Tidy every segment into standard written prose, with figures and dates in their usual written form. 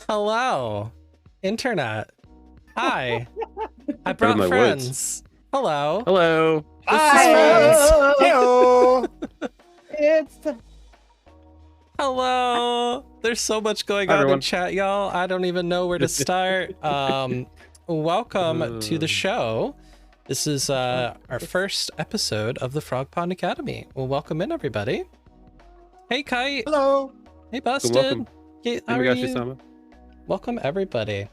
Hello, internet. Hi. I brought my friends. Hello. Hello. This is friends. Hello. It's Hello. There's so much going Hi, on in everyone. chat, y'all. I don't even know where to start. Welcome to the show. This is our first episode of the Frog Pond Academy. Well, welcome in, everybody. Hey, Kite. hello. Hey, Busted. Welcome. Hey, how are you? Sama. Welcome, everybody.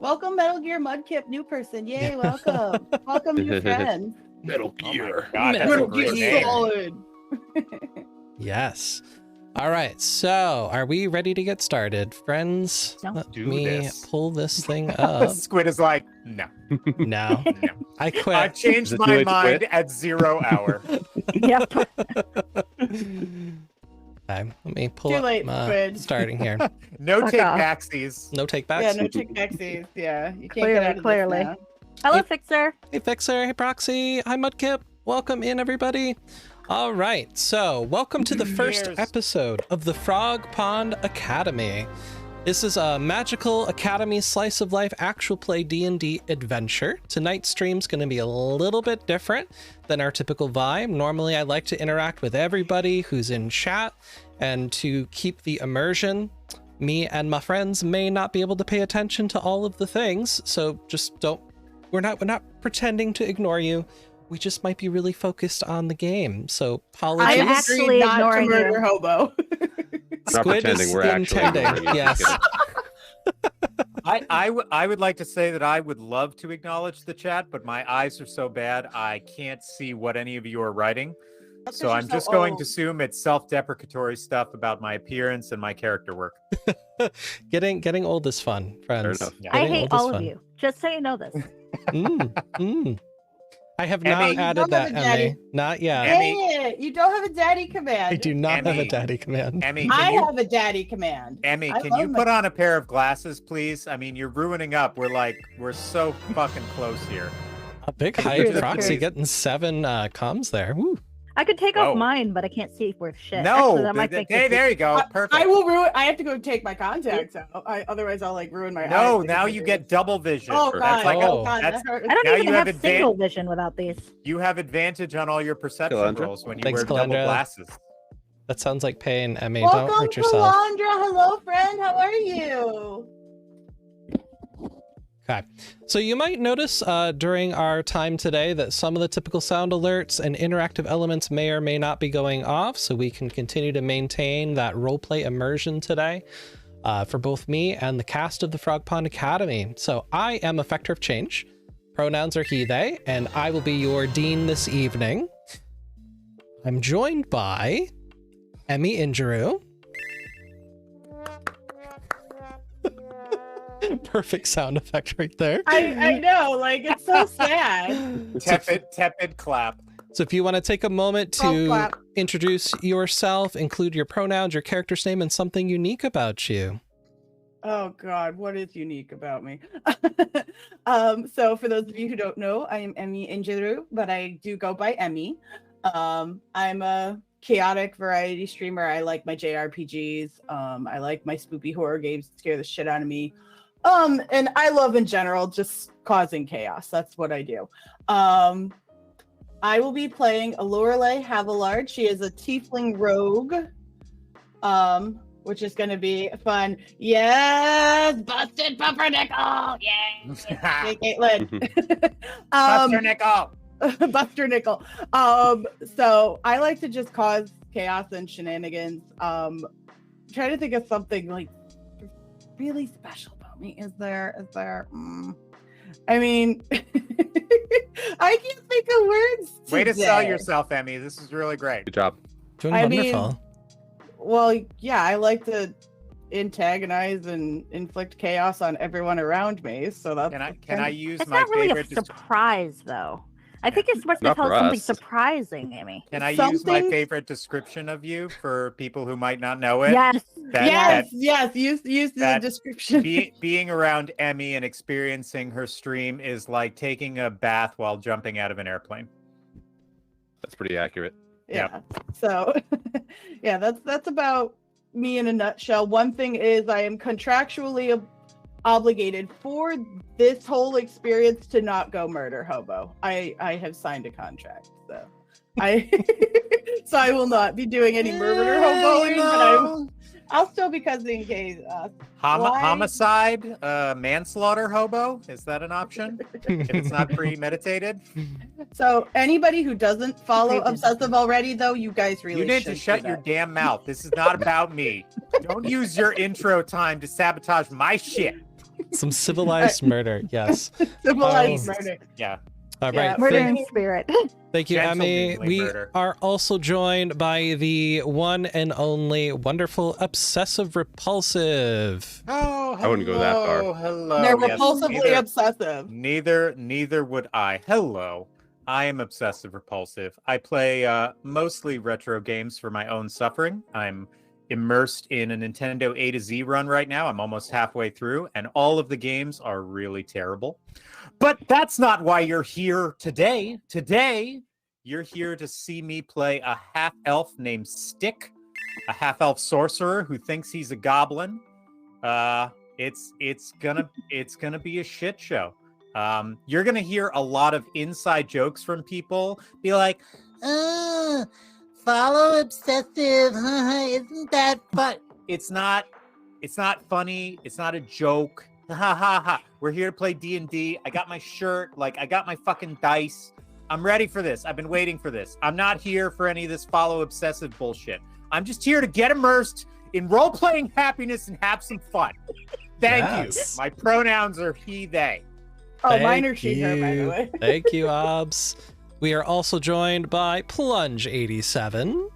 Welcome, Metal Gear Mudkip, new person. Yay, welcome. Welcome, new friends. Metal Gear. God, that's a great name. Solid. Yes. All right. So, are we ready to get started, friends? No. Let Do me this. pull this thing up. Squid is like, no. No, No. I I quit. changed Is it too my late to mind quit? at 0 hour. Yep. Okay, let me pull Too up late, my Squid. starting here. No Fuck take off. backsies. No take backs. Yeah, no chick backsies. Yeah, you can't Clearly, get out of clearly. this now. Hello, Hey. Fixer. Hey, Fixer. Hey, Proxy. Hi, Mudkip. Welcome in, everybody. All right. So, welcome to the first Cheers. episode of the Frog Pond Academy. This is a magical academy slice of life actual play D&D adventure. Tonight's stream's going to be a little bit different than our typical vibe. Normally, I like to interact with everybody who's in chat, and to keep the immersion, me and my friends may not be able to pay attention to all of the things, so just don't. We're not pretending to ignore you. We just might be really focused on the game. So apologies. I'm actually not to ignoring murder you. hobo. Not Squid pretending, is we're actually intending. ignoring you. Yes. Kidding. I would like to say that I would love to acknowledge the chat, but my eyes are so bad I can't see what any of you are writing. So I'm just going to assume it's self-deprecatory stuff about my appearance and my character work. Getting old is fun, friends. enough. Yeah. I Getting hate old is all of fun. you. Just so you know this. I have Emmy, not you added don't that, have a daddy. Emmy. Not yet. Emmy. Dang it! You don't have a daddy command. I do not have a Emmy. daddy command. Emmy, I can you, have a daddy command. Emmy, I can love you my- put on a pair of glasses, please? I mean, you're ruining up. We're so fucking close here. A big That's hype. true, Proxy that's getting 7 comms there. Woo. I could take Whoa. off mine, but I can't see worth shit. No, Actually, that might make me hey, there you go. Perfect. I will ruin. I have to go take my contacts out. Otherwise, I'll like ruin my eyes. No, because now I you do get this. double vision. Oh That's god! like a- oh god! that's- That hurt. I don't Now even you have have advan- single vision without these. You have advantage on all your perception Calandra. rolls when you Thanks, wear double Calandra. glasses. That sounds like pain, Emmy. Don't Welcome, hurt yourself. Calandra. Hello, friend. How are you? Okay. So you might notice during our time today that some of the typical sound alerts and interactive elements may or may not be going off, so we can continue to maintain that roleplay immersion today for both me and the cast of the Frog Pond Academy. So I am AffectorOfChange. Pronouns are he, they, and I will be your dean this evening. I'm joined by Emmy Injuru. Perfect sound effect right there. I know. Like it's so sad. Tepid clap. So if you want to take a moment Oh, to clap. introduce yourself, include your pronouns, your character's name, and something unique about you. Oh God, what is unique about me? So for those of you who don't know, I am Emmy Injuru, but I do go by Emmy. I'm a chaotic variety streamer. I like my JRPGs. I like my spoopy horror games that scare the shit out of me. And I love in general just causing chaos. That's what I do. I will be playing Lorelei Havillard. She is a tiefling rogue. Which is going to be fun. Yes, busted pumpernickel. Yay! Hey, Caitlin. Buster Nickel. Buster Nickel. So I like to just cause chaos and shenanigans. Try to think of something like really special about me. Is there? I mean, I can't think of words. Way to sell today. yourself, Emmy. This is really great. Good job. Doing I mean, wonderful. Well, yeah, I like to antagonize and inflict chaos on everyone around me. So that's Can I use It's my not really a favorite? surprise, though. I think you're supposed to Not tell for us something us. surprising, Amy. Can I use my something- favorite description of you for people who might not know it? Yes. yes. Use the that- description. Being around Emmy and experiencing her stream is like taking a bath while jumping out of an airplane. That's pretty accurate. Yeah. So, yeah, that's about me in a nutshell. One thing is I am contractually obligated for this whole experience to not go murder hobo. I have signed a contract, so so I will not be doing any murder hoboing, but I'll still be cousin K's. Homicide, manslaughter hobo? Is that an option? If it's not premeditated? So anybody who doesn't follow Obsessive already, though, you guys really You need to shut your damn mouth. This is not about me. Don't use your intro time to sabotage my shit. Some civilized murder, yes. Civilized murder. Yeah. All right. Murder in spirit. Thank you, Emmy. Gentlemanly We murder. are also joined by the one and only wonderful Obsessive Repulsive. Oh, I wouldn't go that far. Hello. They're Yes, repulsively obsessive. Neither would I. Hello. I am obsessive repulsive. I play mostly retro games for my own suffering. I'm immersed in a Nintendo A to Z run right now. I'm almost halfway through, and all of the games are really terrible. But that's not why you're here today. Today, you're here to see me play a half-elf named Stick, a half-elf sorcerer who thinks he's a goblin. It's gonna be a shit show. You're gonna hear a lot of inside jokes from people. Be like, follow obsessive. Isn't that fun? It's not funny. It's not a joke. Ha ha ha. We're here to play D&D. I got my shirt. I got my fucking dice. I'm ready for this. I've been waiting for this. I'm not here for any of this follow obsessive bullshit. I'm just here to get immersed in role-playing happiness and have some fun. Thank you. My pronouns are he, they. Oh, mine are she, her, by the way. Thank you, Obs. We are also joined by Plunge87.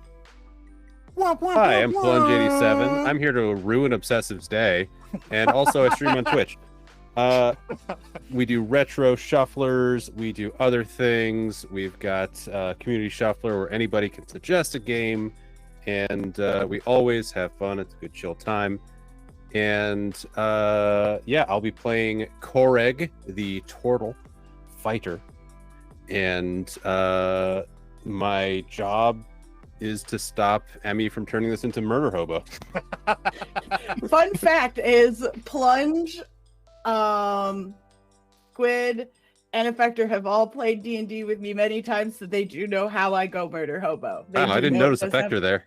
Hi, I'm Plunge87. I'm here to ruin Obsessive's day, and also I stream on Twitch. We do retro shufflers, we do other things. We've got community shuffler where anybody can suggest a game, and we always have fun. It's a good chill time. And yeah, I'll be playing Koreg, the turtle fighter, and my job is to stop Emmy from turning this into murder hobo. Fun fact is Plunge, Squid, and Affector have all played D&D with me many times, so they do know how I go murder hobo. Oh, I didn't notice Affector there.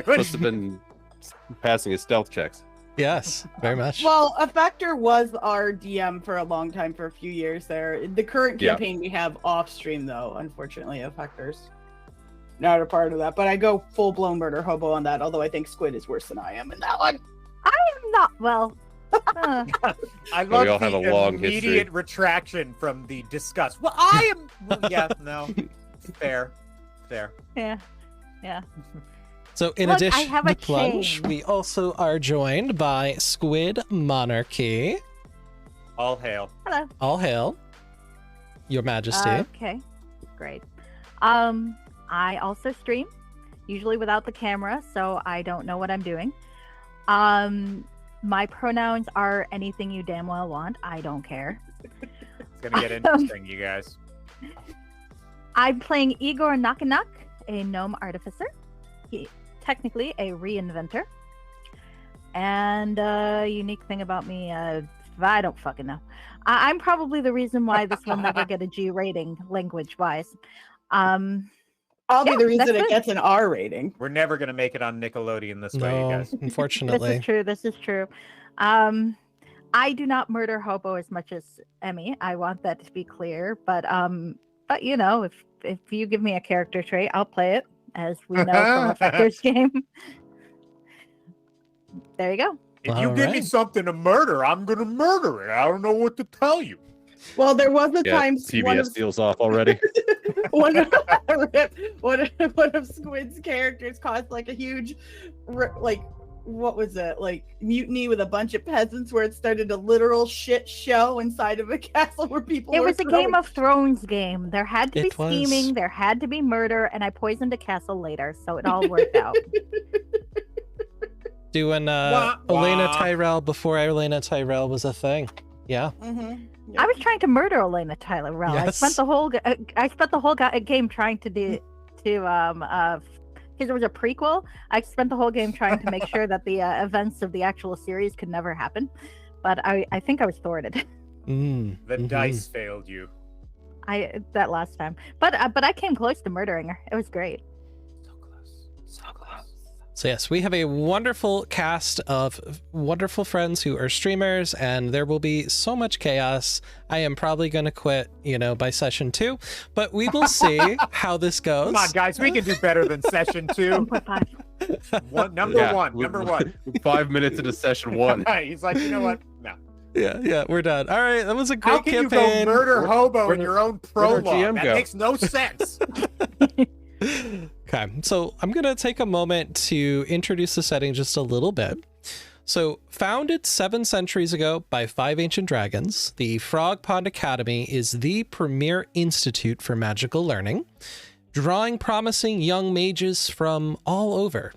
Must have been passing his stealth checks. Yes, very much. Well, Affector was our DM for a long time, for a few years there. The current campaign we have off stream, though, unfortunately, Affector's not a part of that. But I go full-blown murder hobo on that, although I think Squid is worse than I am in that one. I am not, well. I love we all have a long immediate history. retraction from the disgust. Well, I am. Well, yeah, no, fair. Yeah. So in Look, addition I have to a Plunge, chain. we also are joined by Squid Monarchy. All hail. Hello. All hail, Your Majesty. Okay, great. I also stream, usually without the camera, so I don't know what I'm doing. My pronouns are anything you damn well want. I don't care. It's gonna get interesting, you guys. I'm playing Igor Nakanak, a gnome artificer. He technically a reinventor. And unique thing about me, I don't fucking know. I'm probably the reason why this will never get a G rating language-wise. I'll be the reason it gets an R rating. We're never gonna make it on Nickelodeon this way, you No, guys. unfortunately. This is true. I do not murder hobo as much as Emmy. I want that to be clear. But you know, if you give me a character trait, I'll play it, as we know from Affector's game. There you go. If you give me something to murder, I'm gonna murder it. I don't know what to tell you. Well, there was a time CBS deals off already. one of Squid's characters caused like a huge, what was it? Like mutiny with a bunch of peasants, where it started a literal shit show inside of a castle where people. It were was a Game of Thrones game. There had to be It was. scheming. There had to be murder, and I poisoned a castle later, so it all worked out. Doing Elena Tyrell before Elena Tyrell was a thing. Yeah. Mm-hmm. I was trying to murder Elena Tyrell. Yes. I spent the whole game trying to because it was a prequel. I spent the whole game trying to make sure that the events of the actual series could never happen, but I think I was thwarted. The dice failed you. That last time, but I came close to murdering her. It was great. So close. So close. So yes, we have a wonderful cast of wonderful friends who are streamers, and there will be so much chaos. I am probably going to quit, by session 2, but we will see how this goes. Come on, guys, we can do better than session 2. 1.5. Number one. 5 minutes into session 1. He's like, you know what? No. Yeah, we're done. All right, that was a great How can campaign. you go murder hobo in your own where'd our prologue? GM That go? makes no sense. Okay, so I'm going to take a moment to introduce the setting just a little bit. So, founded 7 centuries ago by 5 ancient dragons, the Frog Pond Academy is the premier institute for magical learning, drawing promising young mages from all over.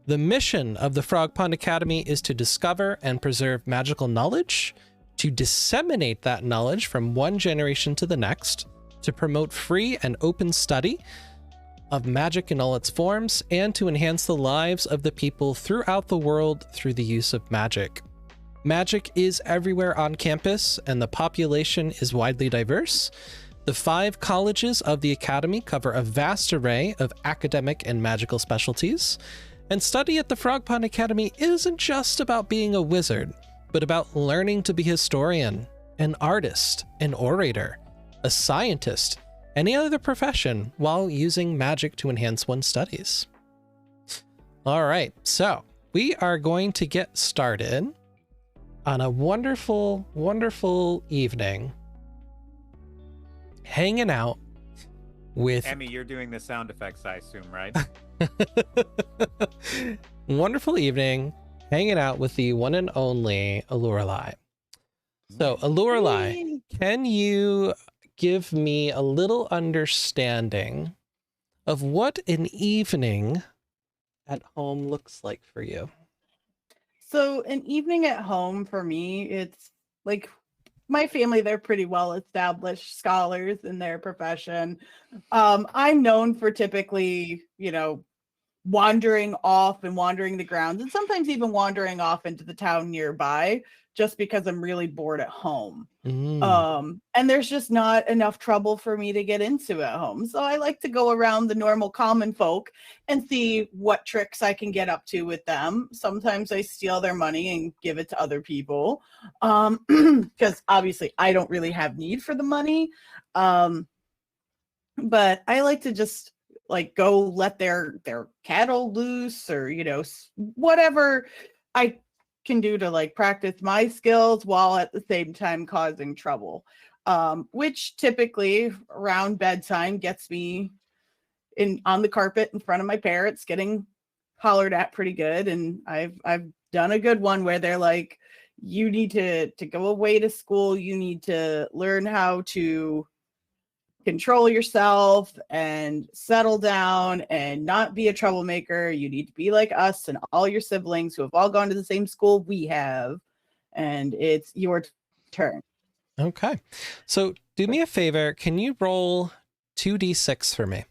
The mission of the Frog Pond Academy is to discover and preserve magical knowledge, to disseminate that knowledge from one generation to the next, to promote free and open study of magic in all its forms, and to enhance the lives of the people throughout the world through the use of magic. Magic is everywhere on campus, and the population is widely diverse. The 5 colleges of the Academy cover a vast array of academic and magical specialties, and study at the Frog Pond Academy isn't just about being a wizard, but about learning to be a historian, an artist, an orator, a scientist, any other profession, while using magic to enhance one's studies. All right, so we are going to get started on a wonderful, wonderful evening hanging out with... Emmy, you're doing the sound effects, I assume, right? Wonderful evening hanging out with the one and only Alluralai. So, Alluralai, can you give me a little understanding of what an evening at home looks like for you? So an evening at home for me, it's like my family, they're pretty well established scholars in their profession. I'm known for typically, wandering off and wandering the grounds, and sometimes even wandering off into the town nearby, just because I'm really bored at home. And there's just not enough trouble for me to get into at home. So I like to go around the normal common folk and see what tricks I can get up to with them. Sometimes I steal their money and give it to other people, because obviously I don't really have need for the money. But I like to just go let their cattle loose, or whatever I can do to practice my skills while at the same time causing trouble, which typically around bedtime gets me on the carpet in front of my parents getting hollered at pretty good. And I've done a good one where they're like, you need to go away to school, you need to learn how to control yourself and settle down and not be a troublemaker. You need to be like us and all your siblings who have all gone to the same school we have. And it's your turn. Okay. So do me a favor. Can you roll 2d6 for me?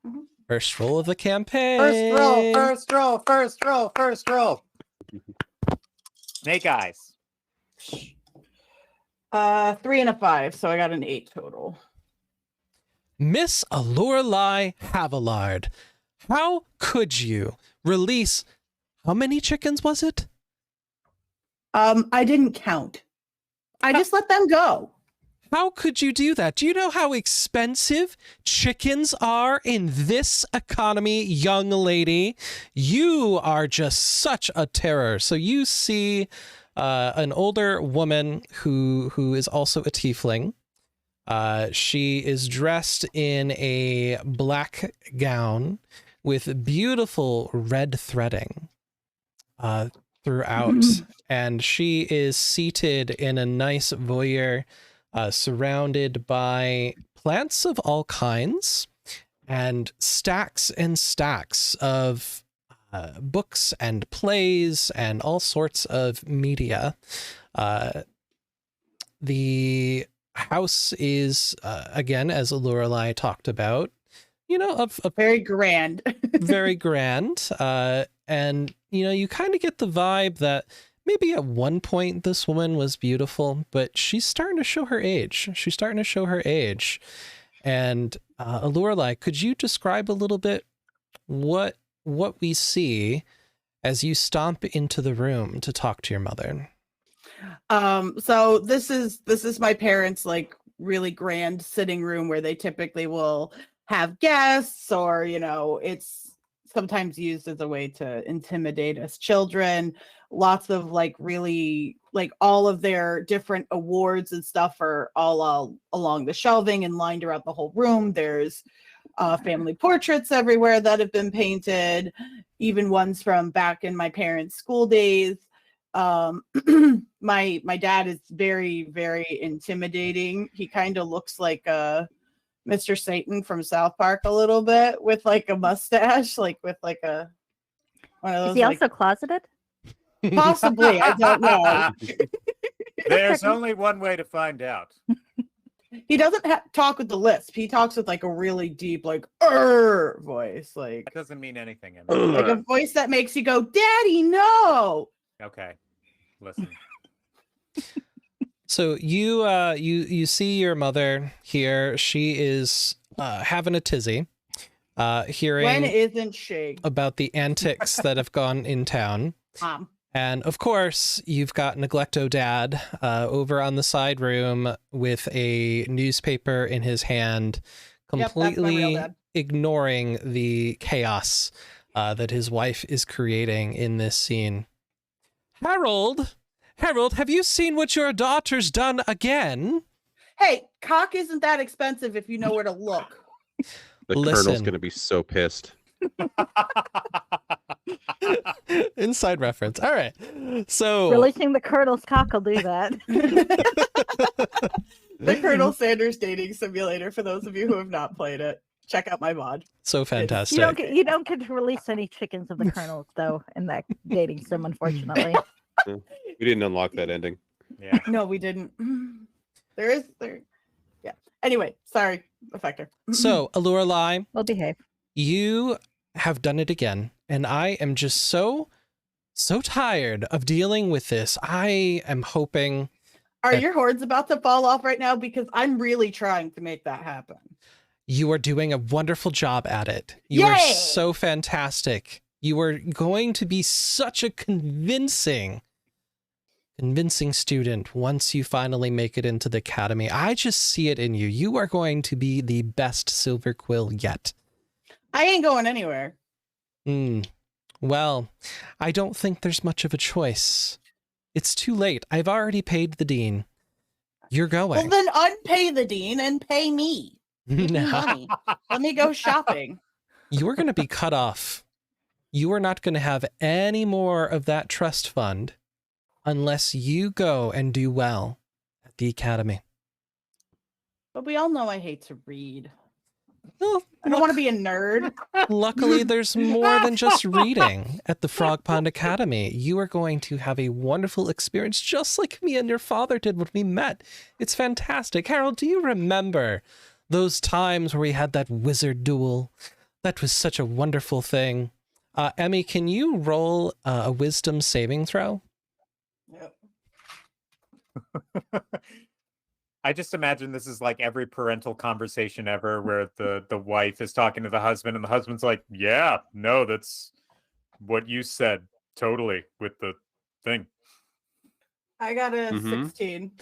Mhm. First roll of the campaign. First roll. Snake eyes. 3 and a 5. So I got an 8 total. Miss Alluralai Havillard, how could you release, how many chickens was it? I didn't count. I just let them go. How could you do that? Do you know how expensive chickens are in this economy, young lady? You are just such a terror. So you see an older woman who is also a tiefling. She is dressed in a black gown with beautiful red threading throughout, and she is seated in a nice voyeur surrounded by plants of all kinds and stacks of books and plays and all sorts of media. The house is, again, as Alluralai talked about, of Very grand. very grand. And, you kind of get the vibe that maybe at one point this woman was beautiful, but she's starting to show her age. And Lorelai, could you describe a little bit what we see as you stomp into the room to talk to your mother? So this is my parents' like really grand sitting room where they typically will have guests, or it's sometimes used as a way to intimidate us children. Lots of like really like all of their different awards and stuff are all along the shelving and lined around the whole room. There's family portraits everywhere that have been painted, even ones from back in my parents' school days. My dad is very, very intimidating. He kind of looks like Mr. Satan from South Park a little bit, with like a mustache, like with like a one of those. Is he like, also closeted? possibly? I don't know. There's only one way to find out. He doesn't talk with the lisp. He talks with like a really deep, like voice, like That doesn't mean anything. like a voice that makes you go, "Daddy, no." Okay, listen. So you see your mother here. She is having a tizzy, hearing When isn't she? about the antics that have gone in town. And of course, you've got Neglecto Dad over on the side room with a newspaper in his hand, Yep, that's my real completely dad. ignoring the chaos that his wife is creating in this scene. Harold, have you seen what your daughter's done again? Hey, cock isn't that expensive if you know where to look. The Listen. Colonel's going to be so pissed. Inside reference. All right. So Releasing the Colonel's cock will do that. The Colonel Sanders dating simulator, for those of you who have not played it. Check out my mod. so fantastic. You don't get to release any chickens of the Colonels though in that dating sim, unfortunately. We didn't unlock that ending. Yeah. No, we didn't. There. Yeah. Anyway, sorry, Affector. So, Lorelai, We'll behave. you have done it again, and I am just so tired of dealing with this. I am hoping Are your hordes about to fall off right now? Because I'm really trying to make that happen. you are doing a wonderful job at it. You are Yay! so fantastic. You are going to be such a convincing student once you finally make it into the academy. I just see it in you. You are going to be the best Silver Quill yet. I ain't going anywhere. Well, I don't think there's much of a choice. It's too late. I've already paid the dean. You're Well, going. then unpay the dean and pay me. Give me money. Let me go shopping. You are going to be cut off. You are not going to have any more of that trust fund unless you go and do well at the academy. But we all know I hate to read. Well, I don't want to be a nerd. luckily, there's more than just reading at the Frog Pond Academy. You are going to have a wonderful experience, just like me and your father did when we met. It's fantastic. Harold, do you remember those times where we had that wizard duel? That was such a wonderful thing. Emmy, can you roll a wisdom saving throw? I just imagine this is like every parental conversation ever where the wife is talking to the husband and the husband's like, yeah, no, that's what you said. Totally with the thing. I got a Mhm. 16.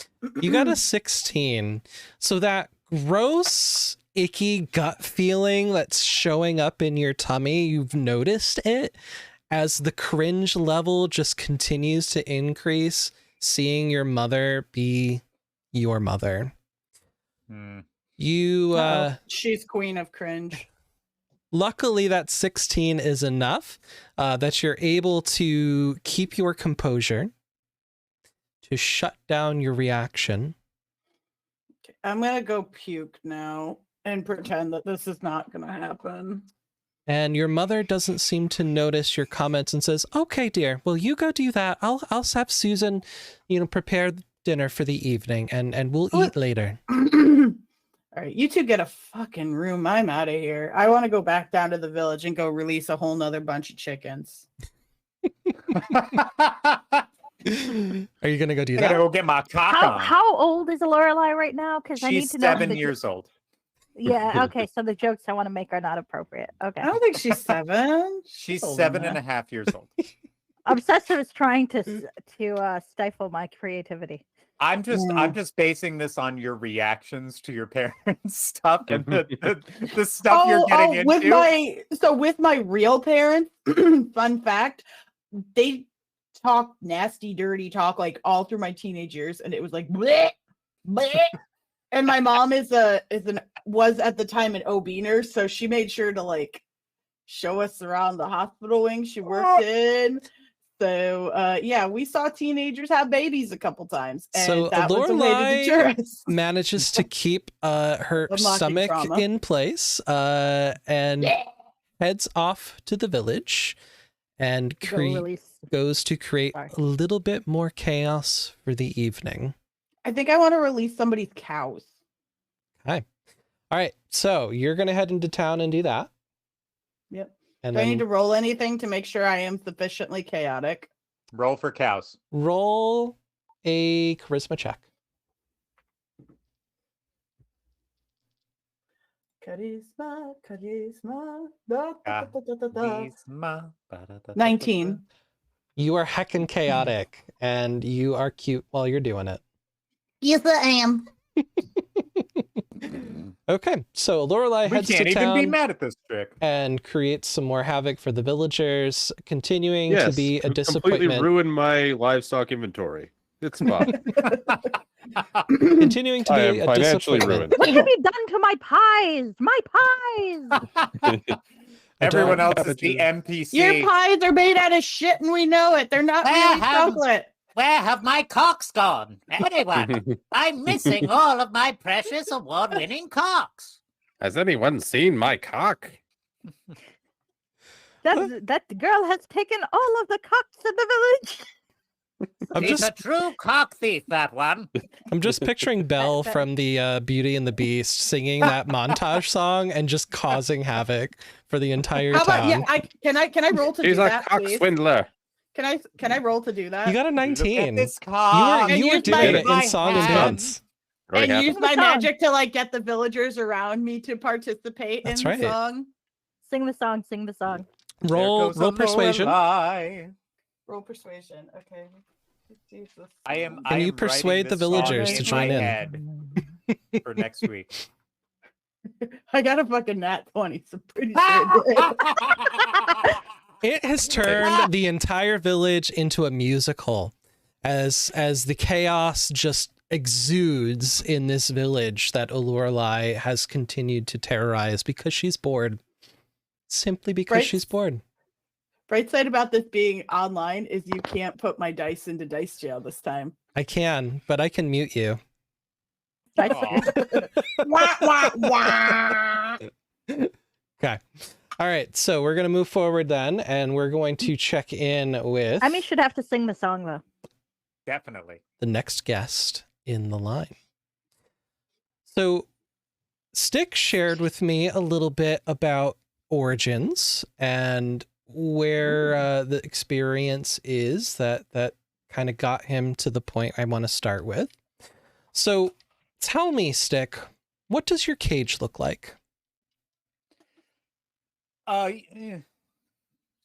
You got a 16. So that gross, icky gut feeling that's showing up in your tummy, you've noticed it as the cringe level just continues to increase, seeing your mother be your mother. You, She's queen of cringe. luckily that 16 is enough that you're able to keep your composure, to shut down your reaction. I'm going to go puke now and pretend that this is not going to happen. And your mother doesn't seem to notice your comments and says, okay, dear, well, you go do that. I'll have Susan, prepare dinner for the evening and we'll eat later. All All right, you two get a fucking room. I'm out of here. I want to go back down to the village and go release a whole nother bunch of chickens. Are you gonna go do I gotta that? go get my cock on. How old is Lorelai right now? Because I need She's to know. 7 years old. Yeah. Okay. So the jokes I want to make are not appropriate. Okay. I don't think she's 7. She's older than 7.5 years old. Obsessive is trying to stifle my creativity. I'm just basing this on your reactions to your parents' stuff and the stuff you're getting into. With my real parents, fun fact, they talk nasty, dirty talk like all through my teenage years, and it was like bleh, bleh. And my mom was at the time an OB nurse, so she made sure to like show us around the hospital wing she worked in. So yeah, we saw teenagers have babies a couple times, and So that was a way to deter Lorelai us. manages to keep her Unlocking stomach trauma. in place and heads off to the village and Go release. goes to create Sorry. a little bit more chaos for the evening. I think I want to release somebody's cows. All right, so you're gonna head into town and do that. Yep. And Do I then need to roll anything to make sure I am sufficiently chaotic? Roll for cows. roll a charisma check. Charisma. Da, da, da, da, da, da. Charisma. Ba-da-da-da-da-da. 19. You are heckin' chaotic, and you are cute while you're doing it. Yes, I am. Okay, so Lorelai We heads can't to even town be mad at this trick. and creates some more havoc for the villagers, continuing to Yes, be a completely disappointment. ruined my livestock inventory. It's fine. Continuing to I be am a financially disappointment. ruined. What have you done to my pies? My pies! Everyone dog else is the cabbages. NPC. Your pies are made out of shit and we know it. They're not really chocolate. Where have my cocks gone? Anyone? I'm missing all of my precious award-winning cocks. Has anyone seen my cock? That girl has taken all of the cocks in the village. He's a true cock thief, that one. I'm just picturing Belle from the Beauty and the Beast singing that montage song and just causing havoc for the entire How town. about can I roll to He's do a that, cock please? swindler. Can I roll to do that? You got a Look 19. at this You cock. were, And you were use doing my- it in my song and hand. dance. Already and happened. use my Sing the song. magic to like get the villagers around me to participate That's in right. the song. Sing the song. Sing the song. There Roll goes roll a persuasion. Lorelai. Roll persuasion. Okay. Let's use this I am. song. I Can you am persuade writing the this song villagers to in join my in? head for next week. I got a fucking nat 20, so pretty sure it did. It has turned the entire village into a musical as the chaos just exudes in this village that Lorelai has continued to terrorize because she's bored. Simply because Right. she's bored. Bright side about this being online is you can't put my dice into dice jail this time. I can, but I can mute you. Aw. Wah, wah, wah. Okay. All right, so we're going to move forward then, and we're going to check in with Amy should have to sing the song though. Definitely. the next guest in the line. So, Stick shared with me a little bit about origins and where the experience is that kind of got him to the point I want to start with. So, tell me, Stick, what does your cage look like? It's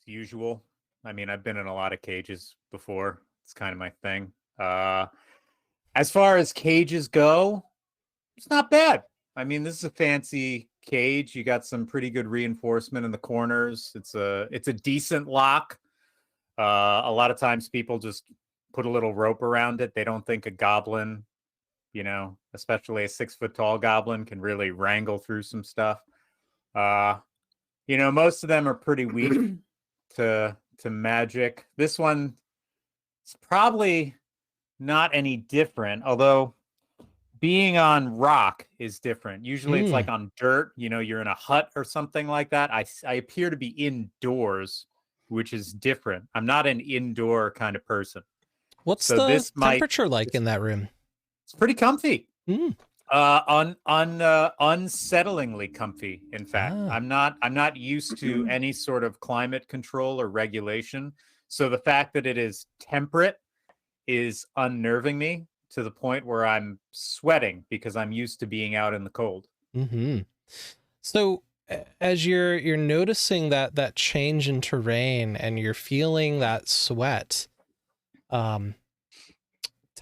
usual. I mean, I've been in a lot of cages before. It's kind of my thing. As far as cages go, it's not bad. I mean, this is a fancy cage. You got some pretty good reinforcement in the corners. It's a decent lock. A lot of times people just put a little rope around it. They don't think a goblin, especially a 6-foot-tall goblin, can really wrangle through some stuff. Most of them are pretty weak to magic. This one is probably not any different, although being on rock is different. Usually it's like on dirt, you're in a hut or something like that. I appear to be indoors, which is different. I'm not an indoor kind of person. What's So the this might- temperature like in that room? It's pretty comfy. Unsettlingly comfy. In fact, Ah. I'm not used to any sort of climate control or regulation. So the fact that it is temperate is unnerving me to the point where I'm sweating because I'm used to being out in the cold. Mm-hmm. So as you're noticing that change in terrain and you're feeling that sweat, tell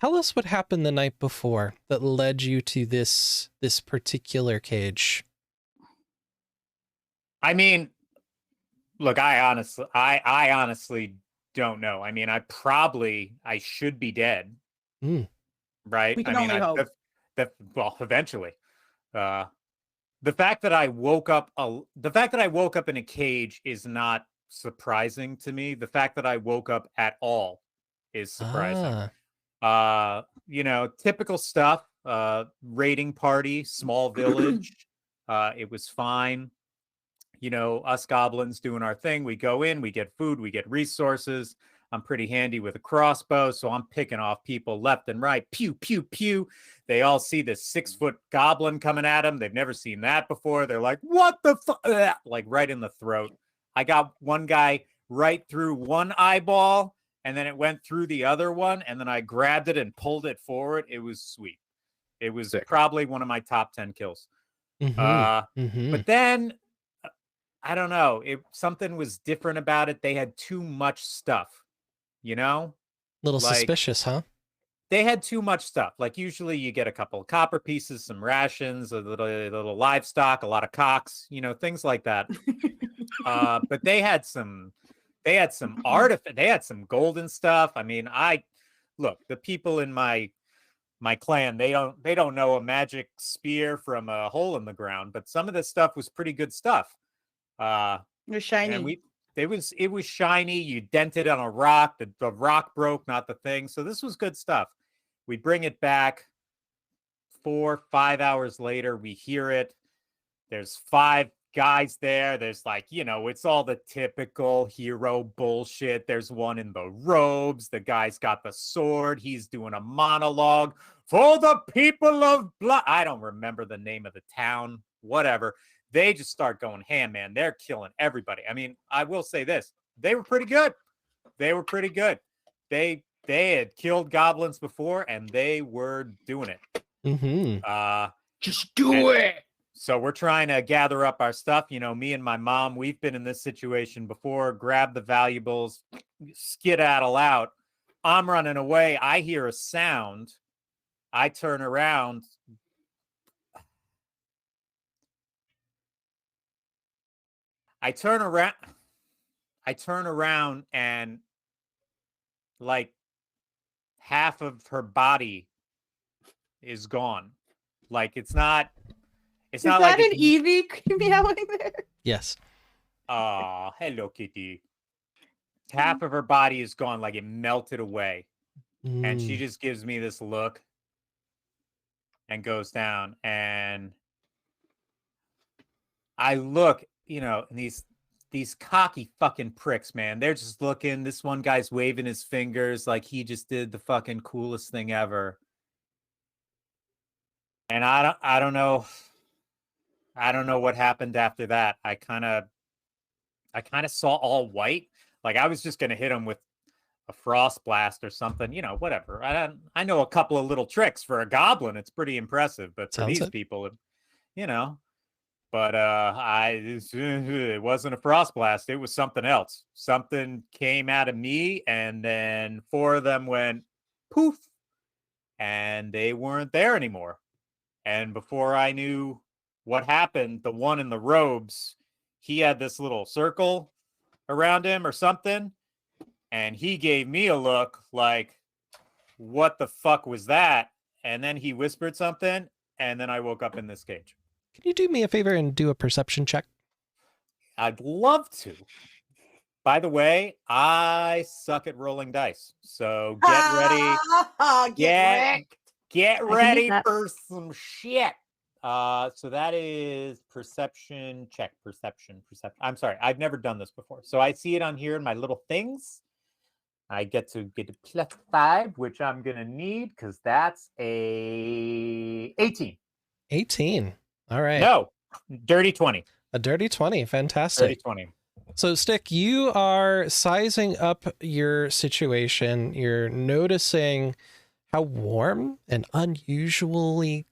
us what happened the night before that led you to this particular cage. I mean, look, I honestly don't know. I mean, I should be dead, right? We can I mean, only hope. well, eventually. The fact that I woke up in a cage is not surprising to me. The fact that I woke up at all is surprising. Typical stuff. Raiding party, small village. It was fine. Us goblins doing our thing. We go in, we get food, we get resources. I'm pretty handy with a crossbow, so I'm picking off people left and right. Pew, pew, pew. They all see this 6-foot goblin coming at them. They've never seen that before. They're like, what the fuck? Like right in the throat. I got one guy right through one eyeball, and then it went through the other one, and then I grabbed it and pulled it forward. It was sweet. It was probably one of my top 10 kills. But then I don't know. Something was different about it. They had too much stuff, Little suspicious, huh? They had too much stuff. Like usually you get a couple of copper pieces, some rations, a little livestock, a lot of cocks, things like that. But they had some artifact. They had some golden stuff. I mean, look, the people in my clan, they don't know a magic spear from a hole in the ground, but some of this stuff was pretty good stuff. It was shiny. And it was shiny. You dented on a rock. The rock broke, not the thing. So this was good stuff. We bring it back 4-5 hours later. We hear it. There's 5 guys there. There's it's all the typical hero bullshit. There's one in the robes. The guy's got the sword. He's doing a monologue for the people of blood. I don't remember the name of the town. Whatever. They just start going ham, man. They're killing everybody. I mean, I will say this. They were pretty good. They had killed goblins before, and they were doing it. Just do it. So we're trying to gather up our stuff. Me and my mom, we've been in this situation before. Grab the valuables, skedaddle out. I'm running away. I hear a sound. I turn around. I turn around and like half of her body is gone. Like it's not Is that like an Eevee meowing there? Yes. Hello, kitty. Half of her body is gone, like it melted away. And she just gives me this look and goes down. And I look, and these cocky fucking pricks, man. They're just looking. This one guy's waving his fingers like he just did the fucking coolest thing ever. And I don't know what happened after that. I kind of saw all white. Like I was just gonna hit him with a frost blast or something, whatever. I know a couple of little tricks for a goblin. It's pretty impressive, but for these people, But it wasn't a frost blast. It was something else. Something came out of me, and then 4 of them went poof, and they weren't there anymore. And before I knew what happened, the one in the robes, he had this little circle around him or something, and he gave me a look like, what the fuck was that? And then he whispered something, and then I woke up in this cage. Can you do me a favor and do a perception check? I'd love to. By the way, I suck at rolling dice. So get ready. Get ready for some shit. So that is perception check. Perception. I'm sorry. I've never done this before. So I see it on here in my little things. I get to get a +5, which I'm going to need because that's a 18. 18. All right. No, dirty 20. A dirty 20. Dirty Fantastic. 20. So, Stick, you are sizing up your situation. You're noticing how warm and unusually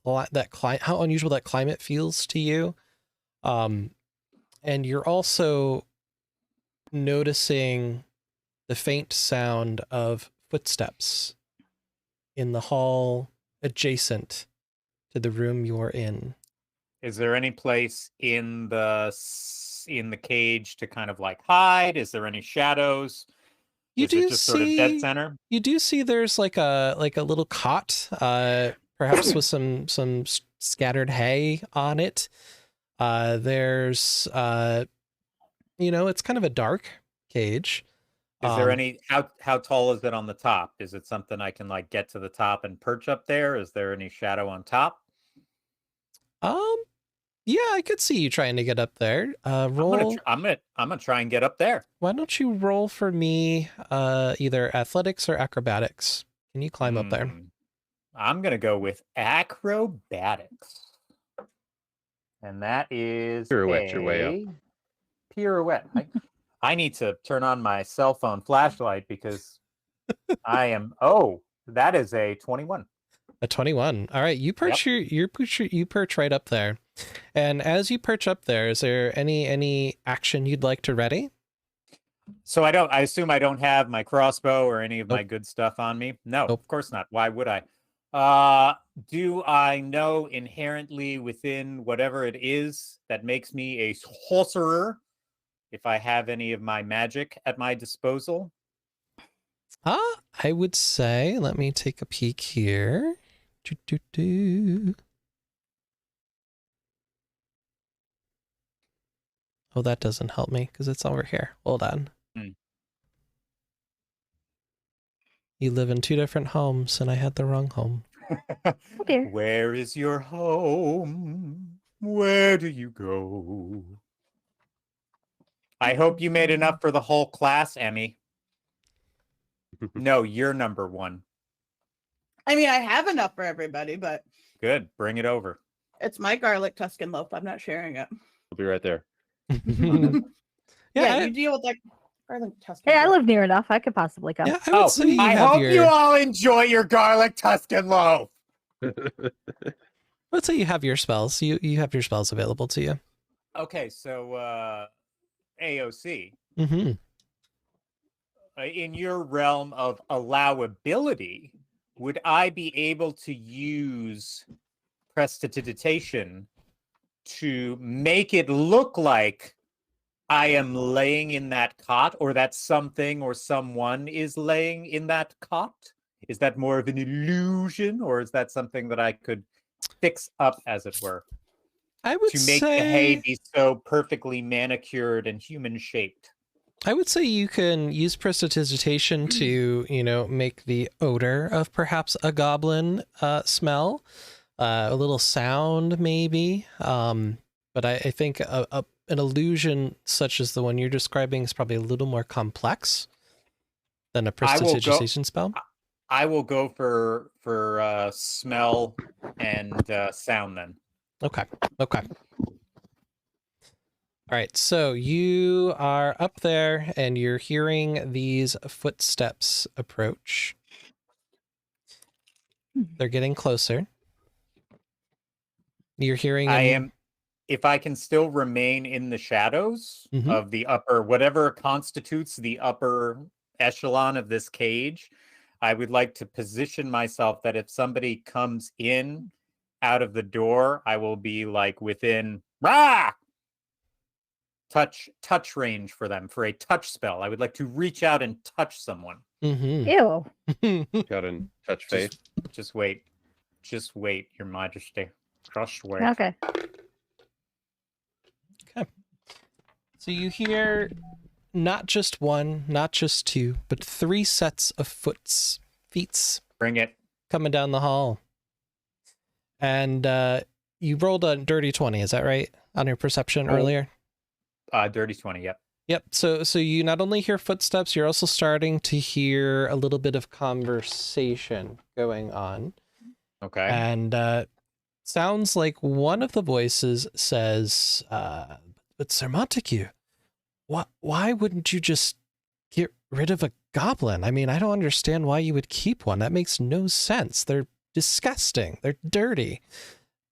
how unusual that climate feels to you. And you're also noticing the faint sound of footsteps in the hall adjacent to the room you're in. Is there any place in the cage to kind of like hide? Is there any shadows? You Is it just sort of dead center? You do see there's like a little cot, perhaps with some scattered hay on it. There's it's kind of a dark cage. Is there any how tall is it on the top? Is it something I can like get to the top and perch up there? Is there any shadow on top? Yeah, I could see you trying to get up there. Roll. I'm gonna try and get up there. Why don't you roll for me either athletics or acrobatics? Can you climb up there? I'm gonna go with acrobatics. And that is Pirouette your way up. Pirouette. I need to turn on my cell phone flashlight because I am that is a 21. A 21. All right, you perch you perch right up there. And as you perch up there, is there any action you'd like to ready? So I assume I don't have my crossbow or any of my good stuff on me. No, of course not. Why would I? Do I know inherently within whatever it is that makes me a sorcerer if I have any of my magic at my disposal? I would say, let me take a peek here. Oh, that doesn't help me because it's over here. Hold on. You live in 2 different homes and I had the wrong home. Oh dear. Where is your home? Where do you go? I hope you made enough for the whole class, Emmy. No, you're number 1. I mean, I have enough for everybody, but Good. Bring it over. it's my garlic Tuscan loaf. I'm not sharing it. I'll be right there. Yeah, you deal with that garlic Tuscan. Hey, I loaf. live near enough. I could possibly come. Yeah, I would say you I have hope your, you all enjoy your garlic Tuscan loaf. let's say you have your spells. You have your spells available to you. Okay, so AOC, Mm-hmm. in your realm of allowability, would I be able to use prestidigitation to make it look like I am laying in that cot, or that something or someone is laying in that cot? Is that more of an illusion, or is that something that I could fix up, as it were, I would to make the hay be so perfectly manicured and human shaped? I would say you can use prestidigitation to, make the odor of perhaps a goblin smell, a little sound maybe. But I think an illusion such as the one you're describing is probably a little more complex than a prestidigitation spell. I will go for smell and sound then. Okay. All right, so you are up there and you're hearing these footsteps approach. They're getting closer. You're hearing if I can still remain in the shadows Mhm. of the upper, whatever constitutes the upper echelon of this cage, I would like to position myself that if somebody comes in out of the door, I will be like within touch range for them, for a touch spell. I would like to reach out and touch someone. Mm-hmm. Ew. Got in touch face. Just wait, Your Majesty. Just wait. Okay. So you hear not just one, not just 2, but 3 sets of feet Bring it. coming down the hall. And you rolled a dirty 20, is that right? On your perception earlier? Dirty 20, yep. Yep. So you not only hear footsteps, you're also starting to hear a little bit of conversation going on. Okay. And sounds like one of the voices says, but Sir Montague, why wouldn't you just get rid of a goblin? I mean, I don't understand why you would keep one. That makes no sense. They're disgusting. They're dirty.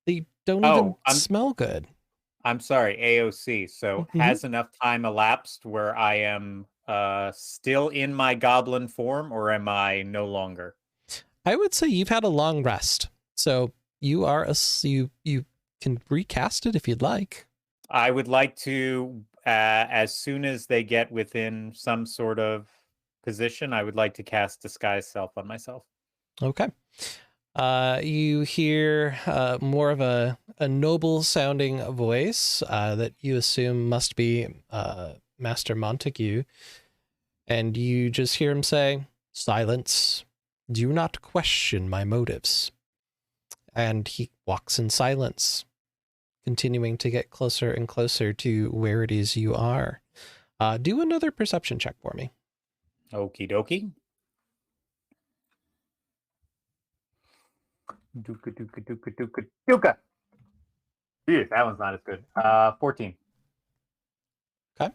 They don't even smell good. I'm sorry, AOC. So has enough time elapsed where I am still in my goblin form, or am I no longer? I would say you've had a long rest. So you are you can recast it if you'd like. I would like to, as soon as they get within some sort of position, I would like to cast Disguise Self on myself. Okay. You hear more of a noble sounding voice that you assume must be Master Montague. And you just hear him say, "Silence. Do not question my motives." And he walks in silence, continuing to get closer and closer to where it is you are. Do another perception check for me. Okie dokie. Duka. Jeez, that one's not as good. 14. Okay.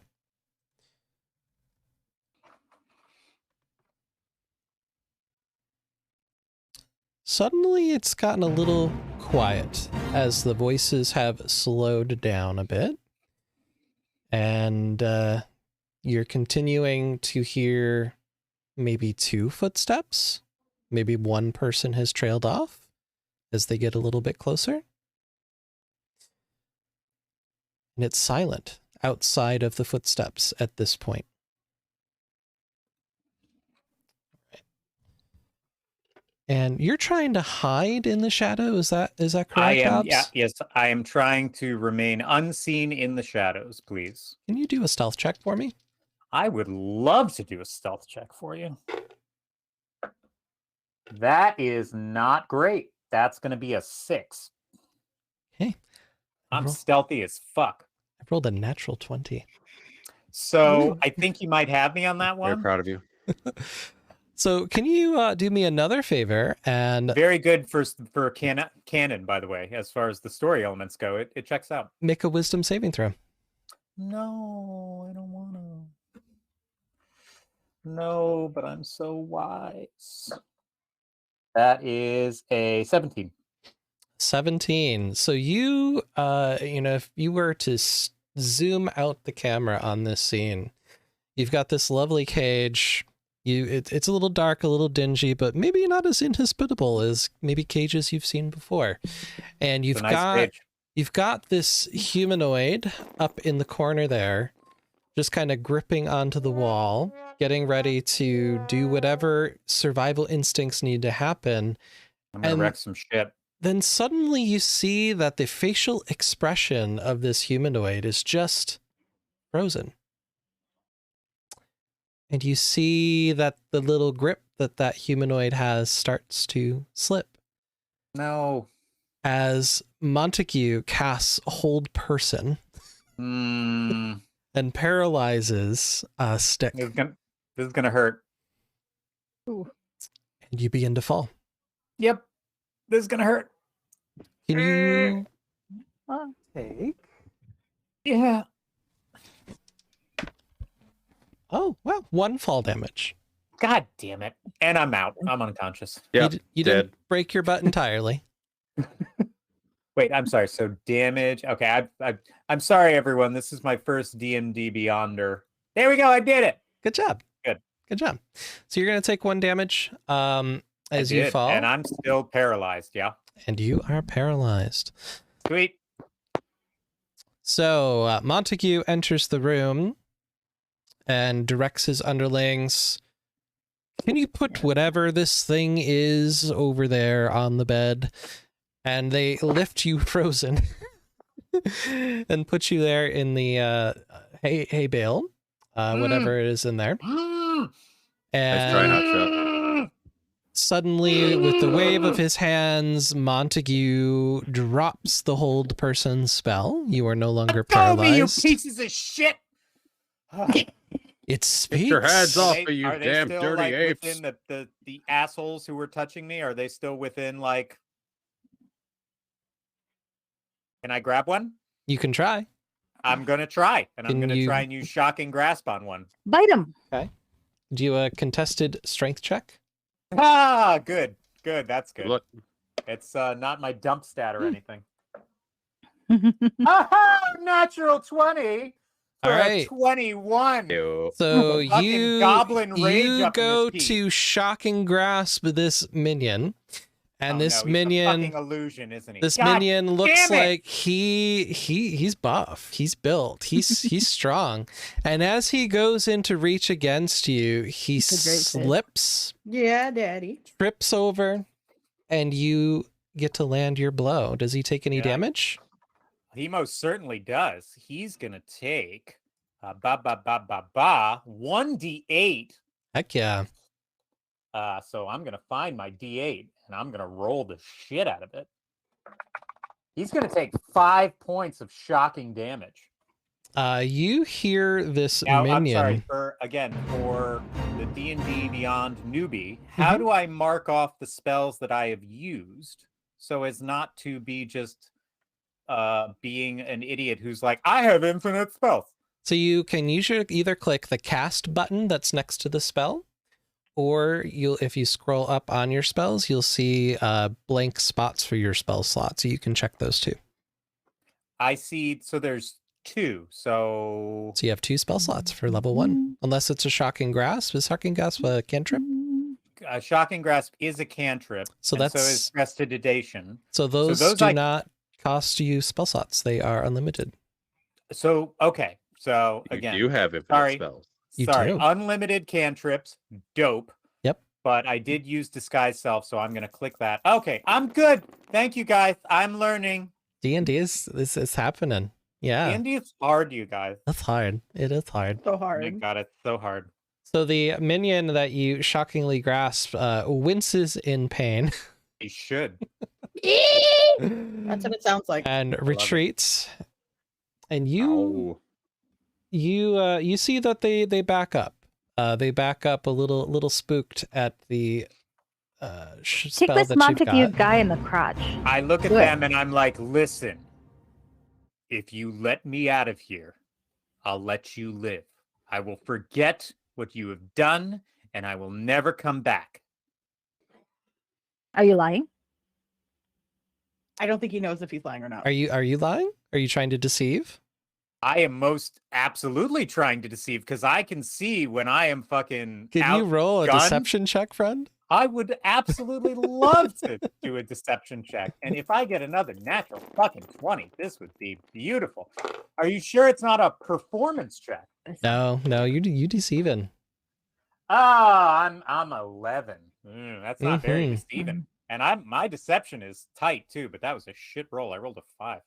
Suddenly it's gotten a little quiet as the voices have slowed down a bit. And you're continuing to hear maybe 2 footsteps. Maybe one person has trailed off as they get a little bit closer. And it's silent outside of the footsteps at this point. And you're trying to hide in the shadow. Is that correct, Babs? Yes, I am trying to remain unseen in the shadows, please. Can you do a stealth check for me? I would love to do a stealth check for you. That is not great. That's going to be a 6. Hey. I'm stealthy as fuck. I rolled a natural 20. So I think you might have me on that one. Very proud of you. So can you do me another favor? And very good for canon, by the way, as far as the story elements go. It checks out. Make a wisdom saving throw. No, I don't want to. No, but I'm so wise. That is a 17. 17. So you, if you were to zoom out the camera on this scene, you've got this lovely cage. It's a little dark, a little dingy, but maybe not as inhospitable as maybe cages you've seen before. And you've got this humanoid up in the corner there, just kind of gripping onto the wall, getting ready to do whatever survival instincts need to happen. I'm gonna wreck some shit. Then suddenly you see that the facial expression of this humanoid is just frozen. And you see that the little grip that humanoid has starts to slip. No. As Montague casts Hold Person and paralyzes Stick. This is gonna hurt. Ooh. And you begin to fall. Yep. This is gonna hurt. Can you take? Yeah. Oh, well, 1 fall damage. God damn it. And I'm out. I'm unconscious. Yeah. You didn't break your butt entirely. Wait, I'm sorry. So damage. Okay, I'm sorry, everyone. This is my first DMD Beyonder. There we go. I did it. Good job. Good job. So you're going to take 1 damage as you fall. And I'm still paralyzed, yeah? And you are paralyzed. Sweet. So Montague enters the room and directs his underlings. Can you put whatever this thing is over there on the bed? And they lift you frozen and put you there in the hay bale, whatever it is in there. And nice try, hot shot. Suddenly, with the wave of his hands, Montague drops the Hold Person spell. You are no longer paralyzed. Me, you pieces of shit! It speaks. Get your hands off of you, are they damn still, dirty like, apes. within the assholes who were touching me? Are they still within, like... Can I grab one? You can try. I'm gonna try, and I'm Can gonna you- try and use shocking grasp on one. Bite him. Do a contested strength check. Ah, good. That's good. Look, It's not my dump stat or anything. Aha! Natural 20 for All right. a 21. ew. So Fucking goblin rage you up in go this to piece. shocking grasp this minion, and Oh, this no, he's a minion, fucking illusion, isn't he? this God minion looks damn it! like he's buff, he's built, he's strong, and as he goes in to reach against you, he It's a great fit. slips, Yeah, Daddy. trips over, and you get to land your blow. Does he take any Yeah. damage? He most certainly does. He's gonna take 1d8. Heck yeah. So I'm gonna find my d8 and I'm gonna roll the shit out of it. He's gonna take 5 points of shocking damage. You hear this Now, minion. I'm sorry for the D&D Beyond newbie. How do I mark off the spells that I have used so as not to be just being an idiot who's like, I have infinite spells? So you can usually either click the cast button that's next to the spell, or if you scroll up on your spells, you'll see blank spots for your spell slot. So you can check those too. I see. So there's 2. So So you have 2 spell slots for level 1, unless it's a shocking grasp. Is shocking grasp a cantrip? shocking grasp is a cantrip. So and that's so is prestidigitation. so those those do I- not cost you spell slots. They are unlimited. So okay. So You again, do have infinite sorry. spells. You sorry, do. unlimited cantrips, dope. Yep. But I did use disguise self, so I'm gonna click that. Okay, I'm good. Thank you guys. I'm learning. D&D is happening. Yeah, D&D is hard, you guys. that's hard. It is hard. So Oh my hard. god, it's so hard. So the minion that you shockingly grasp winces in pain. You should. That's what it sounds like. And it. retreats, and Ow. you see that they back up. They back up a little spooked at the Kick spell this that you've Montague got. guy in the crotch. I look at Do it. them and I'm like, listen, if you let me out of here, I'll let you live. I will forget what you have done and I will never come back. Are you lying? I don't think he knows if he's lying or not. Are you lying? Are you trying to deceive? I am most absolutely trying to deceive because I can see when I am fucking Can you roll a outgunned. deception check, friend? I would absolutely love to do a deception check. And if I get another natural fucking 20, this would be beautiful. Are you sure it's not a performance check? No, you deceiving. Ah, I'm 11. That's not very Mhm. deceiving. And my deception is tight too, but that was a shit roll. I rolled a 5.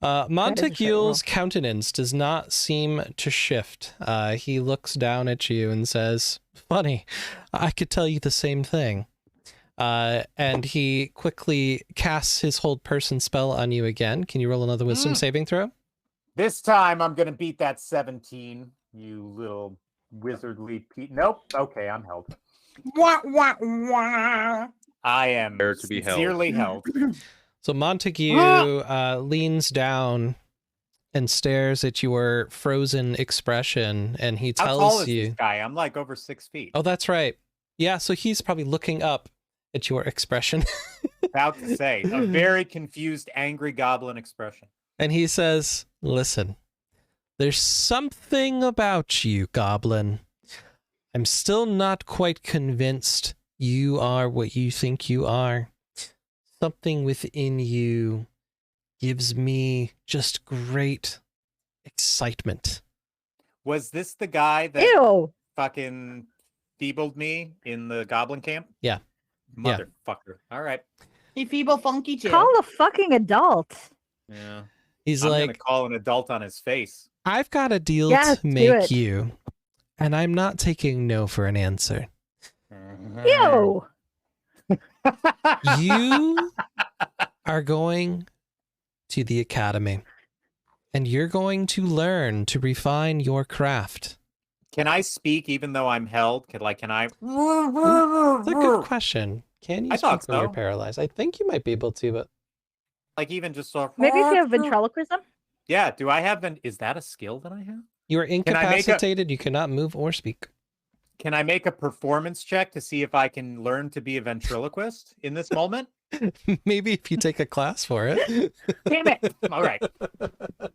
Montague's countenance does not seem to shift. He looks down at you and says, "Funny, I could tell you the same thing." And he quickly casts his hold person spell on you again. Can you roll another wisdom saving throw? This time I'm gonna beat that 17, you little wizardly Nope. Okay, I'm held. I am Prepare to be held. sincerely held. So Montague leans down and stares at your frozen expression, and he How tall tells is you, this guy? I'm like over 6 feet. "Oh, that's right. Yeah, so he's probably looking up at your expression." About to say a very confused, angry goblin expression. And he says, "Listen, there's something about you, Goblin. I'm still not quite convinced you are what you think you are. Something within you gives me just great excitement." Was this the guy that Ew. fucking feebled me in the goblin camp? Yeah. Yeah. Motherfucker. All right. He feeble funky too. Call a fucking adult. Yeah. He's I'm like, gonna call an adult on his face. "I've got a deal Yes, to do make it. you, and I'm not taking no for an answer. Ew. You are going to the academy, and you're going to learn to refine your craft." Can I speak even though I'm held? Can I? That's a good question. Can you I thought speak when you're so. paralyzed? I think you might be able to, but Like even just sort of. Maybe if you have ventriloquism. Yeah. Do I have is that a skill that I have? You are Can I make a- incapacitated. You cannot move or speak. Can I make a performance check to see if I can learn to be a ventriloquist in this moment? Maybe if you take a class for it. Damn it! All right.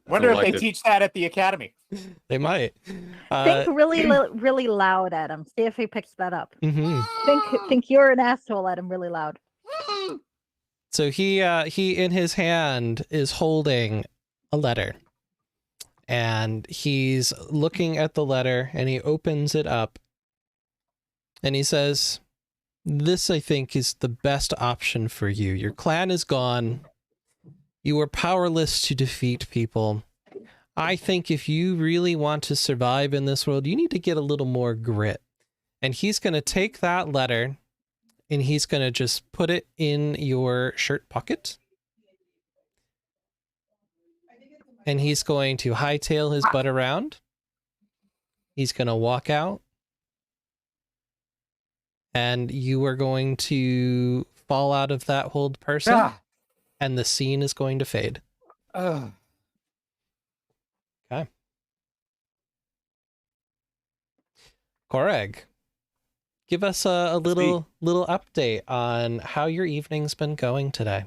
Wonder if they Selected. teach that at the academy. They might. Think really loud at him. See if he picks that up. Mhm. Think you're an asshole at him really loud. So he in his hand is holding a letter. And he's looking at the letter and he opens it up. And he says, "This, I think, is the best option for you. Your clan is gone. You are powerless to defeat people. I think if you really want to survive in this world, you need to get a little more grit." And he's going to take that letter and he's going to just put it in your shirt pocket. And he's going to hightail his butt around. He's going to walk out. And you are going to fall out of that hold person. Ah. And the scene is going to fade. Ugh. Okay. Koreg, give us a little update on how your evening's been going today.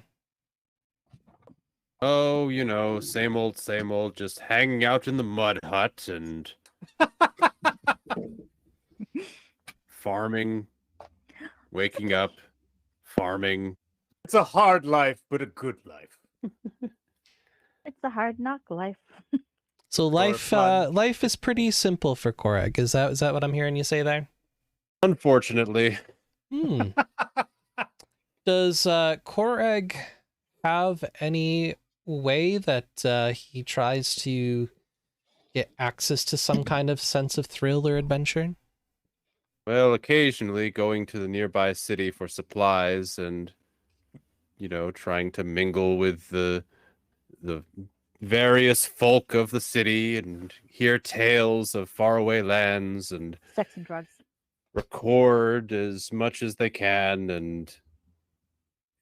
Oh, you know, same old, just hanging out in the mud hut and farming, waking up, farming. It's a hard life, but a good life. It's a hard knock life. So life fun. life is pretty simple for Koreg. Is that what I'm hearing you say there? Unfortunately, Hmm. Does Koreg have any way that he tries to get access to some kind of sense of thrill or adventure? well, occasionally going to the nearby city for supplies and, you know, trying to mingle with the various folk of the city and hear tales of faraway lands and Sex and drugs. record as much as they can and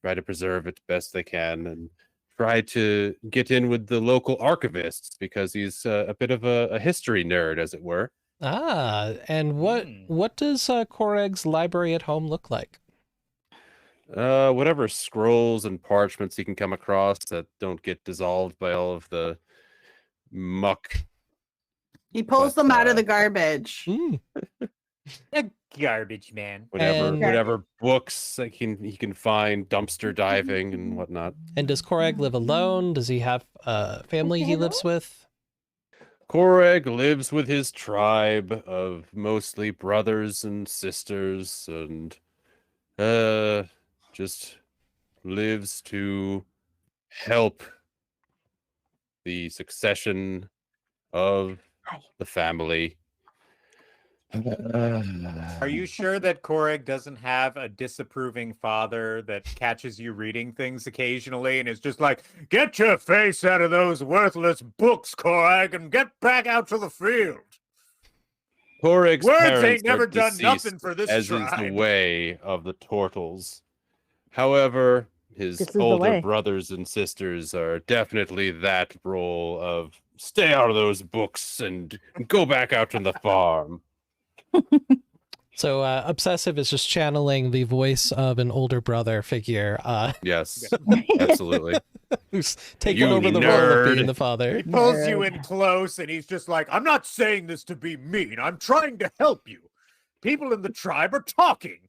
try to preserve it best they can and try to get in with the local archivists because he's a bit of a history nerd, as it were. Ah, and what does Koreg's library at home look like? Whatever scrolls and parchments he can come across that don't get dissolved by all of the muck. He pulls But, them out of the garbage. Hmm. A garbage man. And- Whatever books that he can find, dumpster diving and whatnot. And does Koreg live alone? Does he have a family he lives with? Koreg lives with his tribe of mostly brothers and sisters and just lives to help the succession of the family. Are you sure that Koreg doesn't have a disapproving father that catches you reading things occasionally and is just like, "Get your face out of those worthless books, Koreg, and get back out to the field"? Koreg's Words parents ain't never are done deceased, nothing for this as is the tribe. way of the Tortles. However, his This is the older way. brothers and sisters are definitely that role of stay out of those books and go back out to the farm. So Obsessive is just channeling the voice of an older brother figure Yes, absolutely. who's taking You over the role of being nerd. the father. He pulls you in close and he's just like, "I'm not saying this to be mean. I'm trying to help you. People in the tribe are talking.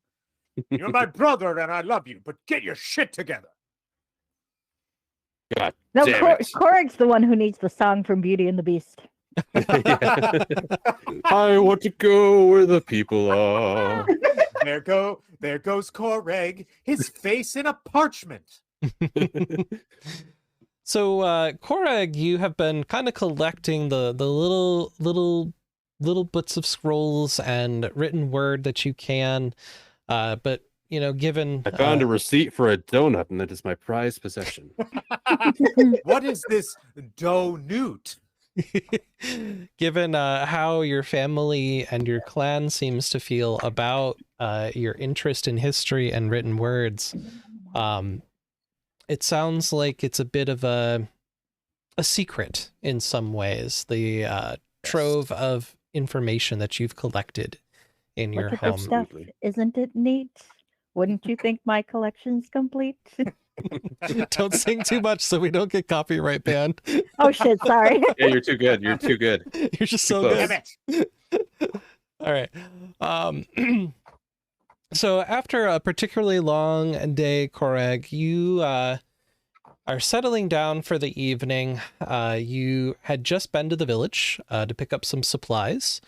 You're my brother and I love you, but get your shit together." God No, damn it. Koreg's the one who needs the song from Beauty and the Beast. Yeah. I want to go where the people are. There goes Koreg, his face in a parchment. So Koreg, you have been kind of collecting the little bits of scrolls and written word that you can, but you know, given I found a receipt for a donut, and that is my prized possession. What is this donut? given how your family and your clan seems to feel about your interest in history and written words, it sounds like it's a bit of a secret in some ways, the trove of information that you've collected in your Look at home. this stuff. Isn't it neat? Wouldn't you think my collection's complete? Don't sing too much so we don't get copyright banned. Oh shit, sorry. Yeah, you're too good. You're too good. You're just Too so close. good. Damn it. All right. So after a particularly long day, Koreg, you are settling down for the evening. You had just been to the village to pick up some supplies.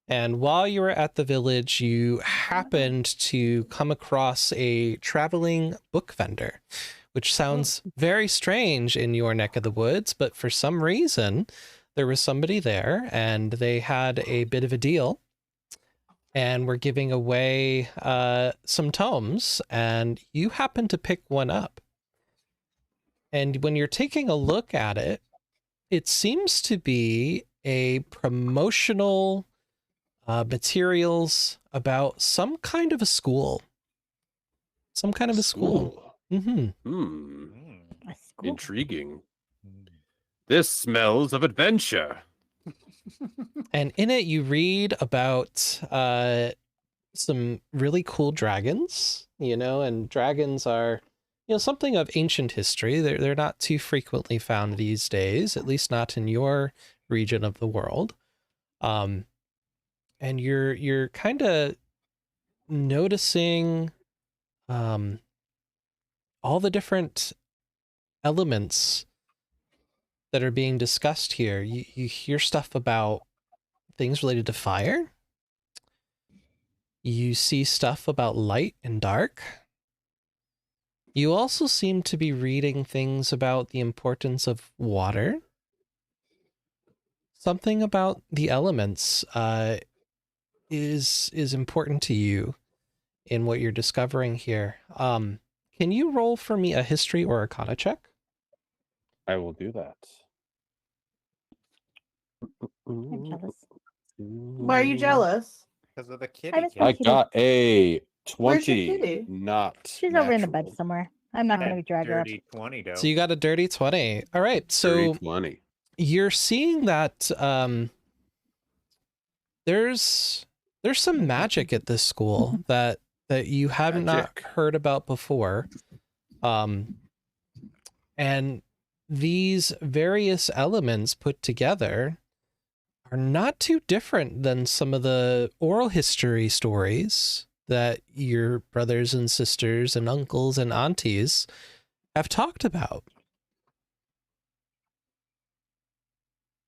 And while you were at the village, you happened to come across a traveling book vendor, which sounds very strange in your neck of the woods, but for some reason, there was somebody there and they had a bit of a deal and were giving away some tomes, and you happened to pick one up. And when you're taking a look at it, it seems to be a promotional materials about some kind of a school. Some kind of a school. Mm-hmm. A school. Intriguing. This smells of adventure. And in it, you read about some really cool dragons, and dragons are, something of ancient history. They're not too frequently found these days, at least not in your region of the world. And you're kind of noticing all the different elements that are being discussed here. You hear stuff about things related to fire. You see stuff about light and dark. You also seem to be reading things about the importance of water. Something about the elements is important to you in what you're discovering here. Can you roll for me a history or arcana check? I will do that. I'm jealous. Why are you jealous? Because of the kitty. I miss cat. my I kitty. got a Where's your 20. kitty? Not She's over in the bed natural. somewhere. I'm not going That to drag her up. dirty 20, though. So you got a dirty 20. All right. So Dirty 20. you're seeing that there's some magic at this school that you have not Magic. heard about before. And these various elements put together are not too different than some of the oral history stories that your brothers and sisters and uncles and aunties have talked about.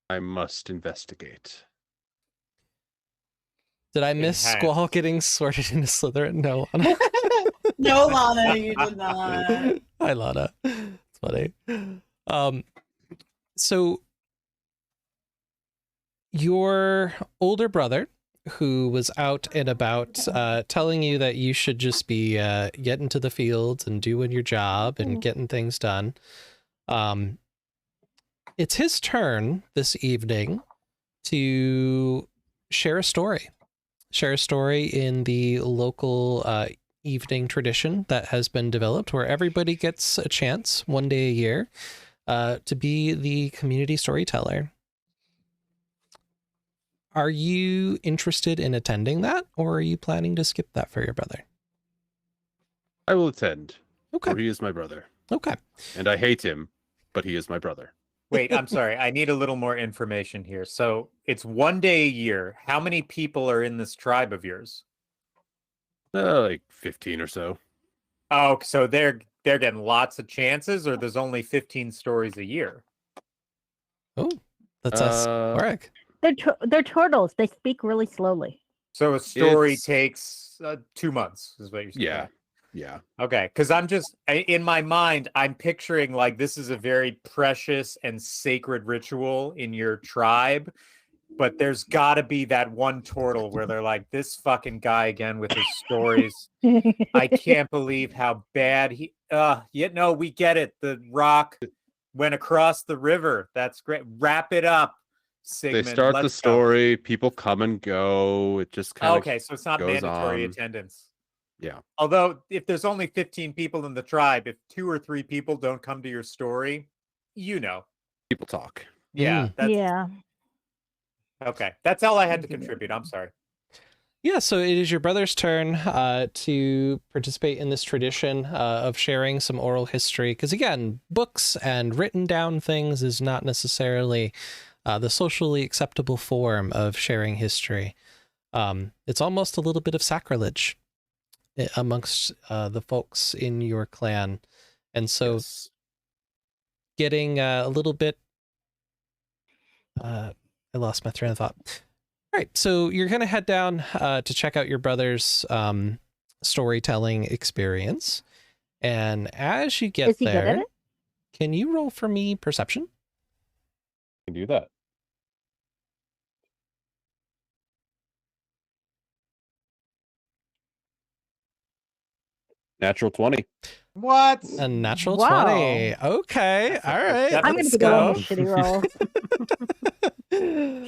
I must investigate. Did I miss Enhance. Squall getting sorted into Slytherin? No, Lana. No, Lana, you did not. Hi, Lana. It's funny. So your older brother, who was out and about, telling you that you should just be getting to the fields and doing your job and getting things done. It's his turn this evening to share a story. Share a story in the local evening tradition that has been developed, where everybody gets a chance one day a year to be the community storyteller. Are you interested in attending that, or are you planning to skip that for your brother? I will attend. Okay. For he is my brother. Okay. And I hate him, but he is my brother. Wait, I'm sorry. I need a little more information here. So it's one day a year. How many people are in this tribe of yours? Like 15 or so. Oh, so they're getting lots of chances, or there's only 15 stories a year? Oh, that's us. Warwick. They're turtles. They speak really slowly. So a story It's- takes 2 months, is what you're saying? Yeah. Yeah. Okay, because in my mind, I'm picturing like this is a very precious and sacred ritual in your tribe, but there's got to be that one turtle where they're like, this fucking guy again with his stories. I can't believe how bad he. No, we get it. The rock went across the river. That's great. Wrap it up, Sigmund. They start the Let's go. story, people come and go. It just kind of Okay, so it's not goes mandatory on. attendance. Yeah. Although, if there's only 15 people in the tribe, if 2 or 3 people don't come to your story, you know. People talk. Yeah, that's Yeah. okay. That's all I had to contribute. I'm sorry. Yeah, so it is your brother's turn to participate in this tradition of sharing some oral history. Because again, books and written down things is not necessarily the socially acceptable form of sharing history. It's almost a little bit of sacrilege amongst the folks in your clan. And so Yes. getting a little bit... I lost my train of thought. All right, so you're going to head down to check out your brother's storytelling experience. And as you get Is he good at there, it? can you roll for me perception? You can do that. Natural 20. What? A natural Wow. 20. Okay, That's a all good- right. that's I'm going to let's be going go. with shitty rolls.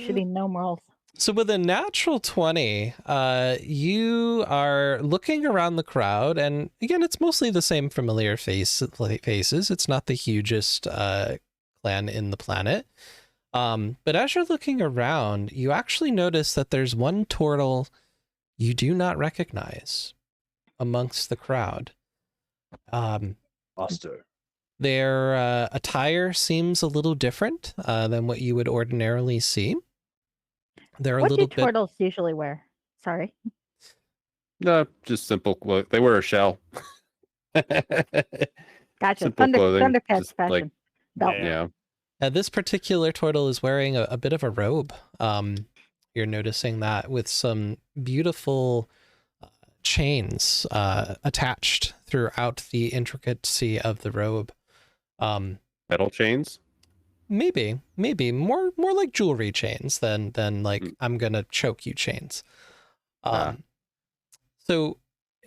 Shitty gnome rolls. So with a natural 20, you are looking around the crowd, and again, it's mostly the same familiar faces. It's not the hugest clan in the planet. But as you're looking around, you actually notice that there's one turtle you do not recognize amongst the crowd. Buster. Their attire seems a little different than what you would ordinarily see. They're a What little do bit... turtles usually wear? Sorry. No, just simple clothes. They wear a shell. Gotcha. Simple clothing. Thundercats Just like, fashion. Belt. Yeah. This particular turtle is wearing a bit of a robe. You're noticing that with some beautiful chains attached throughout the intricacy of the robe. metal chains. Maybe more like jewelry chains than like I'm gonna choke you chains. So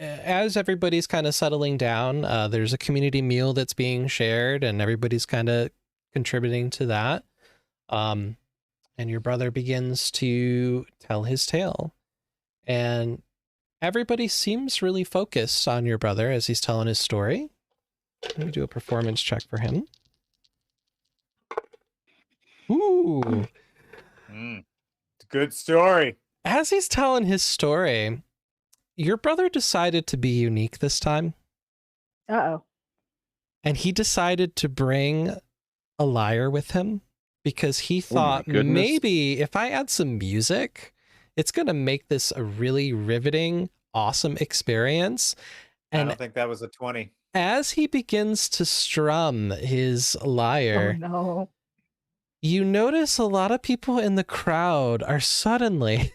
as everybody's kind of settling down, there's a community meal that's being shared, and everybody's kind of contributing to that. And your brother begins to tell his tale, and everybody seems really focused on your brother as he's telling his story. Let me do a performance check for him. Ooh. It's a good story. As he's telling his story, your brother decided to be unique this time, Uh-oh. and he decided to bring a lyre with him because he thought goodness. maybe if I add some music, it's going to make this a really riveting, awesome experience. I And don't think that was a 20. as he begins to strum his lyre, Oh, no. you notice a lot of people in the crowd are suddenly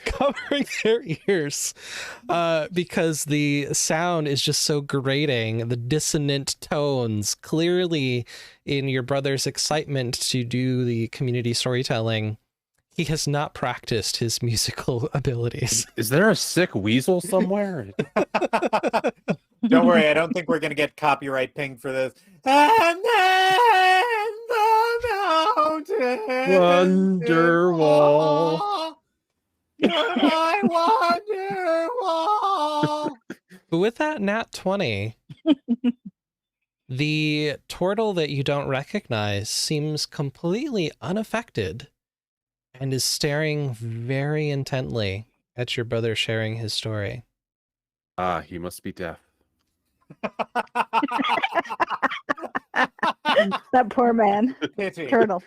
covering their ears because the sound is just so grating. The dissonant tones, clearly in your brother's excitement to do the community storytelling, he has not practiced his musical abilities. Is there a sick weasel somewhere? Don't worry, I don't think we're going to get copyright pinged for this. And then the mountain Wonderwall. I wonder. But with that nat 20, the turtle that you don't recognize seems completely unaffected and is staring very intently at your brother sharing his story. He must be deaf. That poor man. Pity. Turtle.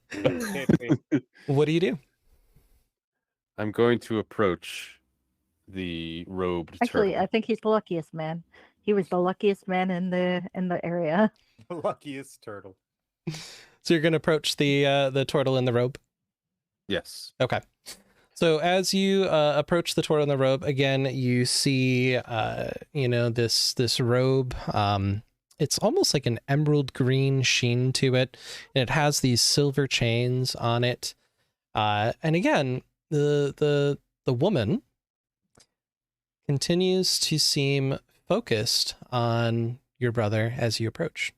Pity. What do you do? I'm going to approach the robed Actually, turtle. I think he's the luckiest man. He was the luckiest man in the area. The luckiest turtle. So you're going to approach the turtle in the robe? Yes. Okay. So as you approach the turtle in the robe, again, you see, this robe. It's almost like an emerald green sheen to it, and it has these silver chains on it. And again, the woman continues to seem focused on your brother as you approach.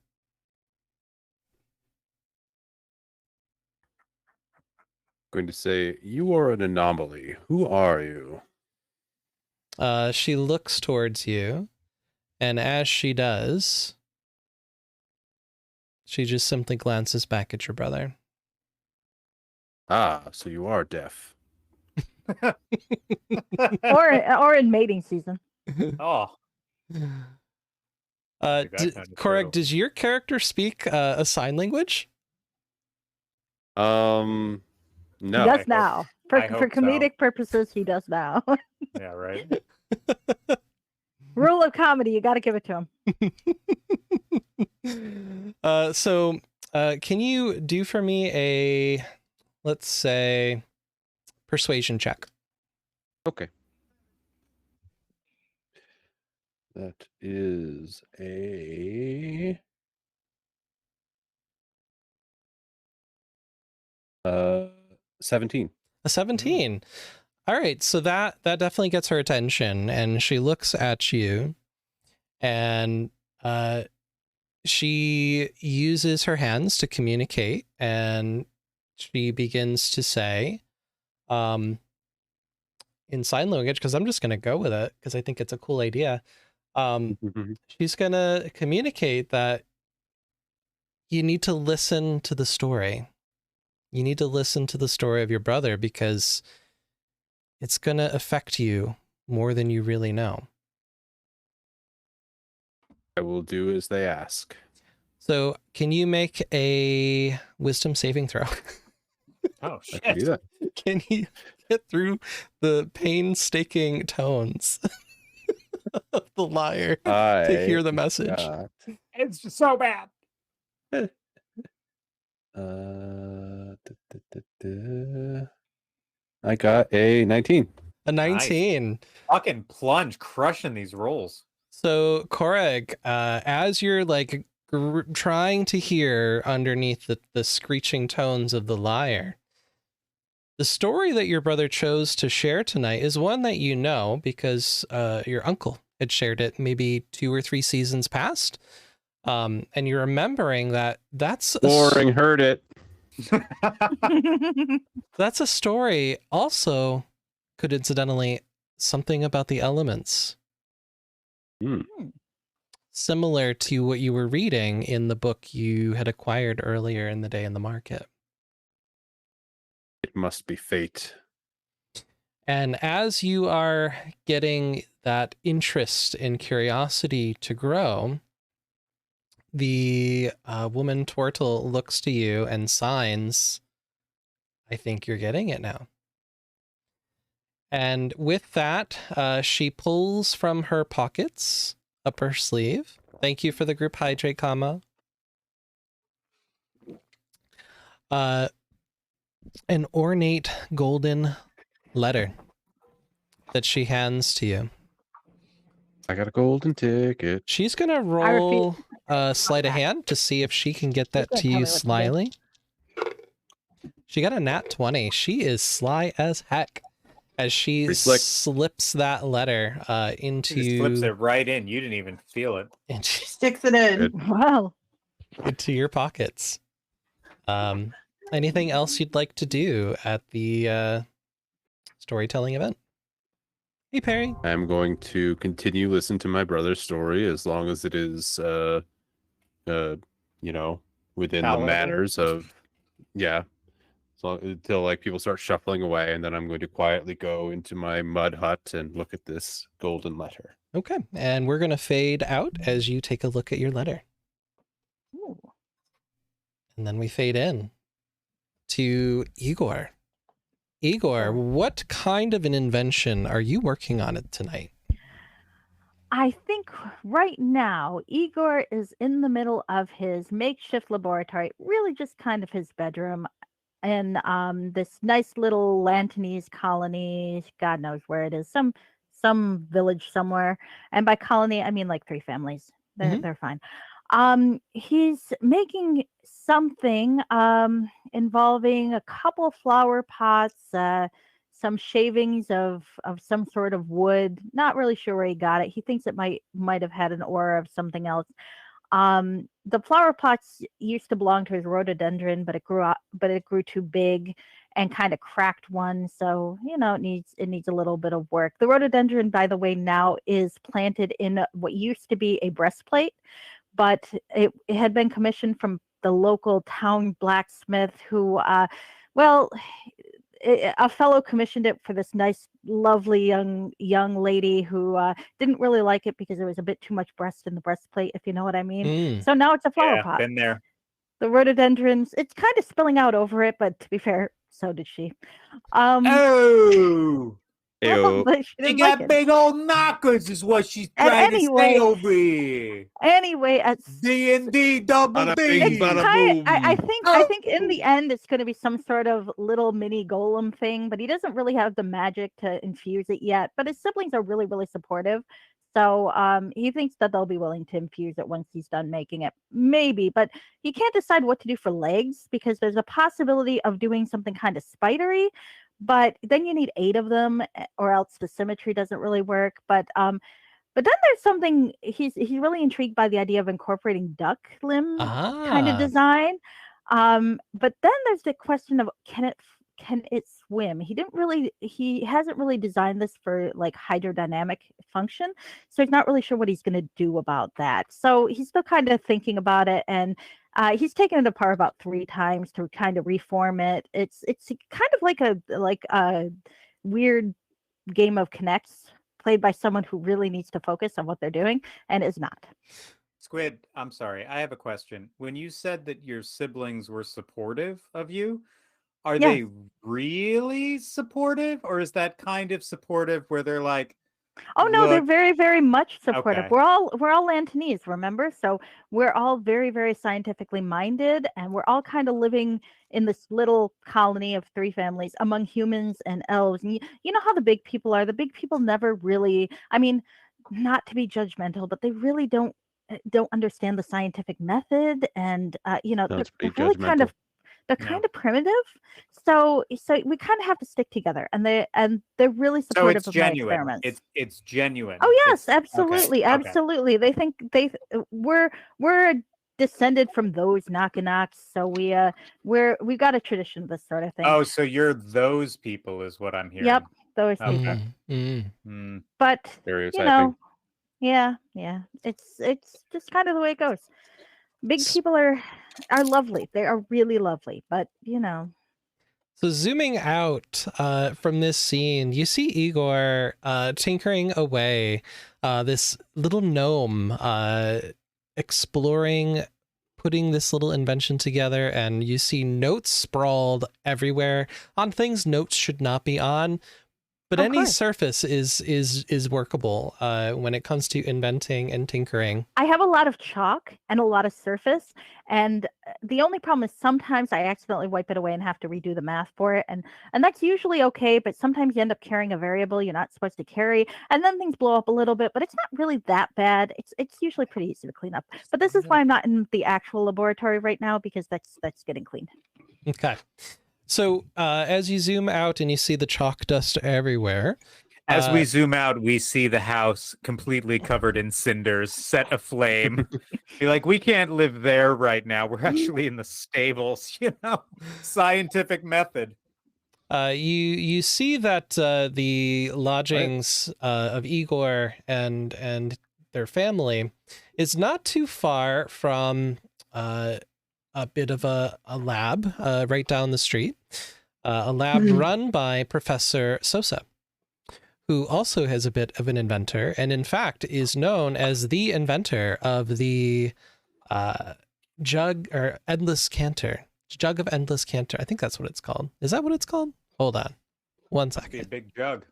going to say, you are an anomaly. Who are you? She looks towards you, and as she does, she just simply glances back at your brother. Ah, so you are deaf. or in mating season. Oh, that kind of Correct. true. Does your character speak a sign language? No. He does hope- now. I For hope so. comedic purposes, he does now. Yeah, right. Rule of comedy, you got to give it to him. So can you do for me a, let's say, persuasion check? Okay. That is a 17. A 17. All right, so that definitely gets her attention, and she looks at you, and she uses her hands to communicate, and she begins to say, in sign language, because I'm just going to go with it because I think it's a cool idea. She's going to communicate that you need to listen to the story. You need to listen to the story of your brother because it's going to affect you more than you really know. I will do as they ask. So can you make a wisdom saving throw? Oh, I can do shit. that. Can you get through the painstaking tones of the liar to hear the message? It's just so bad. I got a 19. A 19. Fucking plunge, crushing these rolls. So, Koreg, as you're like trying to hear underneath the screeching tones of the liar, the story that your brother chose to share tonight is one that you know because your uncle had shared it maybe 2 or 3 seasons past. And you're remembering that's Boring, heard it. That's a story also, coincidentally, something about the elements. Similar to what you were reading in the book you had acquired earlier in the day in the market. It must be fate. And as you are getting that interest and curiosity to grow, the woman Twartle looks to you and signs, I think you're getting it now. And with that, she pulls from her pockets up her sleeve. Thank you for the group hydrate, comma. An ornate golden letter that she hands to you. I got a golden ticket. She's gonna roll sleight of hand to see if she can get that to you slyly. She got a nat 20. She is sly as heck as she slips that letter into. She just slips it right in. You didn't even feel it. And she Sticks it in. Wow. into your pockets. Anything else you'd like to do at the storytelling event? Hey, Perry. I'm going to continue listen to my brother's story as long as it is, within the manners of, so until like people start shuffling away, and then I'm going to quietly go into my mud hut and look at this golden letter. Okay, and we're gonna fade out as you take a look at your letter. Ooh. And then we fade in to Igor. Igor, what kind of an invention are you working on it tonight? I think right now, Igor is in the middle of his makeshift laboratory, really just kind of his bedroom, in this nice little Lantanese colony. God knows where it is, some village somewhere. And by colony, I mean like 3 families. They're fine. He's making something involving a couple flower pots, some shavings of some sort of wood. Not really sure where he got it. He thinks it might have had an aura of something else. The flower pots used to belong to his rhododendron, but it grew too big, and kind of cracked one. So, it needs a little bit of work. The rhododendron, by the way, now is planted in what used to be a breastplate, but it had been commissioned from the local town blacksmith who, a fellow commissioned it for this nice, lovely young lady who didn't really like it because there was a bit too much breast in the breastplate, if you know what I mean. So now it's a flower pot. Been there. The rhododendrons, it's kind of spilling out over it, but to be fair, so did she. Oh, But she she didn't got like it. big old knockers, is what she's trying to say over here. Anyway, D&D double Bada D. bing, bada boom. I think in the end it's going to be some sort of little mini golem thing, but he doesn't really have the magic to infuse it yet. But his siblings are really, really supportive. So he thinks that they'll be willing to infuse it once he's done making it. Maybe, but he can't decide what to do for legs because there's a possibility of doing something kind of spidery, but then you need 8 of them or else the symmetry doesn't really work. But then there's something he's really intrigued by the idea of incorporating duck limb kind of design. But then there's the question of can it swim? He hasn't really designed this for like hydrodynamic function, so he's not really sure what he's going to do about that. So he's still kind of thinking about it, and he's taken it apart about 3 times to kind of reform it. It's kind of like a weird game of Connects played by someone who really needs to focus on what they're doing and is not. Squid, I'm sorry. I have a question. When you said that your siblings were supportive of you, are they really supportive, or is that kind of supportive where they're like, oh no, they're look, very, very much supportive. Okay. We're all Lantanese, remember? So we're all very, very scientifically minded, and we're all kind of living in this little colony of 3 families among humans and elves. And you know how the big people are. The big people never really, I mean, not to be judgmental, but they really don't understand the scientific method, and That's they're pretty really kind of judgmental. kind of primitive. So we kind of have to stick together, and they're really So supportive it's of my genuine. experiments. It's genuine. Oh yes, Okay. absolutely, absolutely. They think we're descended from those Knock-a-Knocks, so we've got a tradition of this sort of thing. Oh, so you're those people is what I'm hearing. Yep, those Okay. people. Hmm. But Stereotyping. yeah, it's just kind of the way it goes. Big people are lovely. They are really lovely, but So zooming out from this scene, you see Igor tinkering away, this little gnome exploring, putting this little invention together, and you see notes sprawled everywhere on things notes should not be on. But Of any course. surface is workable when it comes to inventing and tinkering. I have a lot of chalk and a lot of surface, and the only problem is sometimes I accidentally wipe it away and have to redo the math for it, and that's usually okay, but sometimes you end up carrying a variable you're not supposed to carry, and then things blow up a little bit, but it's not really that bad. It's usually pretty easy to clean up. But this is why I'm not in the actual laboratory right now, because that's getting cleaned. Okay. So as you zoom out and you see the chalk dust everywhere. As we zoom out, we see the house completely covered in cinders, set aflame. You're like, we can't live there right now. We're actually in the stables, scientific method. You see that the lodgings of Igor and their family is not too far from a bit of a lab right down the street, a lab run by Professor Sosa, who also has a bit of an inventor, and in fact is known as the inventor of the jug or endless canter. Jug of endless canter. I think that's what it's called. Is that what it's called? Hold on. 1 Be a second. big jug.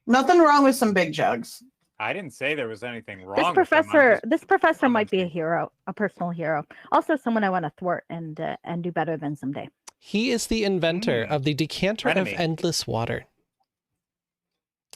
Nothing wrong with some big jugs. I didn't say there was anything wrong. This with them. I'm professor, just this professor might be a commenting. hero, a personal hero. Also, someone I want to thwart and do better than someday. He is the inventor of the decanter Enemy. of endless water.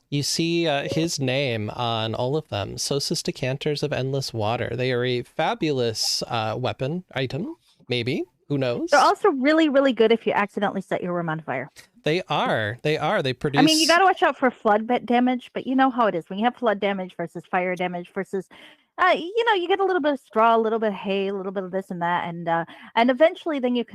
You see his name on all of them. Sosa's decanters of endless water. They are a fabulous weapon item, maybe. Who knows? They're also really, really good if you accidentally set your room on fire. They are. They are. They produce. I mean, you got to watch out for flood damage, but you know how it is when you have flood damage versus fire damage versus You get a little bit of straw, a little bit of hay, a little bit of this and that, and eventually then you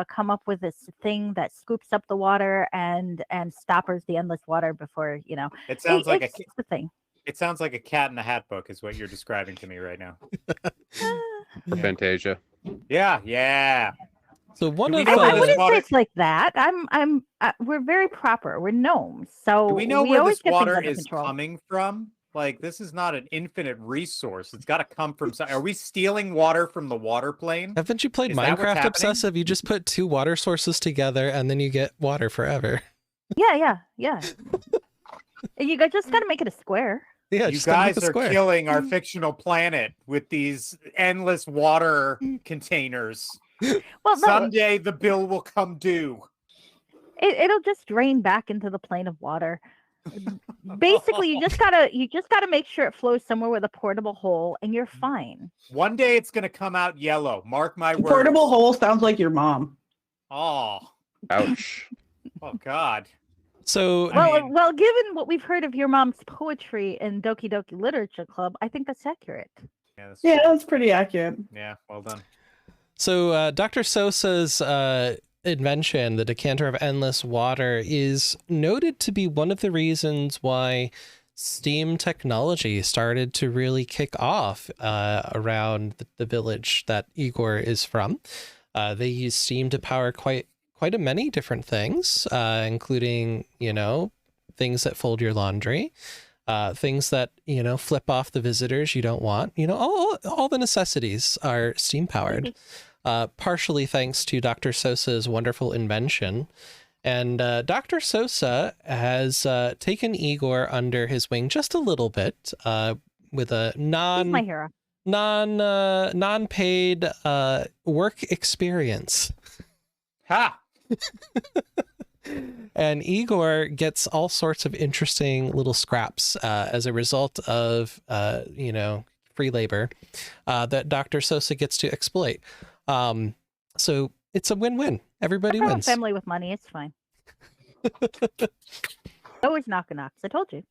come up with this thing that scoops up the water and stoppers the endless water before It sounds like it's the thing. It sounds like a Cat in the Hat book is what you're describing to me right now. For Fantasia. Yeah. So one Do we of know I where this wouldn't water- say it's like that. We're very proper. We're gnomes, so Do we know we where always this get things water under is control. coming from? Like, this is not an infinite resource. It's got to come from Are we stealing water from the water plane? Haven't you played Is that what's Minecraft happening? Obsessive? You just put 2 water sources together and then you get water forever. Yeah. Just got to make it a square. Yeah, You just gotta make guys a are square. killing our fictional planet with these endless water containers. Well, no, Someday the bill will come due. it'll just drain back into the plane of water. Basically, you just gotta make sure it flows somewhere with a portable hole, and you're fine. One day it's going to come out yellow. Mark my words. Portable hole sounds like your mom. Oh, Ouch. God. So Well, given what we've heard of your mom's poetry in Doki Doki Literature Club, I think that's accurate. Yeah, that's Yeah, true. that's pretty accurate. Yeah, well done. So Dr. Sosa's invention, the decanter of endless water, is noted to be one of the reasons why steam technology started to really kick off around the village that Igor is from. They use steam to power quite a many different things, including, things that fold your laundry, things that, flip off the visitors you don't want. All the necessities are steam powered, partially thanks to Dr. Sosa's wonderful invention. And Dr. Sosa has taken Igor under his wing just a little bit with a He's my hero. non-paid work experience. Ha! And Igor gets all sorts of interesting little scraps as a result of, free labor that Dr. Sosa gets to exploit. So it's a win-win. Everybody I'm a wins. family with money. It's fine. Always knocks. I told you.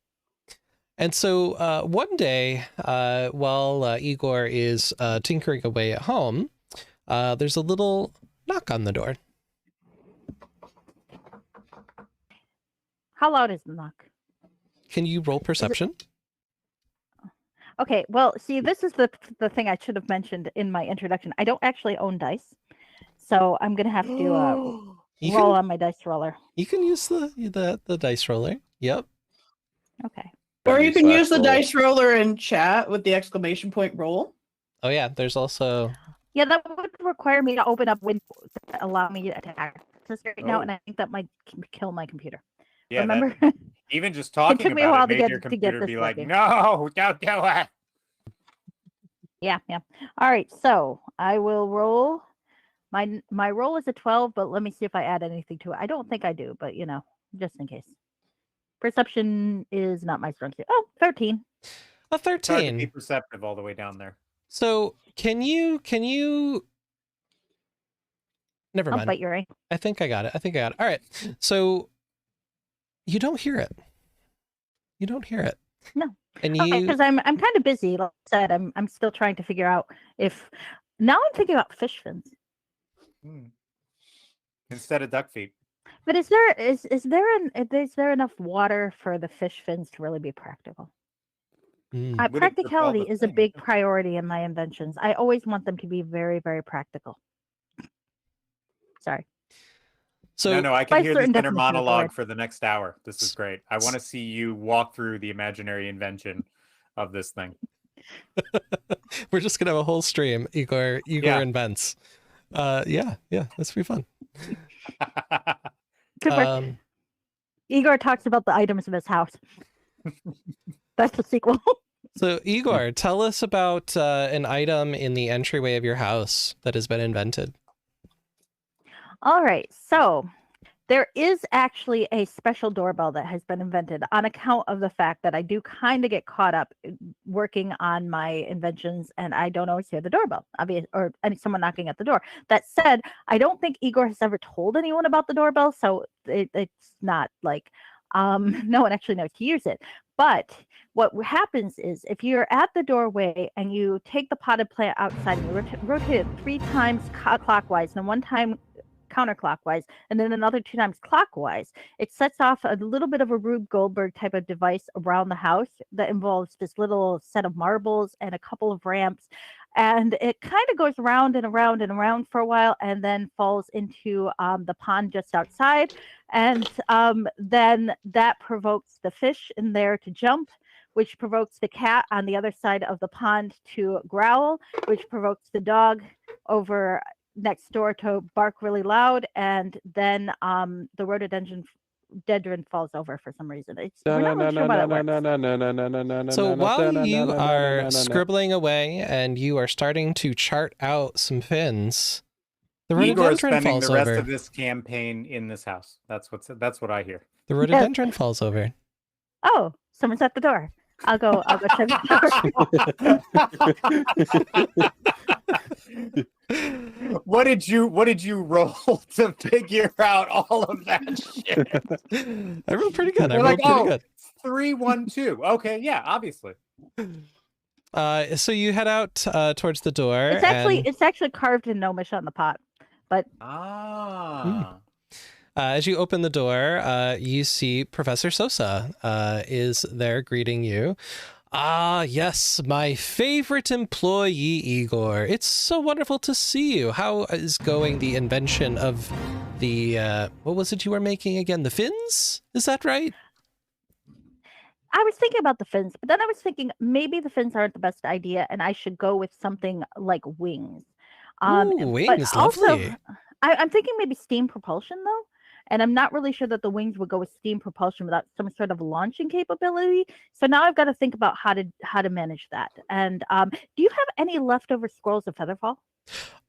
And so one day, while Igor is tinkering away at home, there's a little knock on the door. How loud is the knock? Can you roll perception? Okay, well, see, this is the thing I should have mentioned in my introduction. I don't actually own dice, so I'm gonna have to roll on my dice roller. You can use the dice roller. Yep. Okay. Or you can use the Roll. dice roller in chat with the exclamation point roll. Oh yeah, there's also Yeah, that would require me to open up Windows to allow me to access right now, Oh. and I think that might kill my computer. Yeah, Remember? even just talking took me a about while it to made get- your to get computer this be like, working. no, don't do it. Yeah. All right, so I will roll. My roll is a 12, but let me see if I add anything to it. I don't think I do, but just in case. Perception is not my strong suit. Oh, 13. a It's hard to be 13. perceptive all the way down there. So can you? Never I'll mind. bite your eye. I think I got it. All right. So you don't hear it. No. And Okay, you because I'm kind of busy. Like I said, I'm still trying to figure out if. Now I'm thinking about fish fins. Instead of duck feet. But is there enough water for the fish fins to really be practical? Mm. Would it Practicality propel the is a thing? big priority in my inventions. I always want them to be very, very practical. Sorry. So No, I by can hear this certain inner definition of the monologue word. for the next hour. This is great. I want to see you walk through the imaginary invention of this thing. we're just gonna have a whole stream. Igor Yeah. invents. Yeah, that's pretty fun. Good work. Igor talks about the items of his house. That's the sequel. So Igor, tell us about an item in the entryway of your house that has been invented. All right. So there is actually a special doorbell that has been invented on account of the fact that I do kind of get caught up working on my inventions and I don't always hear the doorbell, or someone knocking at the door. That said, I don't think Igor has ever told anyone about the doorbell, so it's not like no one actually knows to use it. But what happens is if you're at the doorway and you take the potted plant outside and you rotate it 3 times clockwise and 1 time counterclockwise and then another 2 times clockwise, it sets off a little bit of a Rube Goldberg type of device around the house that involves this little set of marbles and a couple of ramps. And it kind of goes around and around and around for a while and then falls into the pond just outside. And then that provokes the fish in there to jump, which provokes the cat on the other side of the pond to growl, which provokes the dog over next door to bark really loud. And then the rhododendron falls over for some reason. We're not really sure why that works. So while you are scribbling away and you are starting to chart out some fins, the Igor is rhododendron spending falls the rest over. of this campaign in this house. That's what I hear. The rhododendron falls over. Oh, someone's at the door. I'll go check the door. What did you roll to figure out all of that shit? I rolled pretty good. You're like, 3, 1, 2. Okay, yeah, obviously. So you head out towards the door. It's actually carved in gnomish on the pot, but as you open the door, you see Professor Sosa is there greeting you. Ah, yes, my favorite employee, Igor. It's so wonderful to see you. How is going the invention of the, what was it you were making again? The fins? Is that right? I was thinking about the fins, but then I was thinking maybe the fins aren't the best idea and I should go with something like wings. Wings, lovely. I'm thinking maybe steam propulsion, though. And I'm not really sure that the wings would go with steam propulsion without some sort of launching capability. So now I've got to think about how to manage that. And do you have any leftover scrolls of Featherfall?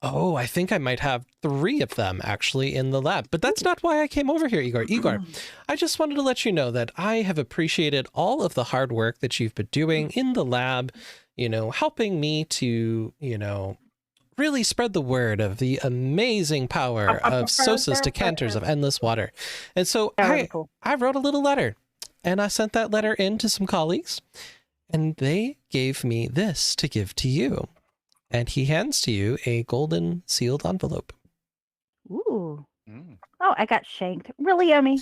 Oh, I think I might have 3 of them actually in the lab, but that's not why I came over here, Igor. Igor, I just wanted to let you know that I have appreciated all of the hard work that you've been doing in the lab, helping me to, really spread the word of the amazing power of Sosa's decanters of endless water. And so I wrote a little letter and I sent that letter in to some colleagues and they gave me this to give to you. And he hands to you a golden sealed envelope. Ooh. Oh, I got shanked. Really, Emmy?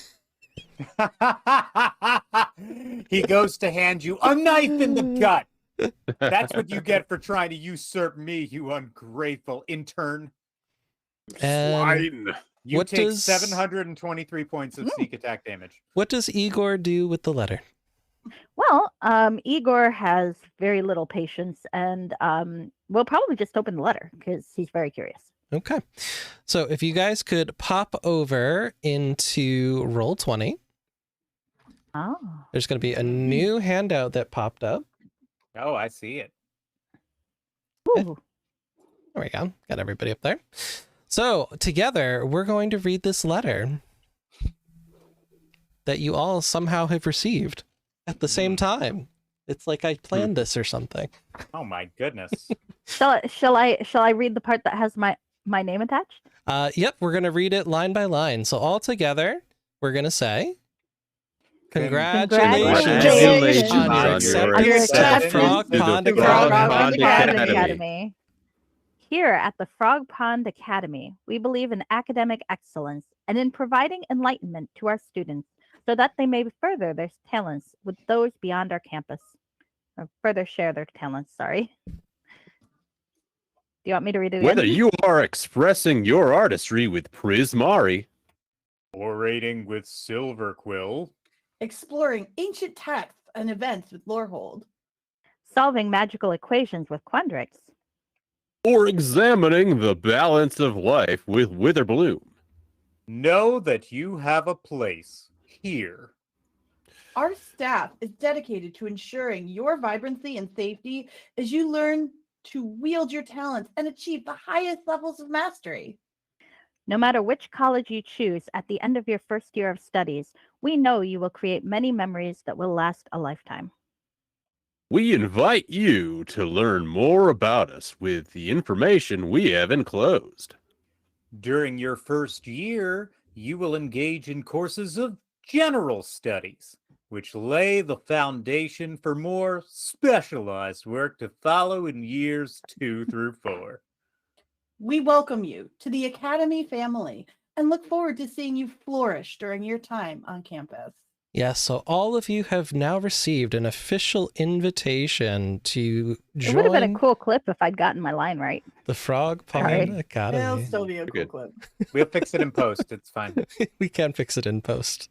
He goes to hand you a knife in the gut. That's what you get for trying to usurp me, you ungrateful intern. Swine. You take 723 points of sneak attack damage. What does Igor do with the letter? Well, Igor has very little patience and we'll probably just open the letter because he's very curious. Okay. So if you guys could pop over into Roll20. Oh. There's going to be a new handout that popped up. Oh, I see it. Ooh. There we go. Got everybody up there. So together, we're going to read this letter that you all somehow have received at the same time. It's like I planned this or something. Oh my goodness. Shall I read the part that has my name attached? Yep, we're going to read it line by line. So all together, we're going to say, Congratulations on your acceptance at Frog Pond Academy. Here at the Frog Pond Academy, we believe in academic excellence and in providing enlightenment to our students so that they may further their talents with those beyond our campus. Or further share their talents, sorry. Do you want me to read it again? Whether you are expressing your artistry with Prismari, orating with Silver Quill, exploring ancient texts and events with Lorehold, solving magical equations with Quandrix, or examining the balance of life with Witherbloom, know that you have a place here. our staff is dedicated to ensuring your vibrancy and safety as you learn to wield your talents and achieve the highest levels of mastery. No matter which college you choose at the end of your first year of studies, we know you will create many memories that will last a lifetime. we invite you to learn more about us with the information we have enclosed. During your first year, you will engage in courses of general studies, which lay the foundation for more specialized work to follow in years 2 through 4. We welcome you to the Academy family and look forward to seeing you flourish during your time on campus. Yes, so all of you have now received an official invitation to It would have been join a cool clip if I'd gotten my line right. the Frog Pond Sorry. It'll Academy. still be a cool Good. clip. We'll fix it in post. It's fine. We can fix it in post.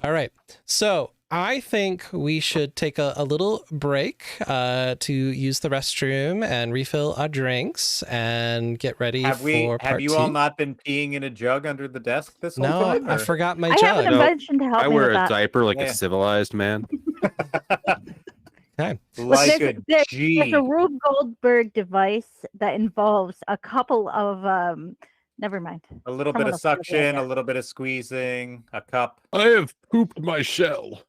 All right. So I think we should take a little break to use the restroom and refill our drinks and get ready Have for part you two. all not been peeing in a jug under the desk this whole No, time? I or- forgot my I have an jug. No, invention to help I me wear with a that. diaper like Yeah. a civilized man. Okay. Like there's, a there's G. a Rube Goldberg device that involves a couple of never mind. A little bit someone of else has the suction, a idea. little bit of squeezing, a cup. I have pooped my shell.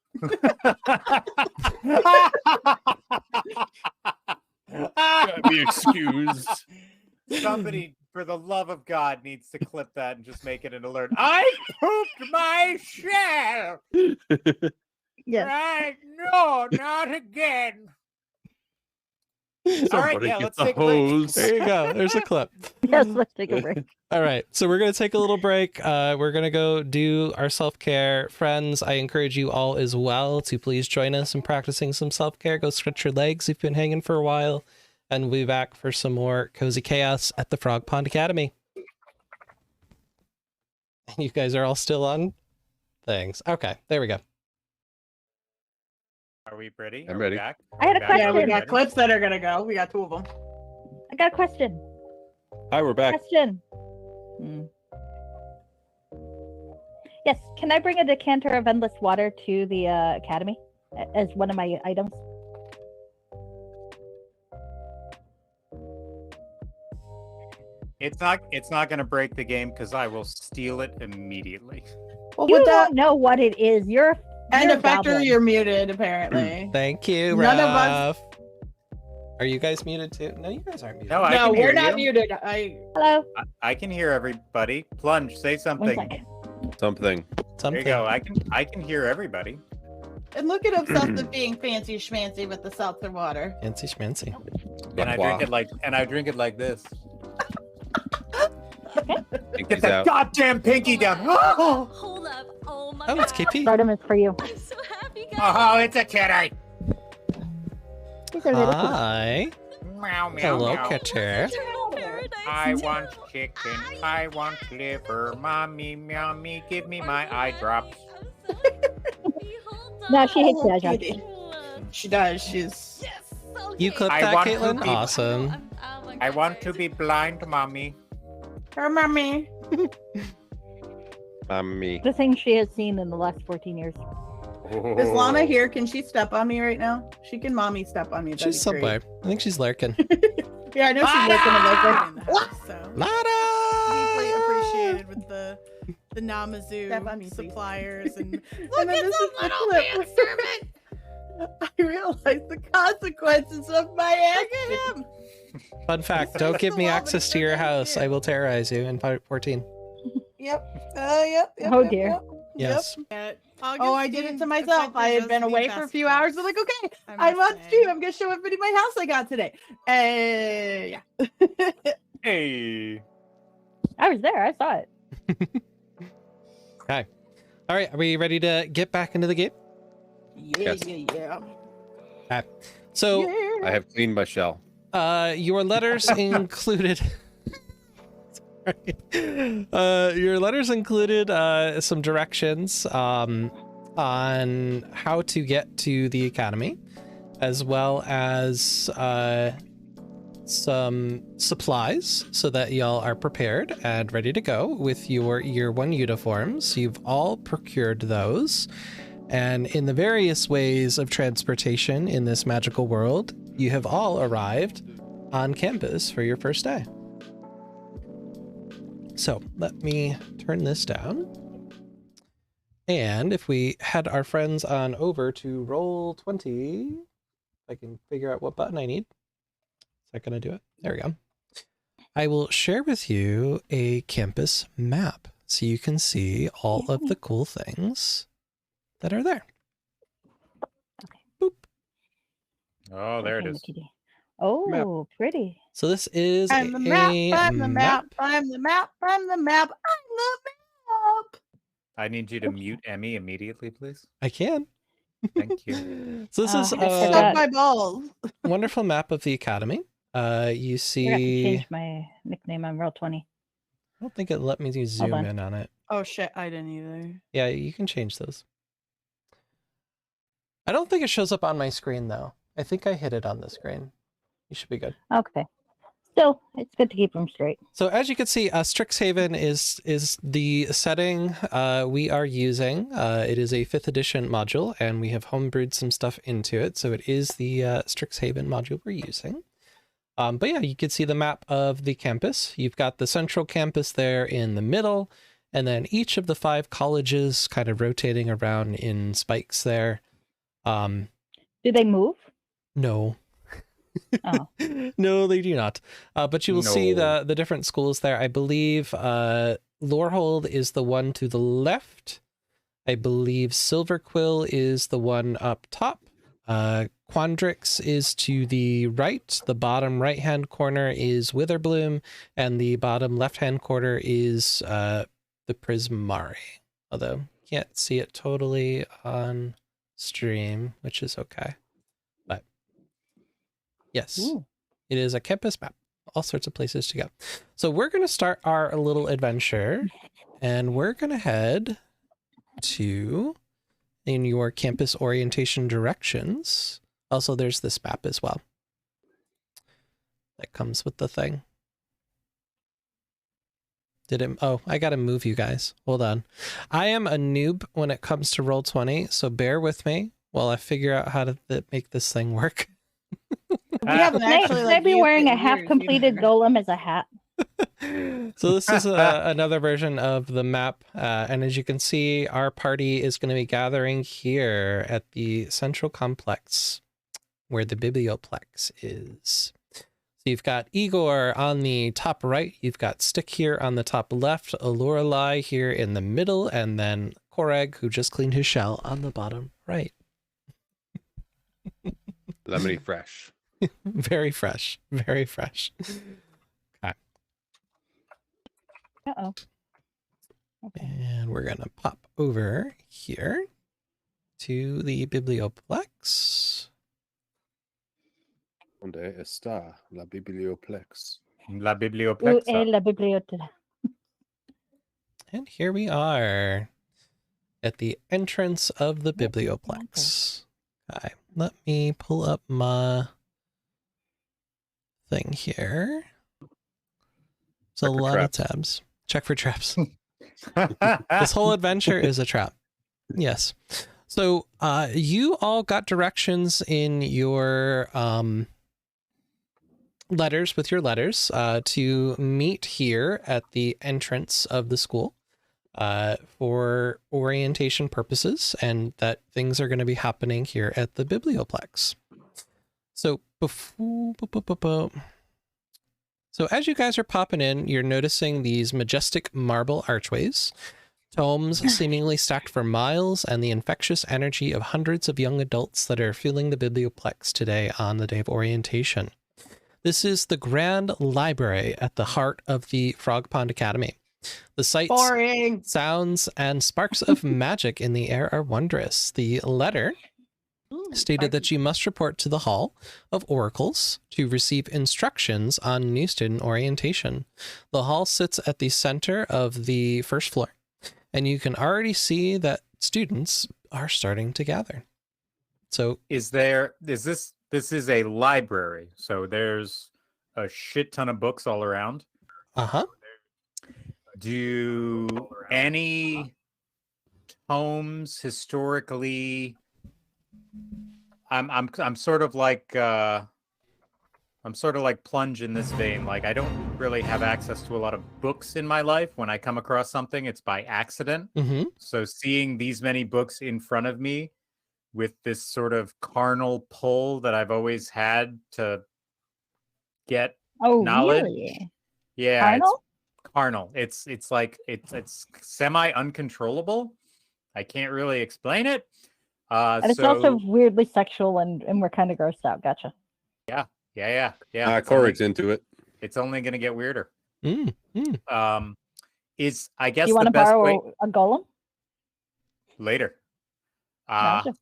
Be excused. Somebody, for the love of God, needs to clip that and just make it an alert. I pooped my shell. Yes. Right? No, not again. All right, Somebody yeah, get let's the take a break. hose. There you go. There's a clip. Yes, let's take a break. All right. So we're going to take a little break. We're going to go do our self-care. Friends, I encourage you all as well to please join us in practicing some self-care. Go stretch your legs if you've been hanging for a while. And we'll be back for some more cozy chaos at the Frog Pond Academy. You guys are all still on things. Okay. There we go. Are we ready? I'm Are we ready. back? I had Are a we back? question. Yeah, we Ready? got clips that are gonna go. We got 2 of them. I got a question. Hi, we're back. Question. Yes, can I bring a decanter of endless water to the academy as one of my items? It's not going to break the game because I will steal it immediately. Well, You with that don't know what it is. You're and you're a a factor, goblin. you're muted apparently. Thank you, None of us- Raph. Are you guys muted too? No, you guys aren't muted. No, I No, can hear we're not you. muted. Hello. I can hear everybody. Plunge, say One something. sec. Something. There Something. you go. I can hear everybody. And look at obsessive being fancy schmancy with the seltzer water. Fancy schmancy. And I drink it like this. Pinky's Get that out. goddamn pinky down. Oh, Hold up. Oh my Oh, god. it's KP. Stardom is for you. I'm so happy, guys. it's a kitty. These are really cool. Hi. Meow, meow, Hello, meow. Kitcher. Turtle paradise. I want chicken. I want liver. Mommy, meow me. Give me my eye drops. No, she hates Oh, the eye drops. kitty. She does. She's Yes. Okay. You clipped I that, want to Caitlin? be- Awesome. Oh my I God, want to guys. be blind, mommy. her mommy. Me. The thing she has seen in the last 14 years. Is Lana here? Can she step on me right now? She can mommy step on me. That'd She's be great. somewhere. I think she's lurking. Yeah, I know she's looking at in the house, so deeply Lada! appreciated with the Step on Namazu me, please. suppliers and And then this is the clip. I realized the consequences of my action. Fun fact, don't give me access to your house. I will terrorize you in part 14. Yep. Yep. Oh, dear. Yes. at Oh, I did it to myself. I had been away for a few hours. I'm like, okay, I'm on stream. I'm gonna show everybody my house I got today. Yeah. Hey. I was there. I saw it. All right, are we ready to get back into the game? Yeah. Yes. So, I have cleaned my shell. your letters included. Sorry. Your letters included some directions on how to get to the academy, as well as some supplies so that y'all are prepared and ready to go with your year 1 uniforms. You've all procured those. And in the various ways of transportation in this magical world, you have all arrived on campus for your first day. So let me turn this down. And if we head our friends on over to roll 20, I can figure out what button I need. Is that going to do it? There we go. I will share with you a campus map so you can see all of the cool things that are there. Oh, there it is. Oh, pretty. So this is I'm the map. a I'm the map. I'm the map. I'm the map. I'm the map. I need you to mute Emmy immediately, please. I can. Thank you. So this is I a Suck my balls. wonderful map of the academy. You I forgot to see. change my nickname on Roll20. I don't think it let me zoom on. in on it. Oh shit, I didn't either. Yeah, you can change those. I don't think it shows up on my screen though. I think I hit it on the screen. You should be good. Okay. Still, it's good to keep them straight. So as you can see, Strixhaven is the setting we are using. It is a 5th edition module, and we have homebrewed some stuff into it. So it is the Strixhaven module we're using. But yeah, you can see the map of the campus. You've got the central campus there in the middle, and then each of the 5 colleges kind of rotating around in spikes there. Do they move? No. Oh. No, they do not. But you will see No. the different schools there. I believe Lorehold is the one to the left. I believe Silverquill is the one up top. Quandrix is to the right. The bottom right-hand corner is Witherbloom, and the bottom left-hand corner is the Prismari. Although can't see it totally on stream, which is okay. But yes, Ooh. it is a campus map. All sorts of places to go. So we're going to start our little adventure, and we're going to head to in your campus orientation directions. Also, there's this map as well that comes with the thing. Did it? Oh, I gotta move you guys. Hold on. I am a noob when it comes to Roll20, so bear with me while I figure out how to make this thing work. We haven't actually like Maybe used wearing it a in half-completed years. golem as a hat. So this is another version of the map, and as you can see, our party is going to be gathering here at the central complex where the biblioplex is. So you've got Igor on the top right, you've got Stick here on the top left, Lorelei here in the middle, and then Koreg, who just cleaned his shell, on the bottom right. Lemony fresh. Very fresh, very fresh. Uh-oh. Okay. And we're going to pop over here to the biblioplex. Donde está la biblioplex? La Où biblioplexa. est la bibliothèque? And here we are at the entrance of the biblioplex. Okay, let me pull up my thing here. It's a Check for lot traps. of tabs. Check for traps. This whole adventure is a trap. Yes. So you all got directions in your letters with your letters to meet here at the entrance of the school for orientation purposes, and that things are going to be happening here at the biblioplex. So So as you guys are popping in, you're noticing these majestic marble archways, tomes seemingly stacked for miles, and the infectious energy of hundreds of young adults that are filling the biblioplex today on the day of orientation. This is the Grand Library at the heart of the Frog Pond Academy. The sights, Boring. sounds, and sparks of magic in the air are wondrous. The letter stated that you must report to the Hall of Oracles to receive instructions on new student orientation. The hall sits at the center of the first floor, and you can already see that students are starting to gather. So Is this is a library, so there's a shit ton of books all around. uh-huh. Do any tomes historically I'm sort of like Plunge in this vein. Like I don't really have access to a lot of books in my life. When I come across something, it's by accident. Mm-hmm. So seeing these many books in front of me with this sort of carnal pull that I've always had to get Oh, knowledge. really? Yeah, Carnal? it's carnal. It's like it's semi uncontrollable. I can't really explain it. And it's also weirdly sexual, and we're kind of grossed out. Gotcha. Yeah. Korig's into it. It's only going to get weirder. Mm. Is I guess Do you want the to best borrow way a golem? later. Gotcha.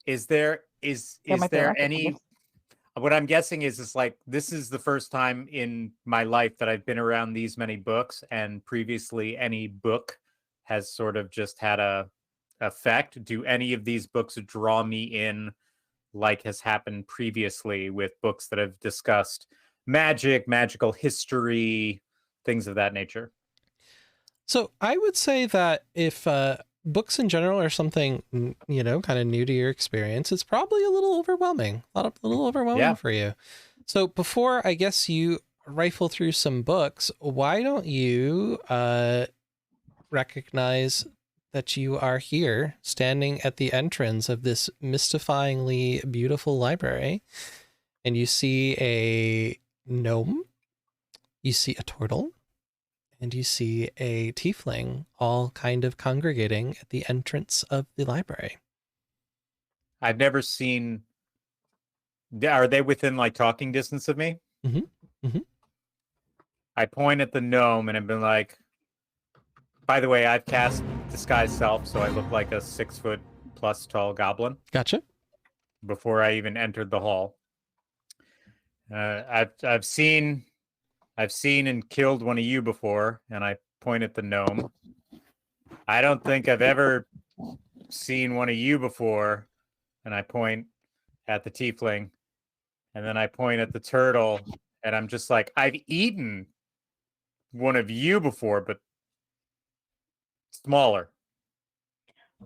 Is there might be a there rocket any? for this. What I'm guessing is like this is the first time in my life that I've been around these many books, and previously any book has sort of just had a effect. Do any of these books draw me in, like has happened previously with books that have discussed magic, magical history, things of that nature? So I would say that if books in general are something, kind of new to your experience, it's probably a little overwhelming, a little overwhelming for you. So before I guess you rifle through some books, why don't you recognize that you are here standing at the entrance of this mystifyingly beautiful library, and you see a gnome, you see a turtle, and you see a tiefling all kind of congregating at the entrance of the library. I've never seen. Are they within like talking distance of me? I point at the gnome and I've been like, by the way, I've cast Disguise Self, so I look like a 6-foot+ tall goblin. Gotcha. Before I even entered the hall. I've seen and killed one of you before, and I point at the gnome. I don't think I've ever seen one of you before, and I point at the tiefling, and then I point at the turtle, and I'm just like, I've eaten one of you before, but smaller.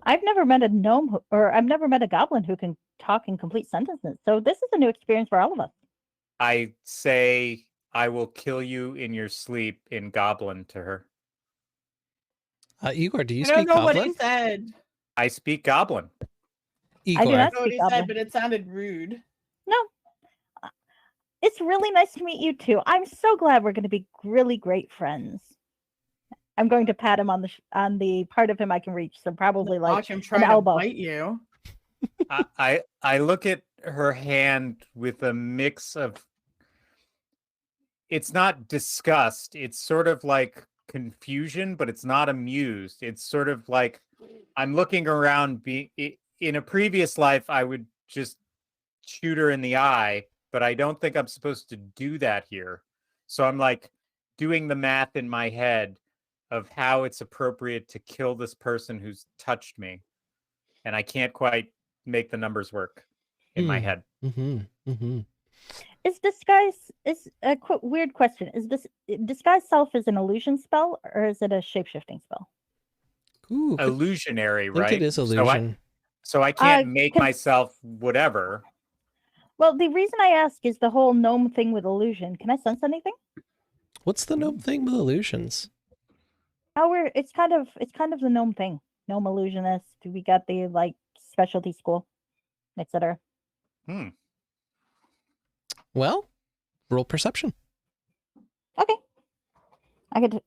I've never met a gnome, or I've never met a goblin who can talk in complete sentences. So this is a new experience for all of us. I say, I will kill you in your sleep in goblin to her. Igor, do you I speak don't know goblin? what he said. I speak goblin. Igor. I do I not know what he speak goblin. said, but it sounded rude. No. It's really nice to meet you too. I'm so glad we're going to be really great friends. I'm going to pat him on the part of him I can reach, so probably like Watch him try an to elbow. bite you. I look at her hand with a mix of, it's not disgust, it's sort of like confusion, but it's not amused. It's sort of like I'm looking around. In a previous life, I would just shoot her in the eye, but I don't think I'm supposed to do that here. So I'm like doing the math in my head of how it's appropriate to kill this person who's touched me, and I can't quite make the numbers work in my head. Is disguise is a weird question? Is this disguise self is an illusion spell, or is it a shapeshifting spell? Ooh, Illusionary, I think right? it is illusion. So I can't make myself whatever. Well, the reason I ask is the whole gnome thing with illusion. Can I sense anything? What's the gnome thing with illusions? It's kind of the gnome thing. Gnome illusionist. We got the like specialty school, etc. Well, roll perception. Okay. I'm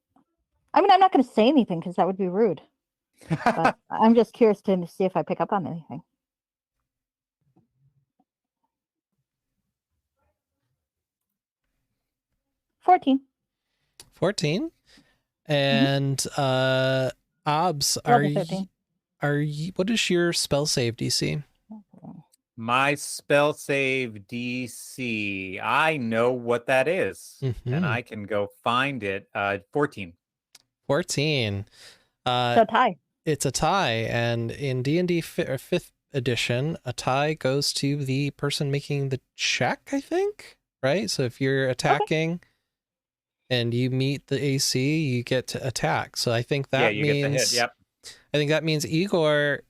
not going to say anything because that would be rude. But I'm just curious to see if I pick up on anything. $14. 14. And Obs, are you, what is your spell save DC? My spell save DC, I know what that is, and I can go find it. 14. 14. So tie. It's a tie, and in D&D 5th edition, a tie goes to the person making the check, I think, right? So if you're attacking and you meet the AC, you get to attack. So I think that you means, get the hit, yep. I think that means Igor,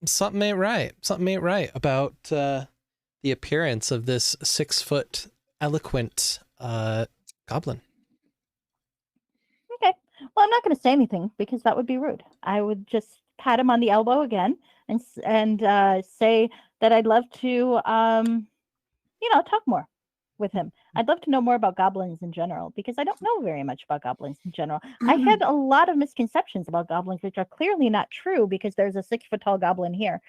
something ain't right. Something ain't right about the appearance of this 6-foot eloquent goblin. Okay. Well, I'm not going to say anything because that would be rude. I would just pat him on the elbow again and say that I'd love to, talk more. with him. I'd love to know more about goblins in general because I don't know very much about goblins in general. I had a lot of misconceptions about goblins, which are clearly not true because there's a 6-foot tall goblin here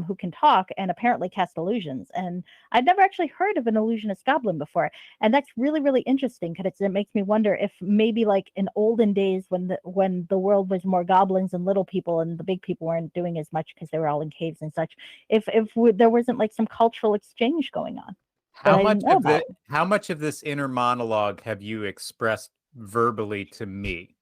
who can talk and apparently cast illusions. And I'd never actually heard of an illusionist goblin before. And that's really, really interesting because it makes me wonder if maybe like in olden days when the world was more goblins and little people and the big people weren't doing as much because they were all in caves and such, if there wasn't like some cultural exchange going on. How much of this inner monologue have you expressed verbally to me?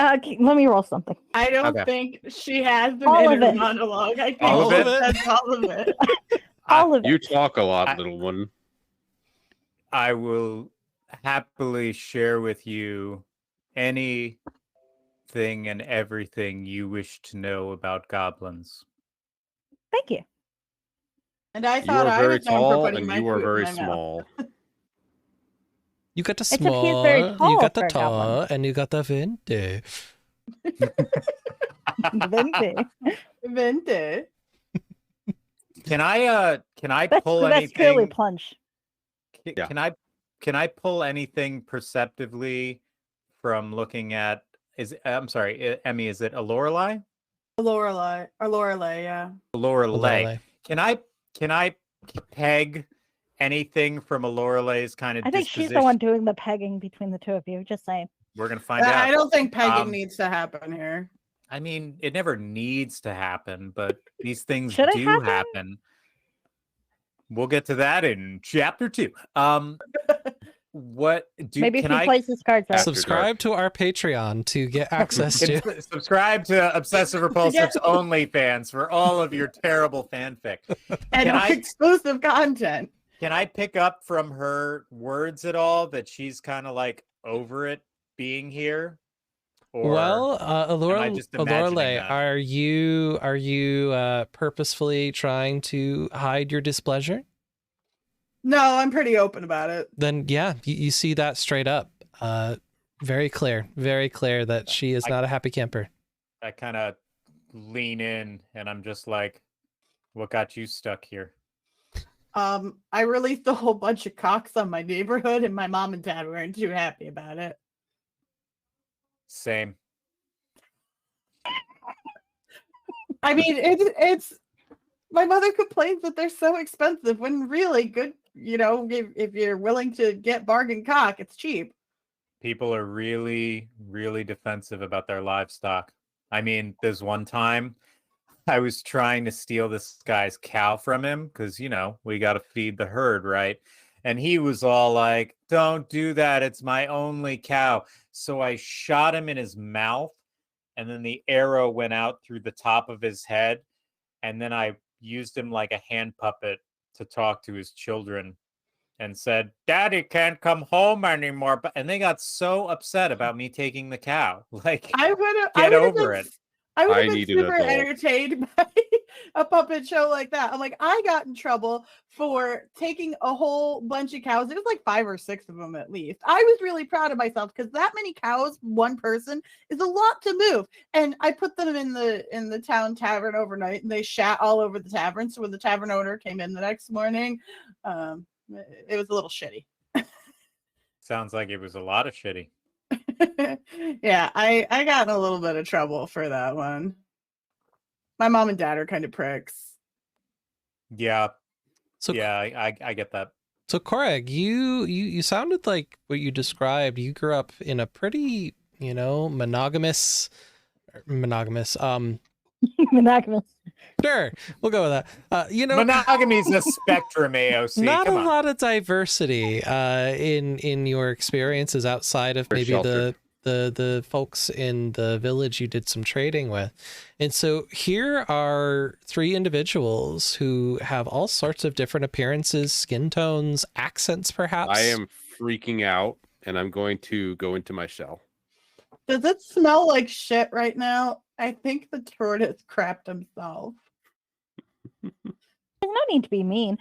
Okay, let me roll something. I don't think she has an All of inner it. monologue. I think All of it? that's all of it. All of it. You talk a lot, little one. I will happily share with you anything and everything you wish to know about goblins. Thank you. And I You thought are I very was known for tall putting and my you are foot in very my mouth. small. You got the Except he's small, very you tall got the for a goblin. tall, and you got the venti. Vente. Can I pull That's clearly anything? plunge. Yeah. Can I pull anything perceptively from looking at? I'm sorry, Emmy. Is it a Lorelei? Lorelei, yeah. Lorelei. Can I peg anything from a Lorelei's kind of I think disposition? she's the one doing the pegging between the two of you. Just saying. We're gonna find out. I don't think pegging needs to happen here. I mean, it never needs to happen, but these things Should it do happen? happen. We'll get to that in chapter 2. What do Maybe if can he I plays his cards right. Subscribe to our Patreon to get access to. subscribe to Obsessive Repulsive's OnlyFans for all of your terrible fanfic? And exclusive content. Can I pick up from her words at all that she's kind of like over it being here? Or Well, am I just imagining Lorelei, that? are you purposefully trying to hide your displeasure? No, I'm pretty open about it. Then yeah, you see that straight up. Very clear that she is not a happy camper. I kind of lean in and I'm just like, what got you stuck here? I released a whole bunch of cocks on my neighborhood and my mom and dad weren't too happy about it. Same. I mean, it's my mother complains that they're so expensive when really good, if you're willing to get bargain cock, it's cheap. People are really, really defensive about their livestock. I mean, there's one time I was trying to steal this guy's cow from him because, we got to feed the herd, right? And he was all like, don't do that. It's my only cow. So I shot him in his mouth and then the arrow went out through the top of his head. And then I used him like a hand puppet to talk to his children and said, Daddy can't come home anymore. And they got so upset about me taking the cow. Like, get over it. I would have been needed super a dog. entertained by a puppet show like that. I'm like, I got in trouble for taking a whole bunch of cows. It was like 5 or 6 of them at least. I was really proud of myself because that many cows, one person, is a lot to move. And I put them in the town tavern overnight, and they shat all over the tavern. So when the tavern owner came in the next morning, it was a little shitty. Sounds like it was a lot of shitty. Yeah, I got in a little bit of trouble for that one. My mom and dad are kind of pricks. Yeah. So yeah, I get that. So Koreg, you sounded like what you described. You grew up in a pretty, monogamous. Monogamous. Sure, we'll go with that. Monogamy is a spectrum, AOC. Not Come a on. lot of diversity in your experiences outside of maybe the folks in the village you did some trading with. And so here are 3 individuals who have all sorts of different appearances, skin tones, accents, perhaps. I am freaking out, and I'm going to go into my shell. Does it smell like shit right now? I think the tortoise crapped himself. There's no need to be mean.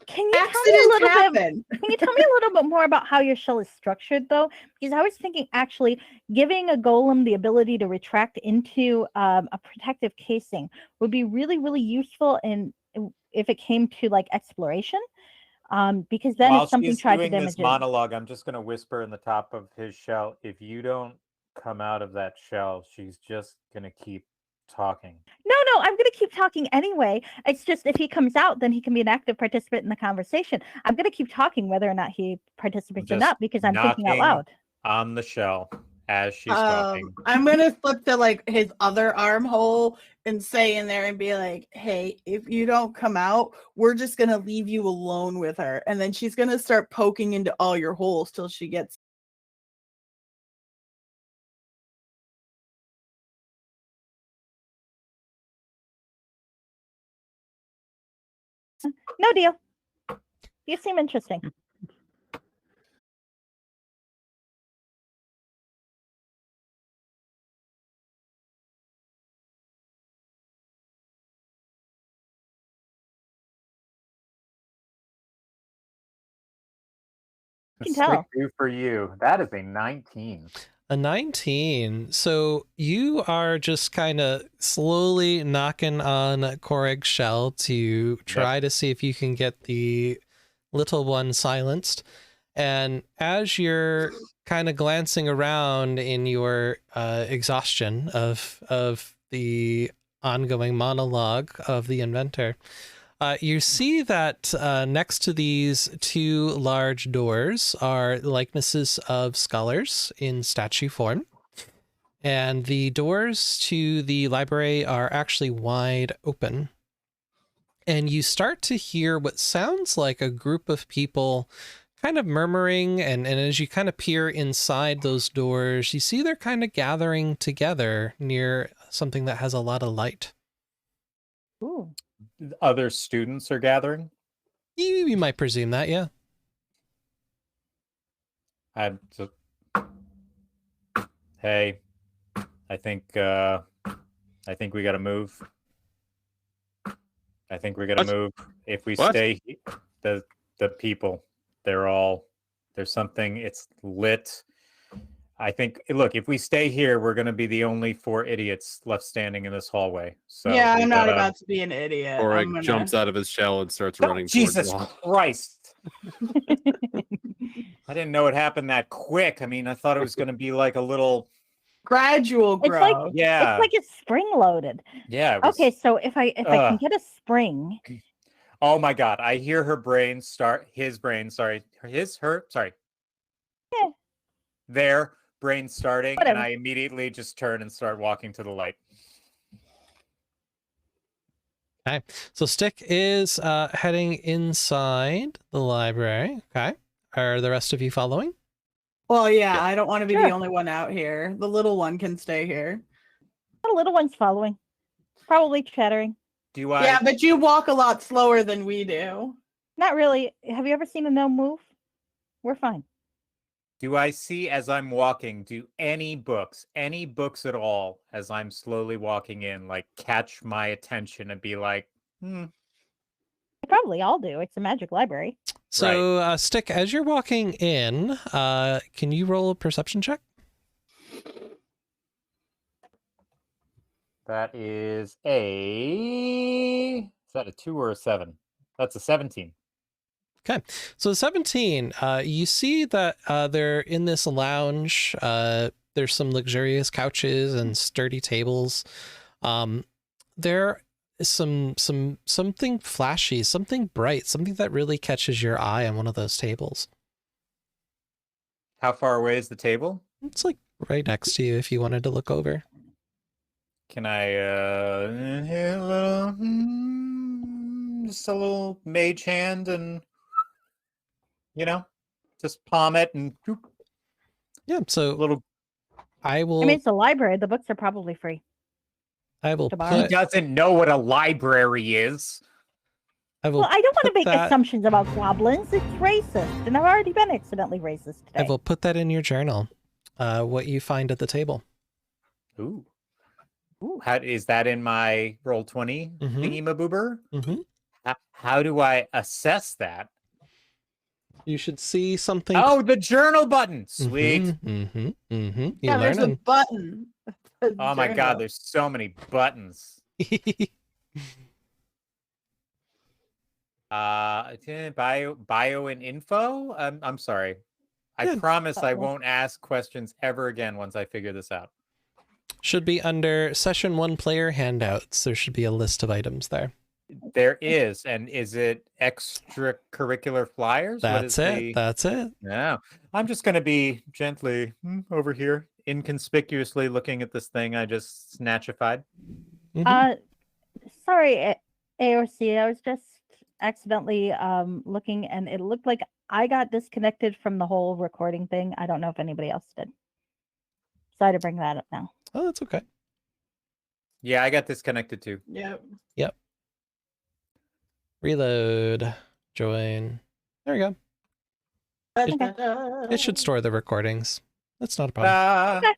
Can you tell me a Accidents little happen. bit? Can you tell me a little bit more about how your shell is structured, though? Because I was thinking, actually, giving a golem the ability to retract into a protective casing would be really, really useful if it came to like exploration. Because then While if something she's tried to doing damage this it, monologue, I'm just going to whisper in the top of his shell. If you don't come out of that shell, she's just going to keep talking. no, I'm going to keep talking anyway. It's just if he comes out, then he can be an active participant in the conversation. I'm going to keep talking whether or not he participates or Just not because I'm thinking out knocking loud. on the shell as she's talking. I'm gonna flip to like his other armhole and say in there and be like, "Hey, if you don't come out, we're just gonna leave you alone with her." And then she's gonna start poking into all your holes till she gets. No deal. You seem interesting. can Stick tell. do for you. That is a 19. A 19. So you are just kind of slowly knocking on Korig's shell to try to see if you can get the little one silenced. And as you're kind of glancing around in your exhaustion of the ongoing monologue of the inventor, you see that next to these two large doors are likenesses of scholars in statue form. And the doors to the library are actually wide open. And you start to hear what sounds like a group of people kind of murmuring. And as you kind of peer inside those doors, you see they're kind of gathering together near something that has a lot of light. Ooh. Other students are gathering. You might presume that, yeah. Hey, I think we gotta move. I think we gotta move. If we stay, the people, there's something. It's lit. I think, look, if we stay here, we're going to be the only 4 idiots left standing in this hallway. So yeah, I'm not about to be an idiot. Korig jumps out of his shell and starts running. Jesus towards Christ. I didn't know it happened that quick. I mean, I thought it was going to be like a little gradual growth. It's like, yeah. It's like it's spring loaded. Yeah. Okay, so if I can get a spring. Oh my God. I hear her brain start, their brain starting, Whatever. and I immediately just turn and start walking to the light. Okay, so Stick is heading inside the library. Okay, are the rest of you following? Well, yeah, I don't want to be the only one out here. The little one can stay here. The little one's following, probably chattering. Yeah, but you walk a lot slower than we do. Not really. Have you ever seen a gnome move? We're fine. Do I see as I'm walking, do any books at all, as I'm slowly walking in, like catch my attention and be like, They probably all do. It's a magic library. So, Stick, as you're walking in, can you roll a perception check? That is is that a 2 or a 7? That's a 17. Okay, so 17, you see that they're in this lounge. There's some luxurious couches and sturdy tables. There is something flashy, something bright, something that really catches your eye on one of those tables. How far away is the table? It's like right next to you if you wanted to look over. Can I just a little mage hand and just palm it and yeah, so I mean, it's a library. The books are probably free. I will He doesn't know what a library is. Well, I don't want to make assumptions about goblins. It's racist, and I've already been accidentally racist today. I will put that in your journal. What you find at the table. Ooh. How is that in my Roll20 thingy-maboober? How do I assess that? You should see something. Oh, the journal button. Sweet. Yeah, there's a button. Oh my God, there's so many buttons. Bio and info. I'm sorry. I Yeah. promise I won't ask questions ever again once I figure this out. Should be under session 1 player handouts. There should be a list of items there. There is, and is it extracurricular flyers? That's it. That's it. Yeah, I'm just gonna be gently over here, inconspicuously looking at this thing I just snatchified. Mhm. Sorry, AOC. I was just accidentally looking, and it looked like I got disconnected from the whole recording thing. I don't know if anybody else did. So I had to bring that up now. Oh, that's okay. Yeah, I got disconnected too. Yep. Yep. Reload. Join. There we go. It should store the recordings. That's not a problem. Okay.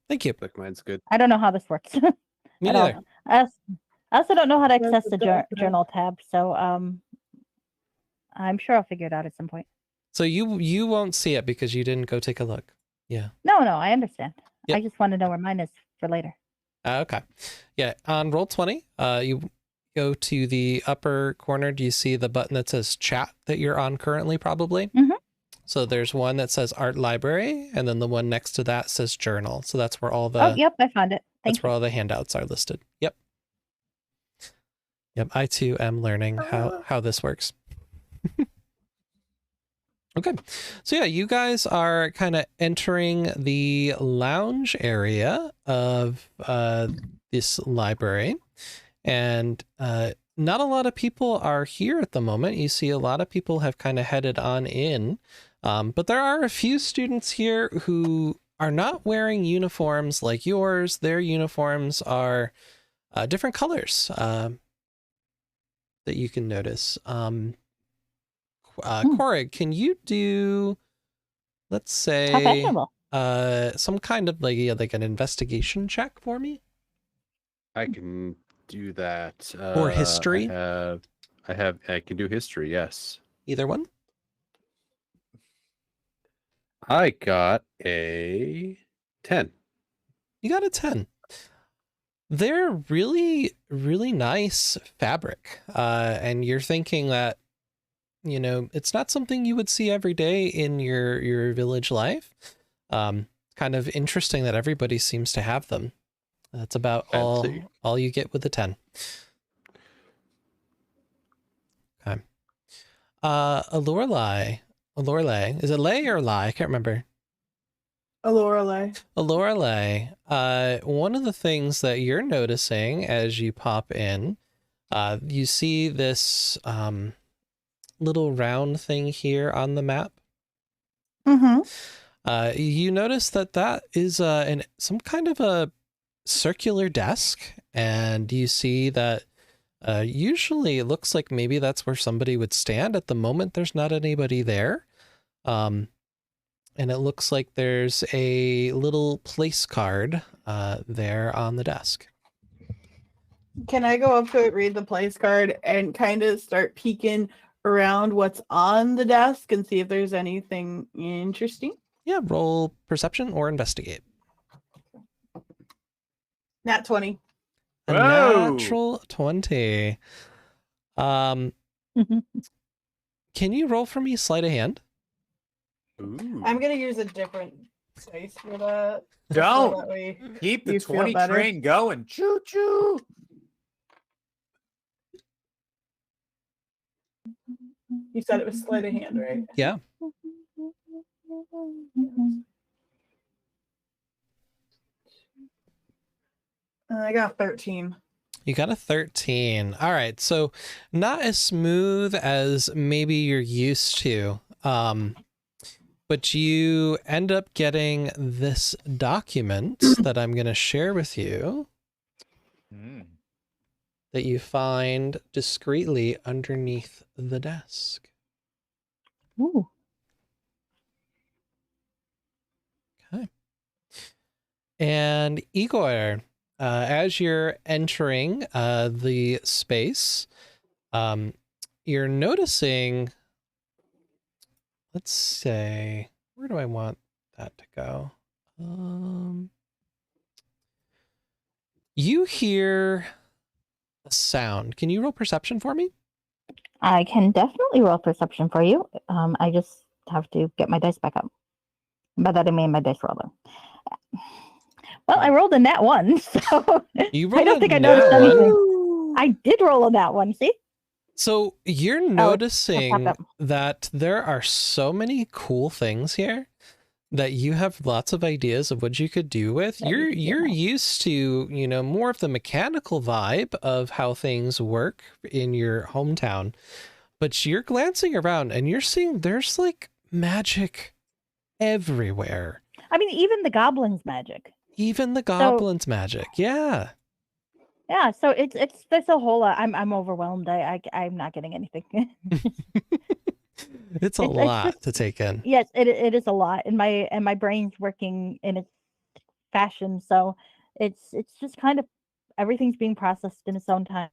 Thank you. Like mine's good. I don't know how this works. Me at all. neither. I also don't know how to access the journal tab, so I'm sure I'll figure it out at some point. So you won't see it because you didn't go take a look. Yeah. No, I understand. Yep. I just want to know where mine is for later. Okay. Yeah. On Roll20, you go to the upper corner. Do you see the button that says chat that you're on currently, probably? Mm-hmm. So there's one that says art library, and then the one next to that says journal. So that's where all the Oh, yep, I found it. that's where all the handouts are listed. Yep. Yep. I too am learning how this works. Okay, so yeah, you guys are kind of entering the lounge area of this library, and not a lot of people are here at the moment. You see a lot of people have kind of headed on in, but there are a few students here who are not wearing uniforms like yours. Their uniforms are different colors that you can notice. Korig, can you do, let's say, some kind of like an investigation check for me? I can do that. Or history? I can do history, yes. Either one? I got a 10. You got a 10. They're really, really nice fabric. And you're thinking that, you know, it's not something you would see every day in your village life. Kind of interesting that everybody seems to have them. That's about all you get with the 10. Okay. Lorelei. Is it lay or lie? I can't remember. Lorelei. One of the things that you're noticing as you pop in, you see this little round thing here on the map. Mm-hmm. You notice that is some kind of a circular desk, and you see that usually it looks like maybe that's where somebody would stand. At the moment, there's not anybody there. And it looks like there's a little place card there on the desk. Can I go up to it, read the place card, and kind of start peeking around what's on the desk and see if there's anything interesting? Yeah, roll perception or investigate. Nat 20. A Whoa! natural 20. Can you roll for me sleight of hand? Ooh. I'm gonna use a different dice for that. Don't. So that way Keep the you feel 20 better. train going. Choo choo. You said it was sleight of hand, right? Yeah. I got 13. You got a 13. All right. So not as smooth as maybe you're used to. But you end up getting this document that I'm going to share with you that you find discreetly underneath the desk. Ooh. Okay. And Igor, as you're entering the space, you're noticing, let's say, where do I want that to go? You hear a sound. Can you roll perception for me? I can definitely roll perception for you. I just have to get my dice back up. By that I mean my dice roller. Well, I rolled a nat 1, so You I rolled don't a think I nat noticed one? anything. I did roll a nat 1, see? So you're popped noticing up. that there are so many cool things here that you have lots of ideas of what you could do with. Yeah, you can do You're that. used to, you know, more of the mechanical vibe of how things work in your hometown. But you're glancing around and you're seeing there's like magic everywhere. I mean, even the goblins' magic. Even the goblins' magic. Yeah. Yeah, so it's there's a whole lot. I'm overwhelmed. I'm not getting anything. It's a It's lot just- to take in. Yes, it is a lot, and my brain's working in its fashion. So it's just kind of everything's being processed in its own time,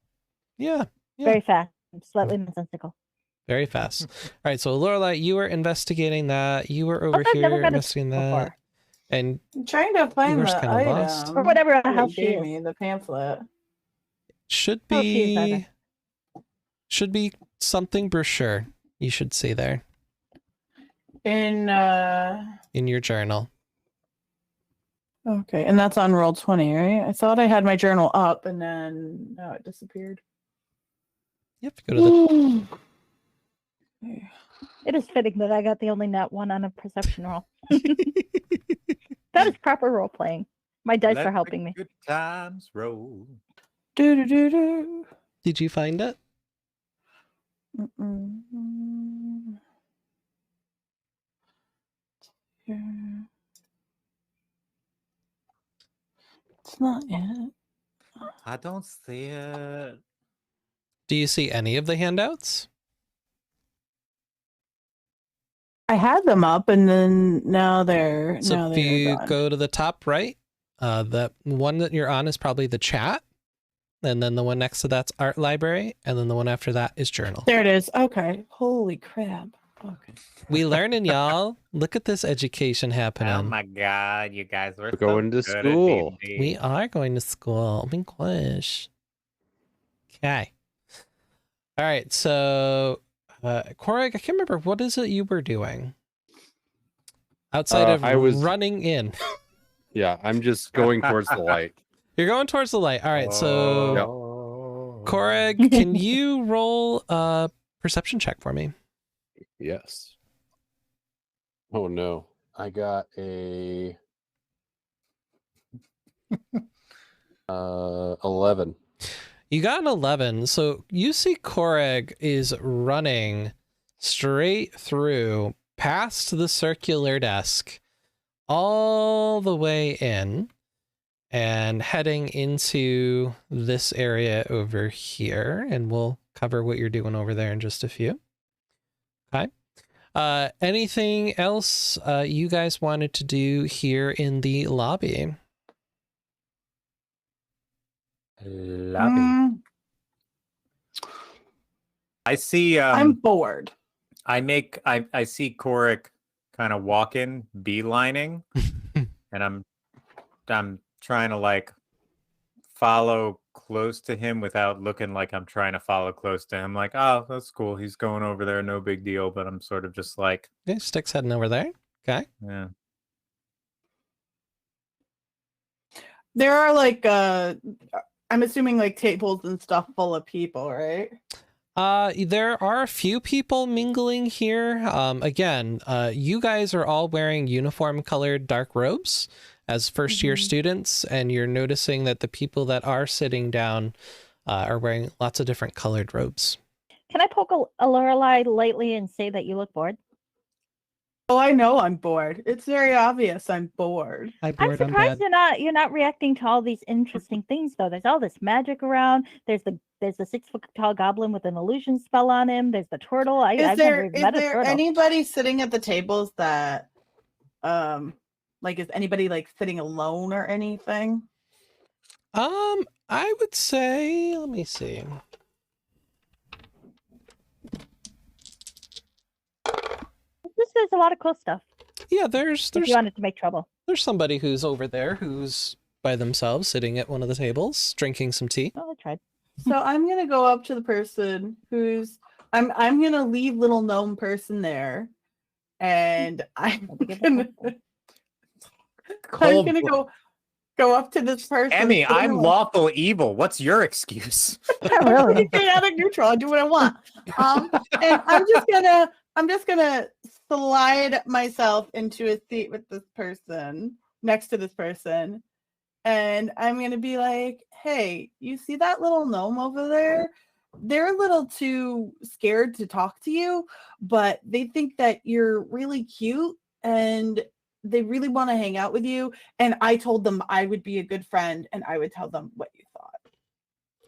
Yeah. very fast, slightly nonsensical. Very fast. All right, so Lorelai, you were investigating that. You were over I've never here got a investigating that. before. And I'm trying to find were just the kinda item. lost. Or whatever the that hell you she gave is. me, the pamphlet. should Oh, she is be either. should be something brochure you should see there In in your journal. okay, and that's on roll 20, right? I thought I had my journal up and then now it disappeared. You have to go to the It is fitting that I got the only nat 1 on a perception roll. That is proper role playing. My dice Let are the helping me. Good times roll. Do do do do. Did you find it? It's not yet. I don't see it. Do you see any of the handouts? I had them up and then now they're So if they're you gone. go to the top right, the one that you're on is probably the chat. And then the one next to that's art library. And then the one after that is journal. There it is. Okay. Holy crap. Okay. We learning, y'all. Look at this education happening. Oh my god, you guys were We're going to good at school. D&D. We are going to school. Oh my gosh. Okay. All right. So, Korag, I can't remember. What is it you were doing? Outside of I was- running in. Yeah, I'm just going towards the light. You're going towards the light. All right. So, Korag, can you roll a perception check for me? Yes. Oh no. I got a 11. You got an 11. So you see Korag is running straight through past the circular desk all the way in and heading into this area over here. And we'll cover what you're doing over there in just a few. Okay. Anything else you guys wanted to do here in the lobby? Lobby. I see. I'm bored. I see Korik kind of walking, beelining, and I'm trying to like follow close to him without looking like I'm trying to follow close to him. Like, oh, that's cool. He's going over there, no big deal. But I'm sort of just like, Okay, Stick's heading over there. Okay. yeah. There are like I'm assuming like tables and stuff full of people, right? There are a few people mingling here. Again, you guys are all wearing uniform colored dark robes as first year students, and you're noticing that the people that are sitting down are wearing lots of different colored robes. Can I poke a Lorelei lightly and say that you look bored? Oh, I know I'm bored. It's very obvious I'm bored. I'm I'm surprised you're not reacting to all these interesting things though. There's all this magic around. There's the 6-foot tall goblin with an illusion spell on him. There's the turtle. I've never even met a turtle. Anybody sitting at the tables that like is anybody like sitting alone or anything? I would say, let me see. There's a lot of cool stuff. Yeah, there's If you wanted to make trouble. there's somebody who's over there who's by themselves sitting at one of the tables drinking some tea. Oh, I tried. So I'm gonna go up to the person who's I'm gonna leave little gnome person there, and I'm gonna go up to this person. Emmy, I'm lawful evil. What's your excuse? Really? Chaotic neutral. I do what I want. And I'm just gonna slide myself into a seat with this person, next to this person, and I'm gonna be like, "Hey, you see that little gnome over there? They're a little too scared to talk to you, but they think that you're really cute and they really want to hang out with you. And I told them I would be a good friend and I would tell them what you thought."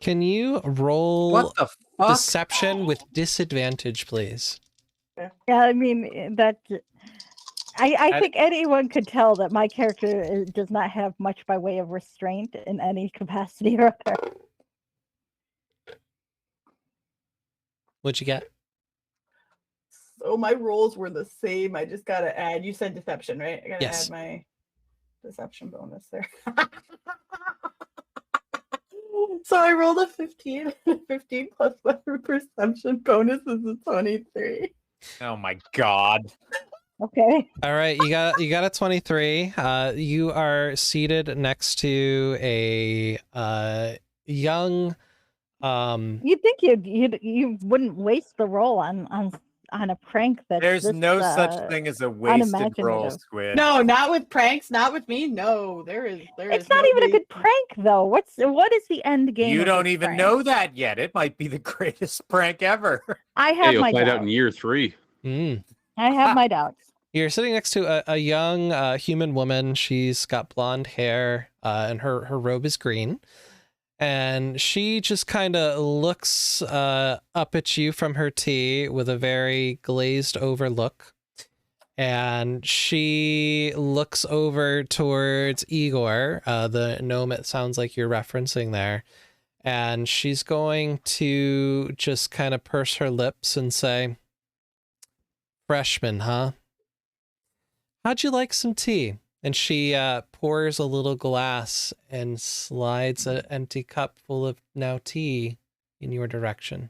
Can you roll What the fuck? deception with disadvantage, please? Yeah, I mean that. I think anyone could tell that my character does not have much by way of restraint in any capacity or other. What'd you get? So my rolls were the same. I just gotta add. You said deception, right? I gotta Yes. add my deception bonus there. So I rolled a 15. 15 plus my perception bonus is a 23. Oh my god. Okay. All right, you got a 23. You are seated next to a young You'd think you wouldn't waste the roll on a prank that's There's this, no such thing as a wasted roll, unimaginative. Squid. No, not with pranks, not with me. No, there is. It's not even a good prank though. What is the end game? You of don't this even prank? know that yet. It might be the greatest prank ever. I Hey, have you'll my find out doubts. in year 3. I have my doubts. You're sitting next to a young human woman. She's got blonde hair, and her robe is green. And she just kind of looks up at you from her tea with a very glazed over look. And she looks over towards Igor, the gnome it sounds like you're referencing there. And she's going to just kind of purse her lips and say, "Freshman, huh? How'd you like some tea?" And she pours a little glass and slides an empty cup full of now tea in your direction.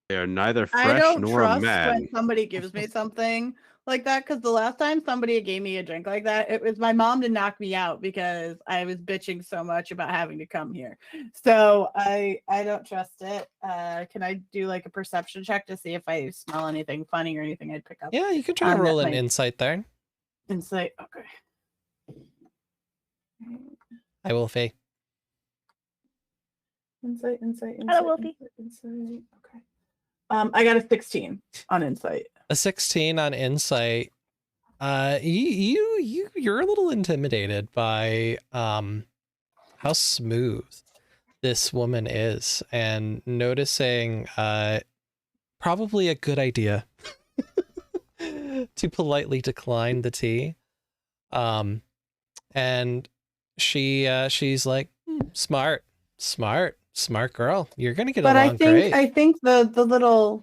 They are neither I fresh don't nor trust mad. when somebody gives me something like that, because the last time somebody gave me a drink like that, it was my mom to knock me out because I was bitching so much about having to come here. So I don't trust it. Can I do like a perception check to see if I smell anything funny or anything I'd pick up? Yeah, you can try to that roll an might- insight there. Insight. Okay. I will, Faye. Insight. Hello, Wolfie. Insight. Okay. I got a 16 on insight. A 16 on insight. You're a little intimidated by how smooth this woman is, and noticing probably a good idea to politely decline the tea. And she's like, smart girl. You're gonna get But along great. I think the little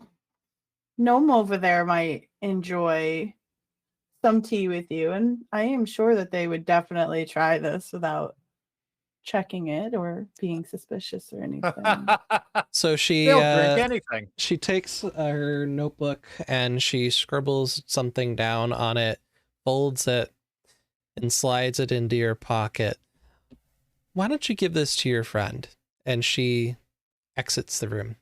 gnome over there might enjoy some tea with you, and I am sure that they would definitely try this without checking it or being suspicious or anything. So she They'll drink anything. she takes her notebook and she scribbles something down on it, folds it, and slides it into your pocket. "Why don't you give this to your friend?" And she exits the room.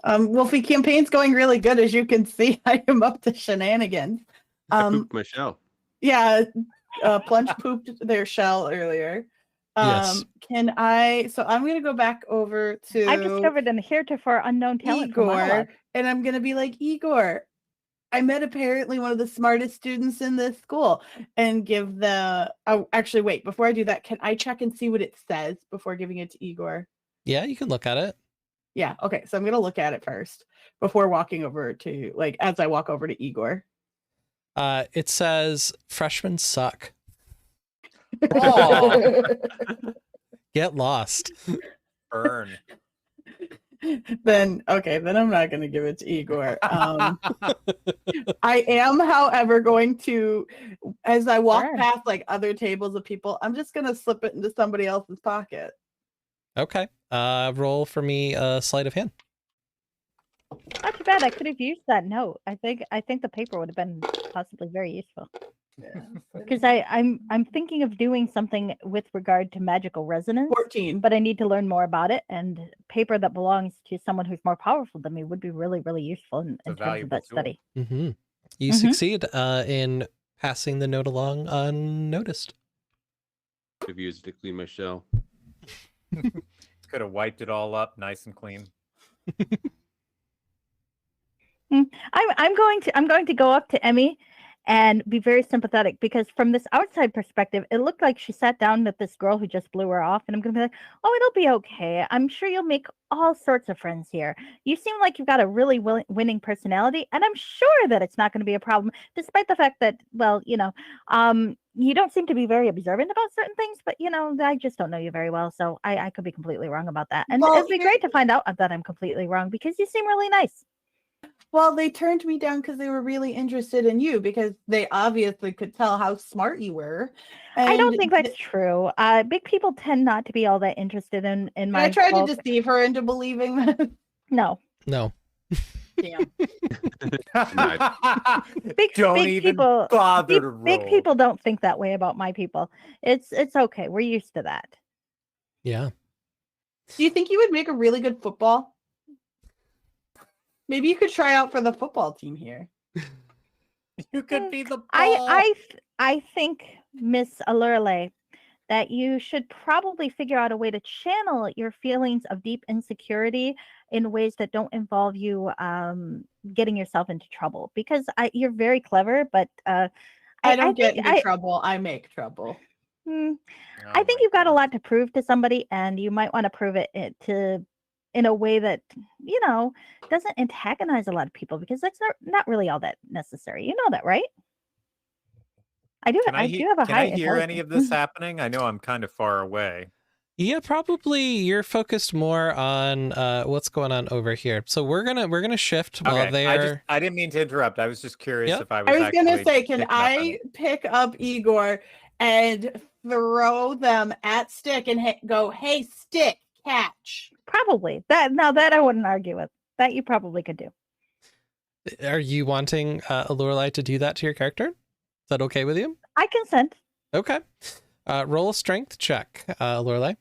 Wolfie, campaign's going really good, as you can see. I am up to shenanigans. I pooped my shell. Yeah, Plunge pooped their shell earlier. Yes. So I'm gonna go back over to I've discovered an heretofore unknown talent for Igor, monologue. and I'm gonna be like, "Igor, I met apparently one of the smartest students in this school," and give the. Oh, actually, wait. Before I do that, can I check and see what it says before giving it to Igor? Yeah, you can look at it. Yeah. Okay. So I'm gonna look at it first before walking over to as I walk over to Igor. It says freshmen suck. Oh, Get lost. burn. Then I'm not going to give it to Igor. I am, however, going to, as I walk Sure. past other tables of people, I'm just going to slip it into somebody else's pocket. Okay. Roll for me a sleight of hand. Not too bad. I could have used that note. I think the paper would have been possibly very useful. Because I'm thinking of doing something with regard to magical resonance, 14. but I need to learn more about it. And paper that belongs to someone who's more powerful than me would be really, really useful in terms of valuable that tool. study. Mm-hmm. You Mhm. succeed in passing the note along unnoticed. I've used it to clean my shell. Could have wiped it all up nice and clean. I'm going to go up to Emmy and be very sympathetic, because from this outside perspective, it looked like she sat down with this girl who just blew her off, and I'm going to be like, "Oh, it'll be okay. I'm sure you'll make all sorts of friends here. You seem like you've got a really winning personality, and I'm sure that it's not going to be a problem, despite the fact that, well, you don't seem to be very observant about certain things, but I just don't know you very well, so I could be completely wrong about that. And Well, it'd be great to find out that I'm completely wrong, because you seem really nice." Well, they turned me down because they were really interested in you, because they obviously could tell how smart you were. I don't And think that's true. Big people tend not to be all that interested in my. I tried to folk. deceive her into believing that. No, No. Damn. big Don't big even people. bother to Big roll. people don't think that way about my people. It's okay. We're used to that. Yeah. Do you think you would make a really good football? Maybe you could try out for the football team here. You could be the ball. I think, Miss Allurle, that you should probably figure out a way to channel your feelings of deep insecurity in ways that don't involve you getting yourself into trouble. Because you're very clever, but I don't get into trouble. I make trouble. I think you've got a lot to prove to somebody, and you might want to prove it in a way that doesn't antagonize a lot of people, because that's not really all that necessary. You know that, right? I do. I do have a high. Can I hear any of this happening? I know I'm kind of far away. Yeah, probably you're focused more on what's going on over here. So we're gonna shift while they're. I didn't mean to interrupt. I was just curious Yep. if I was. I was gonna say, can picking up on I it. pick up Igor and throw them at Stick and go, "Hey, Stick, catch"? Probably that. Now that I wouldn't argue with that. You probably could do. Are you wanting Lorelei to do that to your character? Is that okay with you? I consent. Okay. Roll a strength check, Lorelei.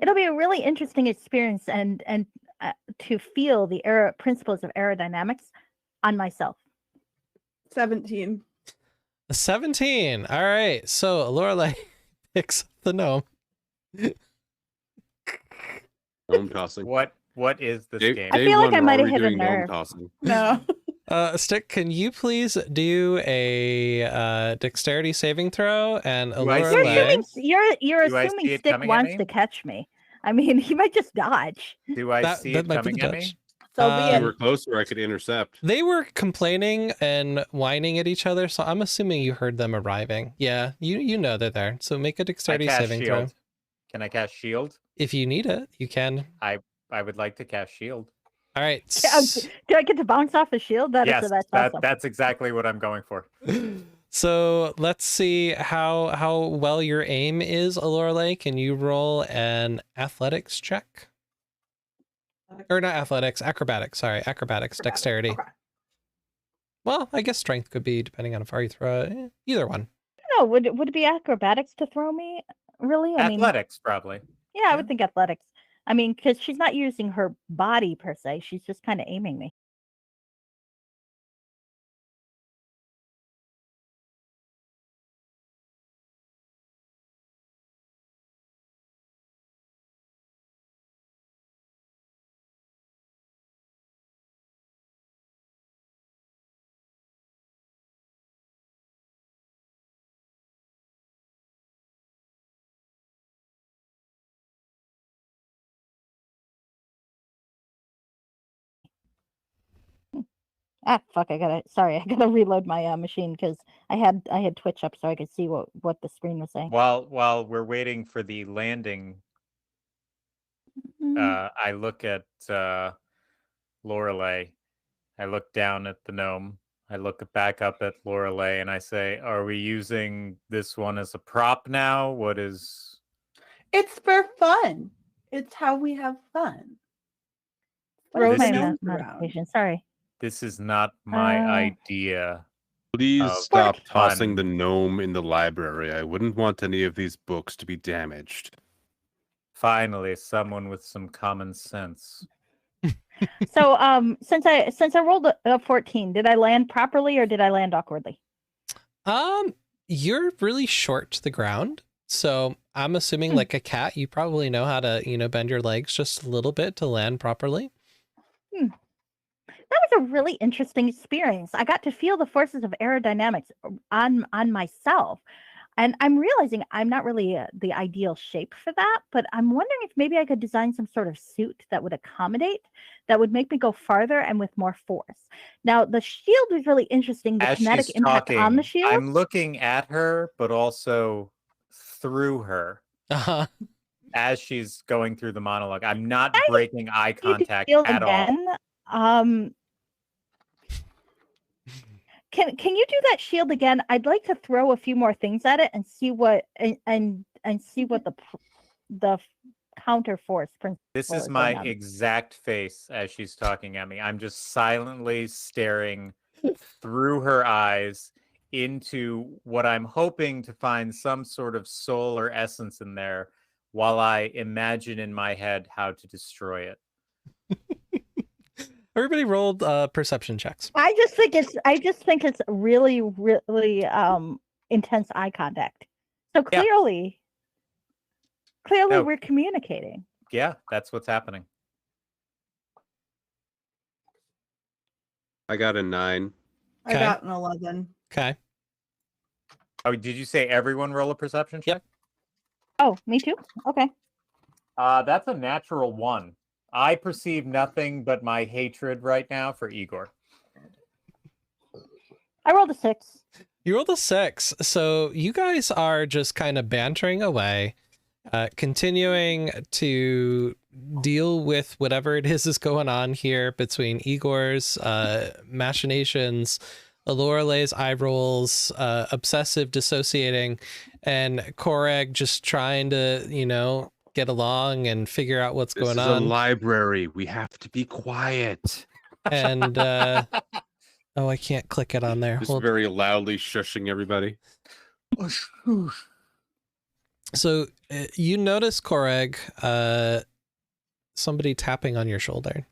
It'll be a really interesting experience, and to feel the principles of aerodynamics on myself. 17. A 17. All right. So Lorelei picks up the gnome. Gnome tossing. What is this game? I feel like I might have hit a nerve. No. Stick, can you please do a dexterity saving throw? And Lorelei. You're Do I assuming see it Stick coming at wants me? to catch me. I mean, he might just dodge. Do I see it might be coming the at dodge. me? So Uh, be If it. we were closer, I could intercept. They were complaining and whining at each other, so I'm assuming you heard them arriving. Yeah, you know they're there. So make a dexterity cast saving throw. shield. Can I cast shield? If you need it, you can. I would like to cast shield. All right. Do I get to bounce off the shield? Yes, That's awesome. that's exactly what I'm going for. So let's see how well your aim is, Lorelei. Can you roll an athletics check? Or not athletics, acrobatics. Sorry, acrobatics, dexterity. Okay. Well, I guess strength could be depending on how far you throw it. Either one. No, would it be acrobatics to throw me? Really? I mean, Athletics, probably. yeah, I would think athletics. I mean, because she's not using her body per se; she's just kind of aiming me. Ah, fuck! I gotta reload my machine, because I had Twitch up so I could see what the screen was saying. While we're waiting for the landing, I look at Lorelei. I look down at the gnome. I look back up at Lorelei and I say, "Are we using this one as a prop now? What is?" It's for fun. It's how we have fun. Where's This my is- gnomes notification? Sorry. This is not my Uh, idea. Please Of stop fun. tossing the gnome in the library. I wouldn't want any of these books to be damaged. Finally, someone with some common sense. So since I rolled a 14, did I land properly or did I land awkwardly? You're really short to the ground, so I'm assuming like a cat, you probably know how to, bend your legs just a little bit to land properly. That was a really interesting experience. I got to feel the forces of aerodynamics on myself. And I'm realizing I'm not really the ideal shape for that, but I'm wondering if maybe I could design some sort of suit that would accommodate, that would make me go farther and with more force. Now, the shield was really interesting, the As kinetic she's impact talking, on the shield. I'm looking at her, but also through her Uh-huh. as she's going through the monologue. I'm not breaking eye You could contact feel at all. again. Can you do that shield again? I'd like to throw a few more things at it and see what and see what the counter force principle This is going my on. exact face as she's talking at me. I'm just silently staring through her eyes into what I'm hoping to find some sort of soul or essence in there while I imagine in my head how to destroy it. Everybody rolled perception checks. I just think it's really intense eye contact. So Yeah. clearly No. we're communicating. Yeah, that's what's happening. I got a 9. I Okay. got an 11. Okay. Oh, did you say everyone roll a perception check? Yep. Oh, me too. Okay. That's a natural 1. I perceive nothing but my hatred right now for Igor. I rolled a 6. You rolled a 6. So you guys are just kind of bantering away, continuing to deal with whatever it is going on here between Igor's machinations, Lorelei's eye rolls, obsessive dissociating, and Koreg just trying to, get along and figure out what's going This is on. a library. We have to be quiet. And oh, I can't click it on there. Just Hold. very loudly shushing everybody. So you notice, Koreg, somebody tapping on your shoulder.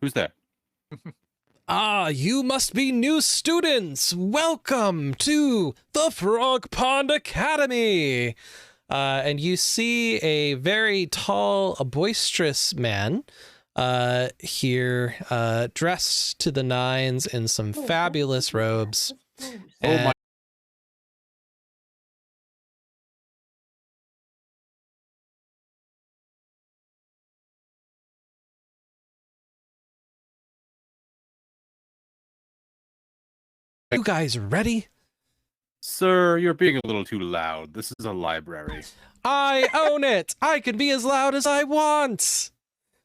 Who's there? Ah, you must be new students. Welcome to the Frog Pond Academy. And you see a very tall, boisterous man here, dressed to the nines in some fabulous robes. Oh my. You guys ready? Sir, you're being a little too loud. This is a library. I own it. I can be as loud as I want.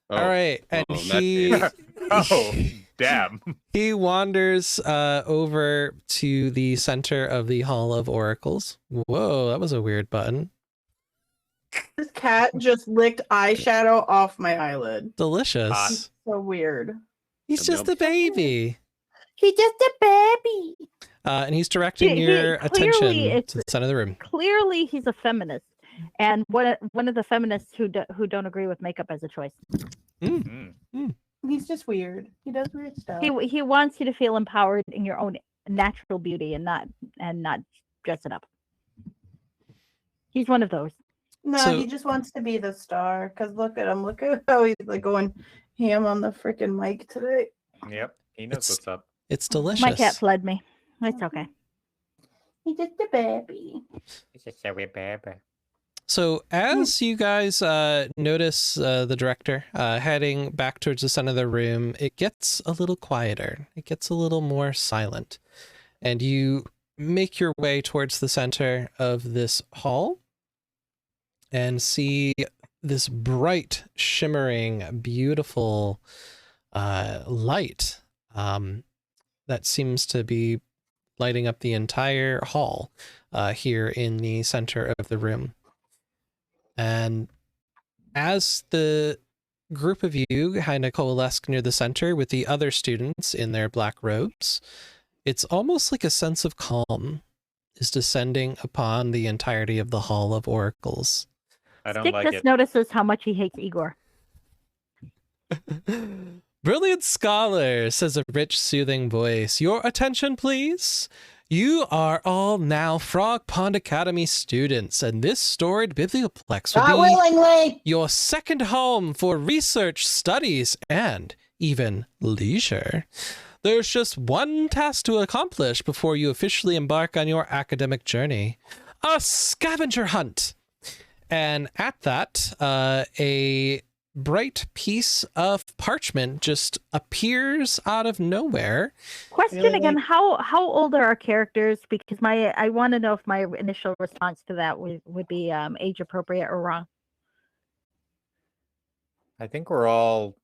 Oh, All right, and well, in that he case- Oh, damn. he wanders over to the center of the Hall of Oracles. Whoa, that was a weird button. This cat just licked eyeshadow off my eyelid. Delicious. So weird. He's Yum, just yum. a baby. He's just a baby. And he's directing your clearly attention it's- to the center of the room. Clearly, he's a feminist, and one of the feminists who don't agree with makeup as a choice. Mm. Mm. He's just weird. He does weird stuff. He wants you to feel empowered in your own natural beauty and not dress it up. He's one of those. No, So- he just wants to be the star. Cause look at him. Look at how he's like going ham on the freaking mic today. Yep, he knows It's- what's up. It's delicious. My cat fled me. It's okay. He's just a baby. It's just a wee baby. So as you guys notice the director heading back towards the center of the room, it gets a little quieter. It gets a little more silent. And you make your way towards the center of this hall and see this bright, shimmering, beautiful light that seems to be lighting up the entire hall here in the center of the room. And as the group of you kind of coalesce near the center with the other students in their black robes, it's almost like a sense of calm is descending upon the entirety of the Hall of Oracles. I don't Stick like just it. notices how much he hates Igor. Brilliant scholar, says a rich, soothing voice. Your attention, please. You are all now Frog Pond Academy students, and this storied biblioplex will Not be willingly. your second home for research, studies, and even leisure. There's just one task to accomplish before you officially embark on your academic journey. A scavenger hunt. And at that, a bright piece of parchment just appears out of nowhere. Question Really? again, how old are our characters? Because I want to know if my initial response to that would be age appropriate or wrong. I think we're all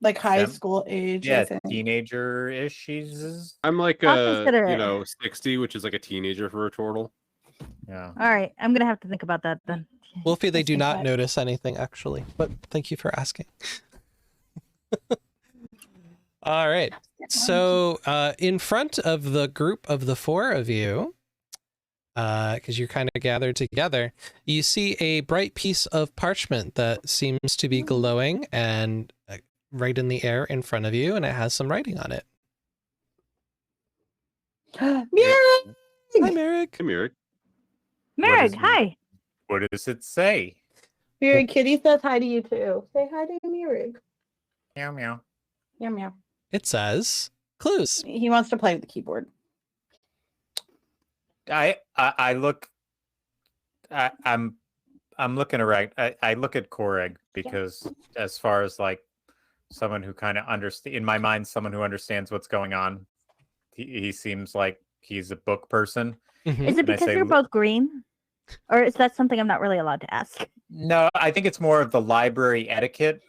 Like high Fem- school age. I yeah, think. teenager-ish. She's I'm like I'll consider it. 60, which is like a teenager for a turtle. yeah. All right, I'm gonna have to think about that then. Wolfie, they do Interesting not fact. notice anything, actually, but thank you for asking. All right. So in front of the group of the four of you, because you're kind of gathered together, you see a bright piece of parchment that seems to be glowing and right in the air in front of you, and it has some writing on it. Mira! Hi, Merrick. Come here. Merrick, is- hi. What does it say? Mira, Kitty says hi to you too. Say hi to Mira. Meow meow. Meow meow. It says clues. He wants to play with the keyboard. I look. I'm looking around. I look at Koreg because as far as like someone who kind of understand in my mind, someone who understands what's going on, he seems like he's a book person. Mhm. Is it And I because say, you're "Look-" both green? Or is that something I'm not really allowed to ask? No, I think it's more of the library etiquette.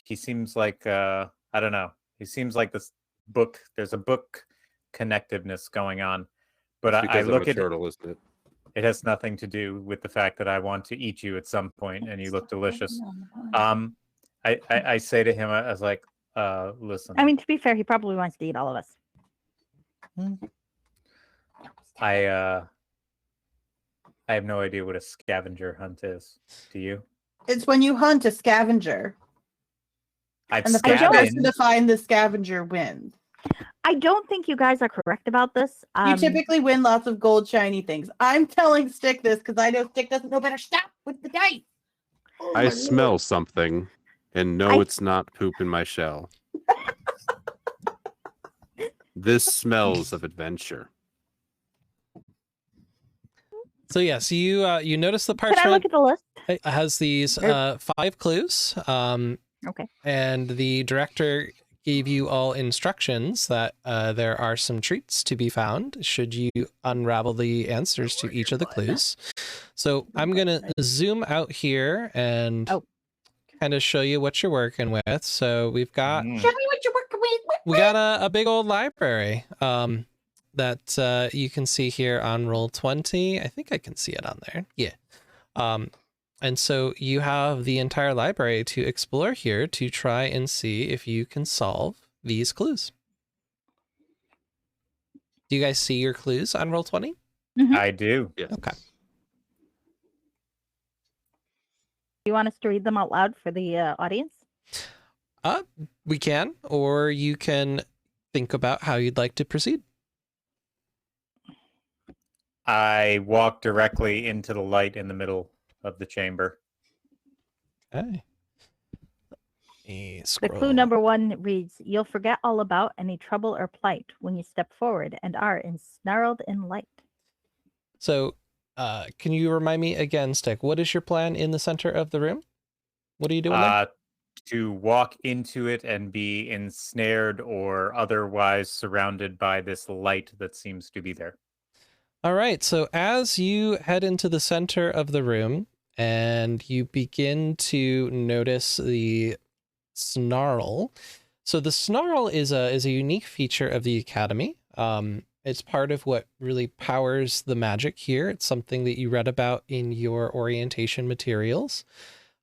He seems like I don't know. He seems like this book. There's a book connectiveness going on, but I Because I'm look a at turtle, isn't it? it has nothing to do with the fact that I want to eat you at some point, and you look delicious. I say to him, I was like, listen, I mean, to be fair, he probably wants to eat all of us. I have no idea what a scavenger hunt is. Do you? It's when you hunt a scavenger, I've and the first person scavenged. to find the scavenger wins. I don't think you guys are correct about this. You typically win lots of gold shiny things. I'm telling Stick this because I know Stick doesn't know better. Stop with the dice. Oh I my smell Lord. something and know it's not poop in my shell. This smells of adventure. So yes, you notice the Can I parchment look at the list? has these 5 clues. Okay. And the director gave you all instructions that there are some treats to be found should you unravel the answers to each of the clues. So I'm going to zoom out here and kind of show you what you're working with. So we've got Show me what you're working with. we got a big old library that you can see here on roll 20. I think I can see it on there. Yeah. And so you have the entire library to explore here to try and see if you can solve these clues. Do you guys see your clues on roll 20? I do. Yes. Okay. Do you want us to read them out loud for the audience? We can, or you can think about how you'd like to proceed. I walk directly into the light in the middle of the chamber. Okay. The clue number 1 reads, "You'll forget all about any trouble or plight when you step forward and are ensnarled in light." So, can you remind me again, Stick, what is your plan in the center of the room? What are you doing there? To walk into it and be ensnared or otherwise surrounded by this light that seems to be there. All right, so as you head into the center of the room and you begin to notice the snarl, So the snarl is a unique feature of the Academy. It's part of what really powers the magic here. It's something that you read about in your orientation materials.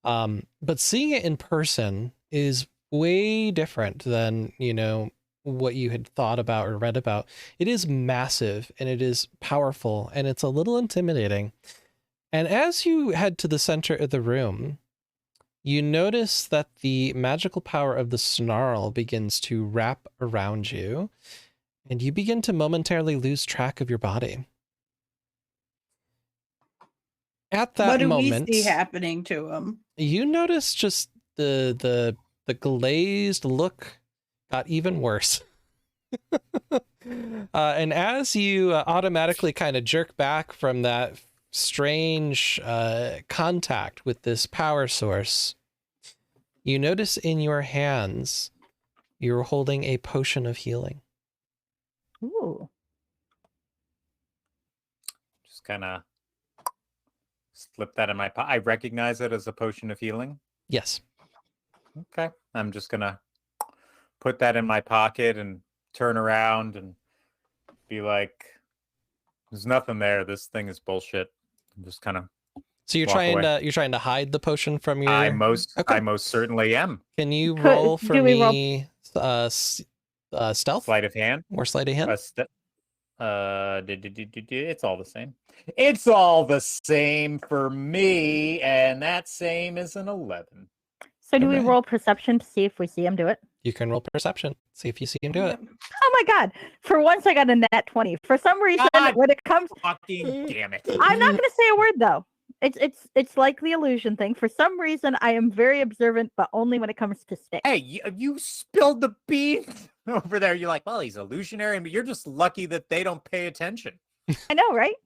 But seeing it in person is way different than, you know, what you had thought about or read about. It is massive and it is powerful and it's a little intimidating. And as you head to the center of the room, you notice that the magical power of the snarl begins to wrap around you, and you begin to momentarily lose track of your body. At that What do moment, we see happening to him? you notice just the glazed look got even worse. And as you automatically kind of jerk back from that strange contact with this power source, you notice in your hands you're holding a potion of healing. Ooh. Just kind of slip that in my pocket. I recognize it as a potion of healing. Yes. Okay. I'm just going to put that in my pocket and turn around and be like, there's nothing there. This thing is bullshit. I'm just kind of. So you're trying to hide the potion from your. I most certainly am. Can you roll for me stealth? Sleight of hand or sleight of hand? It's all the same. It's all the same for me, and that same is an 11. So do we roll perception to see if we see him do it? You can roll perception. See if you see him do it. Oh my god! For once, I got a nat 20. For some reason, when it comes, fucking damn it! I'm not going to say a word though. It's like the illusion thing. For some reason, I am very observant, but only when it comes to stick. Hey, you spilled the beans over there. You're like, well, he's illusionary, but you're just lucky that they don't pay attention. I know, right?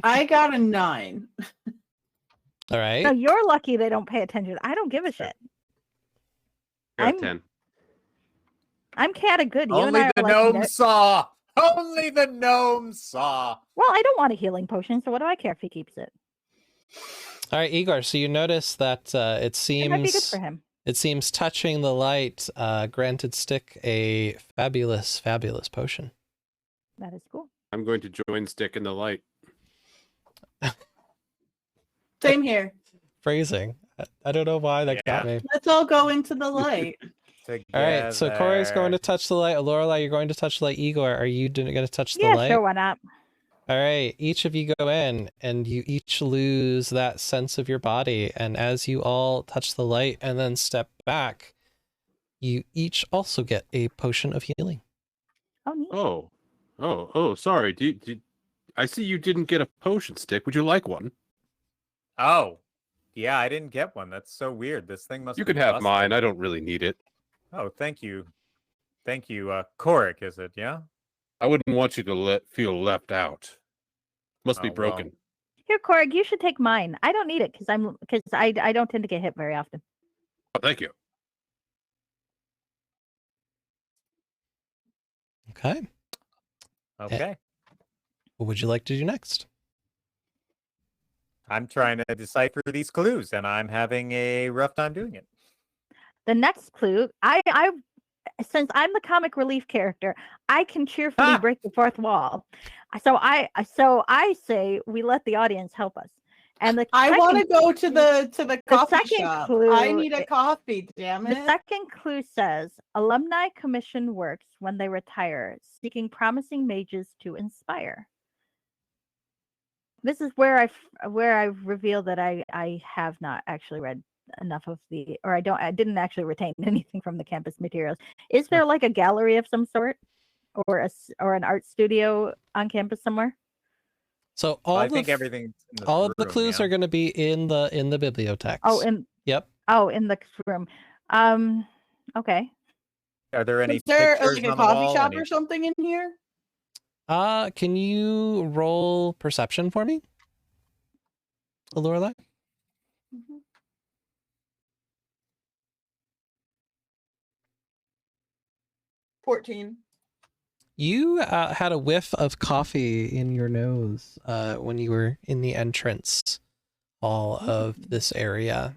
I got a 9. All right. No, you're lucky they don't pay attention. I don't give a shit. Got 10. I'm cat good. You Only and I the are gnome saw. Only the gnome saw. Well, I don't want a healing potion, so what do I care if he keeps it? All right, Igor. So you notice that it seems It might be good for him. It seems touching the light granted Stick a fabulous, fabulous potion. That is cool. I'm going to join Stick in the light. Same here. Phrasing. I don't know why that got me. Let's all go into the light. All right, so Corey's going to touch the light. Lorelai, you're going to touch the light. Igor, are you going to touch the light? Yeah, sure, why not? All right, each of you go in, and you each lose that sense of your body. And as you all touch the light and then step back, you each also get a potion of healing. Oh, neat. Oh, sorry. I see you didn't get a potion, Stick. Would you like one? Oh, yeah, I didn't get one. That's so weird. This thing must. You can have mine. I don't really need it. Oh, thank you. Thank you. Korik, is it? Yeah? I wouldn't want you to feel left out. Must be broken. Well. Here, Korg, you should take mine. I don't need it because I don't tend to get hit very often. Oh, thank you. Okay. Okay. What would you like to do next? I'm trying to decipher these clues, and I'm having a rough time doing it. The next clue, I since I'm the comic relief character, I can cheerfully break the fourth wall. So I say we let the audience help us. And I want to go to the coffee shop. Clue, I need a coffee, damn it. The second clue says alumni commission works when they retire, seeking promising mages to inspire. This is where I've revealed that I have not actually read enough of I didn't actually retain anything from the campus materials. Is there like a gallery of some sort or an art studio on campus somewhere? So all of the clues are going to be in the bibliotex. Yep. Oh, in the room. Okay. Are there any? Is there pictures like a on the coffee wall? shop or something in here? Can you roll perception for me, Lorelai? 14. You had a whiff of coffee in your nose when you were in the entrance hall of this area,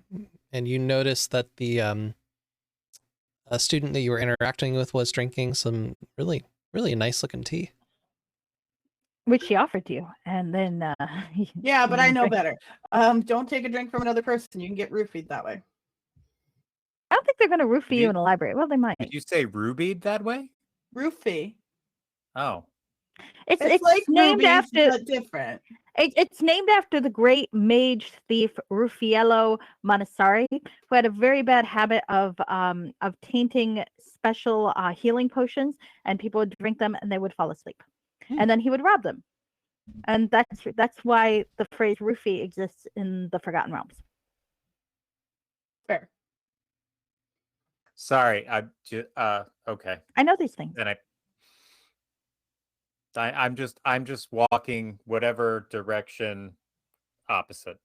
and you noticed that the student that you were interacting with was drinking some really, really nice looking tea. Which she offered you, and then Yeah, but I know drink. better. Don't take a drink from another person. You can get roofied that way. I don't think they're going to roofie you You- in a library. Well, they might. Did you say rubied that way? Roofie. Oh. It's like named rubies, after but different. it's named after the great mage thief Ruffiello Montessori, who had a very bad habit of tainting special healing potions, and people would drink them and they would fall asleep, and then he would rob them, and that's why the phrase roofie exists in the Forgotten Realms. Fair. Sorry, okay. I know these things. Then I'm just walking whatever direction opposite.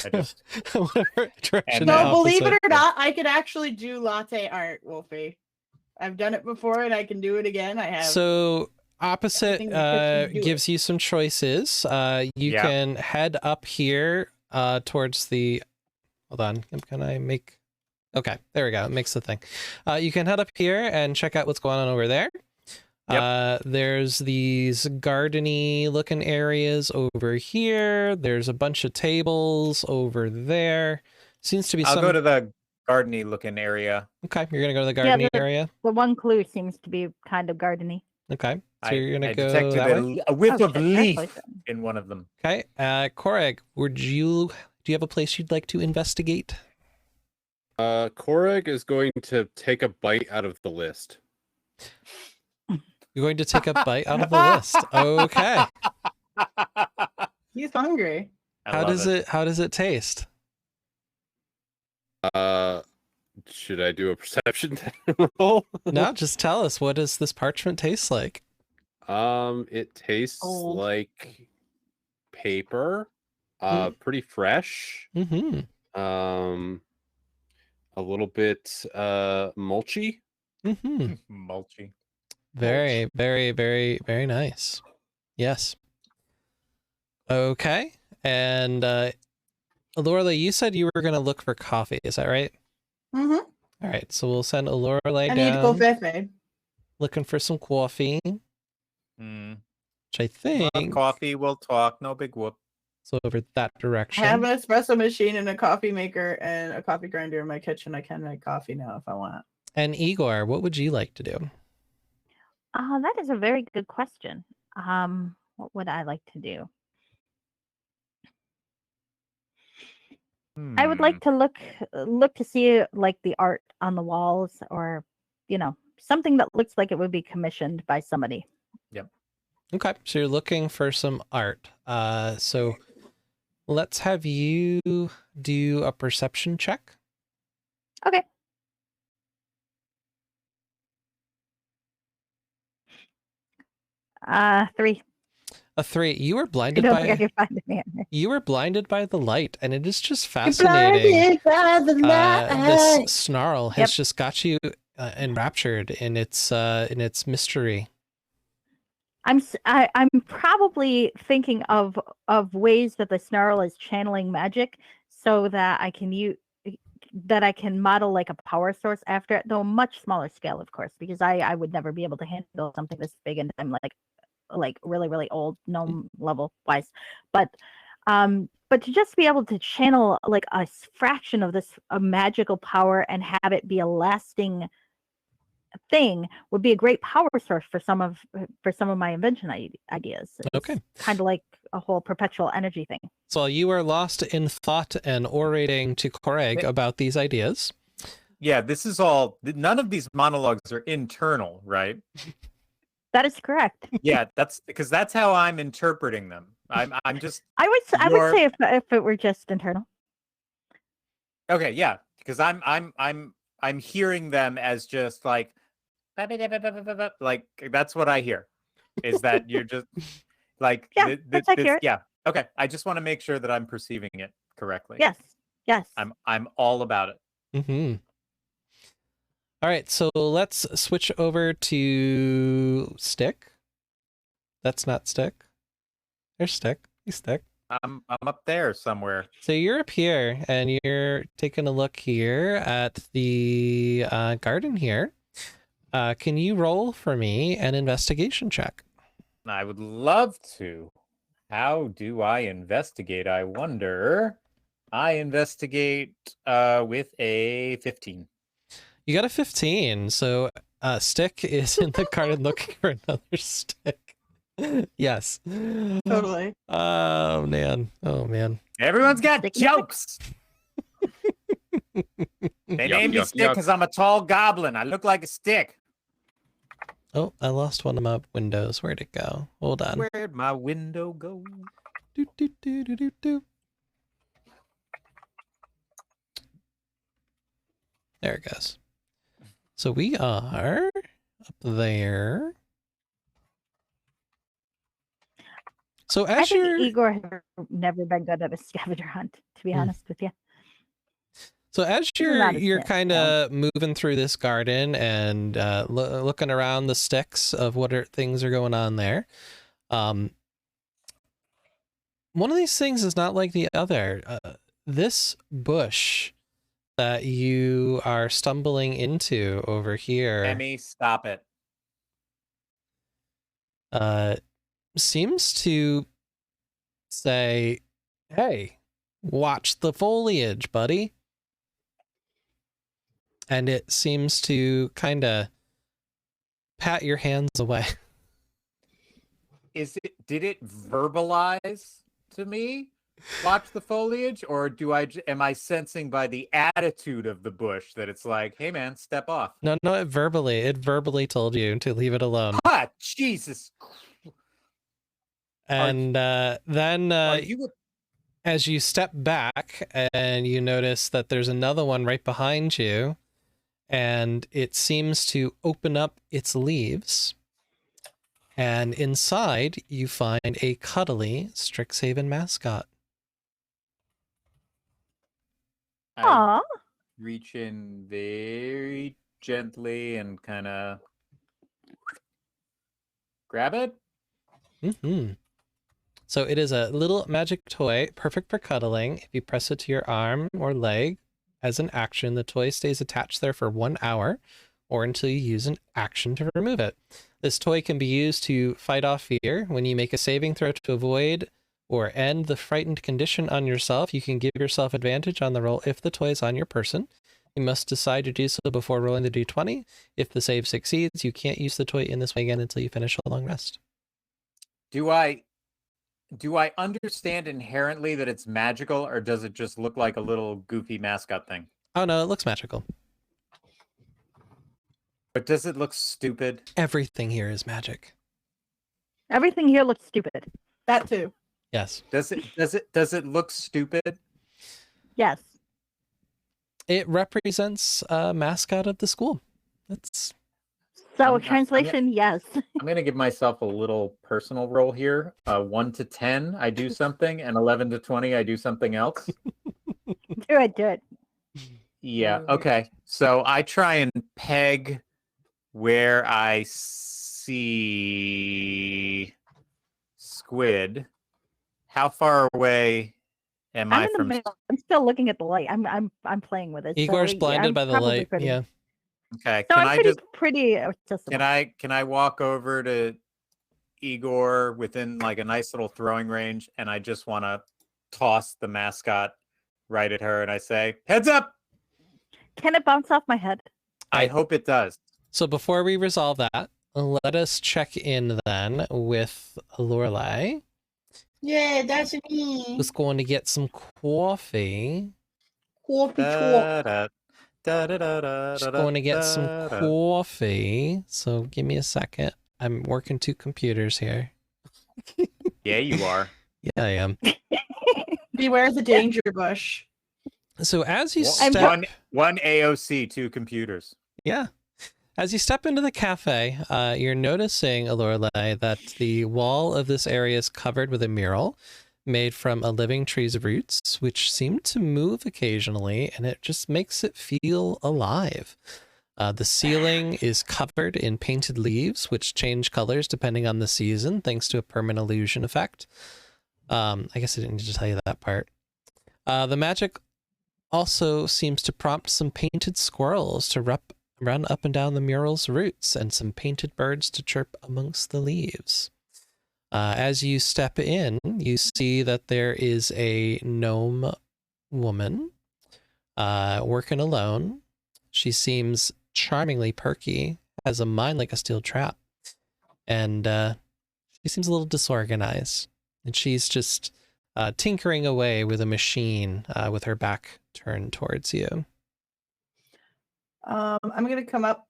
I just Whatever direction No, No, believe it opposite. or not, I could actually do latte art, Wolfie. I've done it before and I can do it again. I have. So opposite Everything that puts you to do gives you some choices. You Yeah. can head up here towards the. Hold on. Can I make? Okay, there we go. It makes the thing. You can head up here and check out what's going on over there. There's these gardeny looking areas over here. There's a bunch of tables over there. Seems to be I'll some. go to the gardeny looking area. Okay, you're gonna go to the gardeny area. The one clue seems to be kind of gardeny. Okay, so you're gonna I go detected that way. a whiff Oh, of shit, leaf that's like- in one of them. Okay, Koreg, do you have a place you'd like to investigate? Koreg is going to take a bite out of the list. You're going to take a bite out of the list. Okay. He's hungry. How does it taste? Should I do a perception roll? No, just tell us, what does this parchment taste like? It tastes Old. like paper. Pretty fresh. Mm-hmm. A little bit mulchy. Mm-hmm. Mulchy. Very, very, very, very nice. Yes. Okay. And Lorelei, you said you were gonna look for coffee, is that right? Mm-hmm. All right, so we'll send Lorelei I need to go down fefe. looking for some coffee, Mm. which I think Love coffee, we'll talk. No big whoop. so over that I direction. have an espresso machine and a coffee maker and a coffee grinder in my kitchen. I can make coffee now if I want. And Igor, what would you like to do? That is a very good question. What would I like to do? I would Hmm. like to look to see like the art on the walls, or something that looks like it would be commissioned by somebody. Okay, so you're looking for some art. So let's have you do a perception check. Okay. Three. A 3. You were I blinded don't think I by can find it here. you were blinded by the light, and it is just fascinating. Blinded by the light. This snarl has just got you enraptured in its mystery. I'm probably thinking of ways that the snarl is channeling magic, so that I can model like a power source after it, though a much smaller scale, of course, because I would never be able to handle something this big, and I'm like really, really old gnome level wise. But to just be able to channel like a fraction of this magical power and have it be a lasting thing would be a great power source for some of my invention ideas. Okay. Kind of like a whole perpetual energy thing. So you are lost in thought and orating to Koreg about these ideas. Yeah, this is all. None of these monologues are internal, right? That is correct. Yeah, that's how I'm interpreting them. I'm just I would say if it were just internal. okay. Yeah, because I'm hearing them as just like that's what I hear. Is that you're just like Yeah, that's accurate. yeah. Okay, I just want to make sure that I'm perceiving it correctly. Yes. I'm all about it. Mm-hmm. All right, so let's switch over to Stick. That's not Stick. There's Stick. He's Stick. I'm up there somewhere. So you're up here, and you're taking a look here at the garden here. Can you roll for me an investigation check? I would love to. How do I investigate? I wonder. I investigate with a 15. You got a 15, so Stick is in the garden looking for another stick. Yes. Totally. Oh, man. Oh, man. Everyone's got Stick. jokes. They named me Stick because I'm a tall goblin. I look like a stick. Oh, I lost one of my windows. Where'd it go? Hold on. Where'd my window go? Do, do, do, do, do, do. There it goes. So we are up there. So I as think you're Igor has never been good at a scavenger hunt, to be honest with you. So as You're not a you're stick, kind of moving through this garden and looking around the sticks of things are going on there, one of these things is not like the other. This bush that you are stumbling into over here Emmy, stop it. seems to say, "Hey, watch the foliage, buddy." And it seems to kind of pat your hands away. Did it verbalize to me? Watch the foliage, or am I sensing by the attitude of the bush that it's like, hey man, step off? No, it verbally told you to leave it alone. Ah, Jesus. And then as you step back and you notice that there's another one right behind you, and it seems to open up its leaves, and inside you find a cuddly Strixhaven mascot. I Aw, reach in very gently and kind of grab it. Mm-hmm. So it is a little magic toy, perfect for cuddling. If you press it to your arm or leg as an action, the toy stays attached there for 1 hour or until you use an action to remove it. This toy can be used to fight off fear. When you make a saving throw to avoid or end the frightened condition on yourself, you can give yourself advantage on the roll if the toy is on your person. You must decide to do so before rolling the d20. If the save succeeds, you can't use the toy in this way again until you finish a long rest. Do I understand inherently that it's magical, or does it just look like a little goofy mascot thing? Oh no, it looks magical. But does it look stupid? Everything here is magic. everything here looks stupid. That too. Yes. Does it look stupid? Yes. It represents a mascot of the school. That's So, I'm translation, yes. I'm gonna give myself a little personal roll here. 1 to 10, I do something, and 11 to 20, I do something else. Do it. Yeah. Okay. So I try and peg where I see squid. How far away am I'm I in the from? middle. I'm still looking at the light. I'm playing with it. Igor's so, blinded I'm by the probably light. pretty- Yeah. Okay. So Can I'm I pretty, just pretty accessible. can I walk over to Igor within like a nice little throwing range, and I just want to toss the mascot right at her, and I say, "Heads up!" Can it bounce off my head? I hope it does. So before we resolve that, let us check in then with Lorelei. Yeah, that's me. Who's going to get some coffee. Coffee talk. Just going to get some coffee. So give me a second. I'm working 2 computers here. Yeah, you are. Yeah, I am. Beware the danger bush. So as you One- step, one AOC, 2 computers. yeah, as you step into the cafe, you're noticing, Lorelei, that the wall of this area is covered with a mural made from a living tree's roots, which seem to move occasionally, and it just makes it feel alive. The ceiling is covered in painted leaves, which change colors depending on the season, thanks to a permanent illusion effect. I guess I didn't need to tell you that part. The magic also seems to prompt some painted squirrels to run up and down the mural's roots and some painted birds to chirp amongst the leaves. As you step in, you see that there is a gnome woman working alone. She seems charmingly perky, has a mind like a steel trap, and she seems a little disorganized. And she's just tinkering away with a machine with her back turned towards you. I'm gonna come up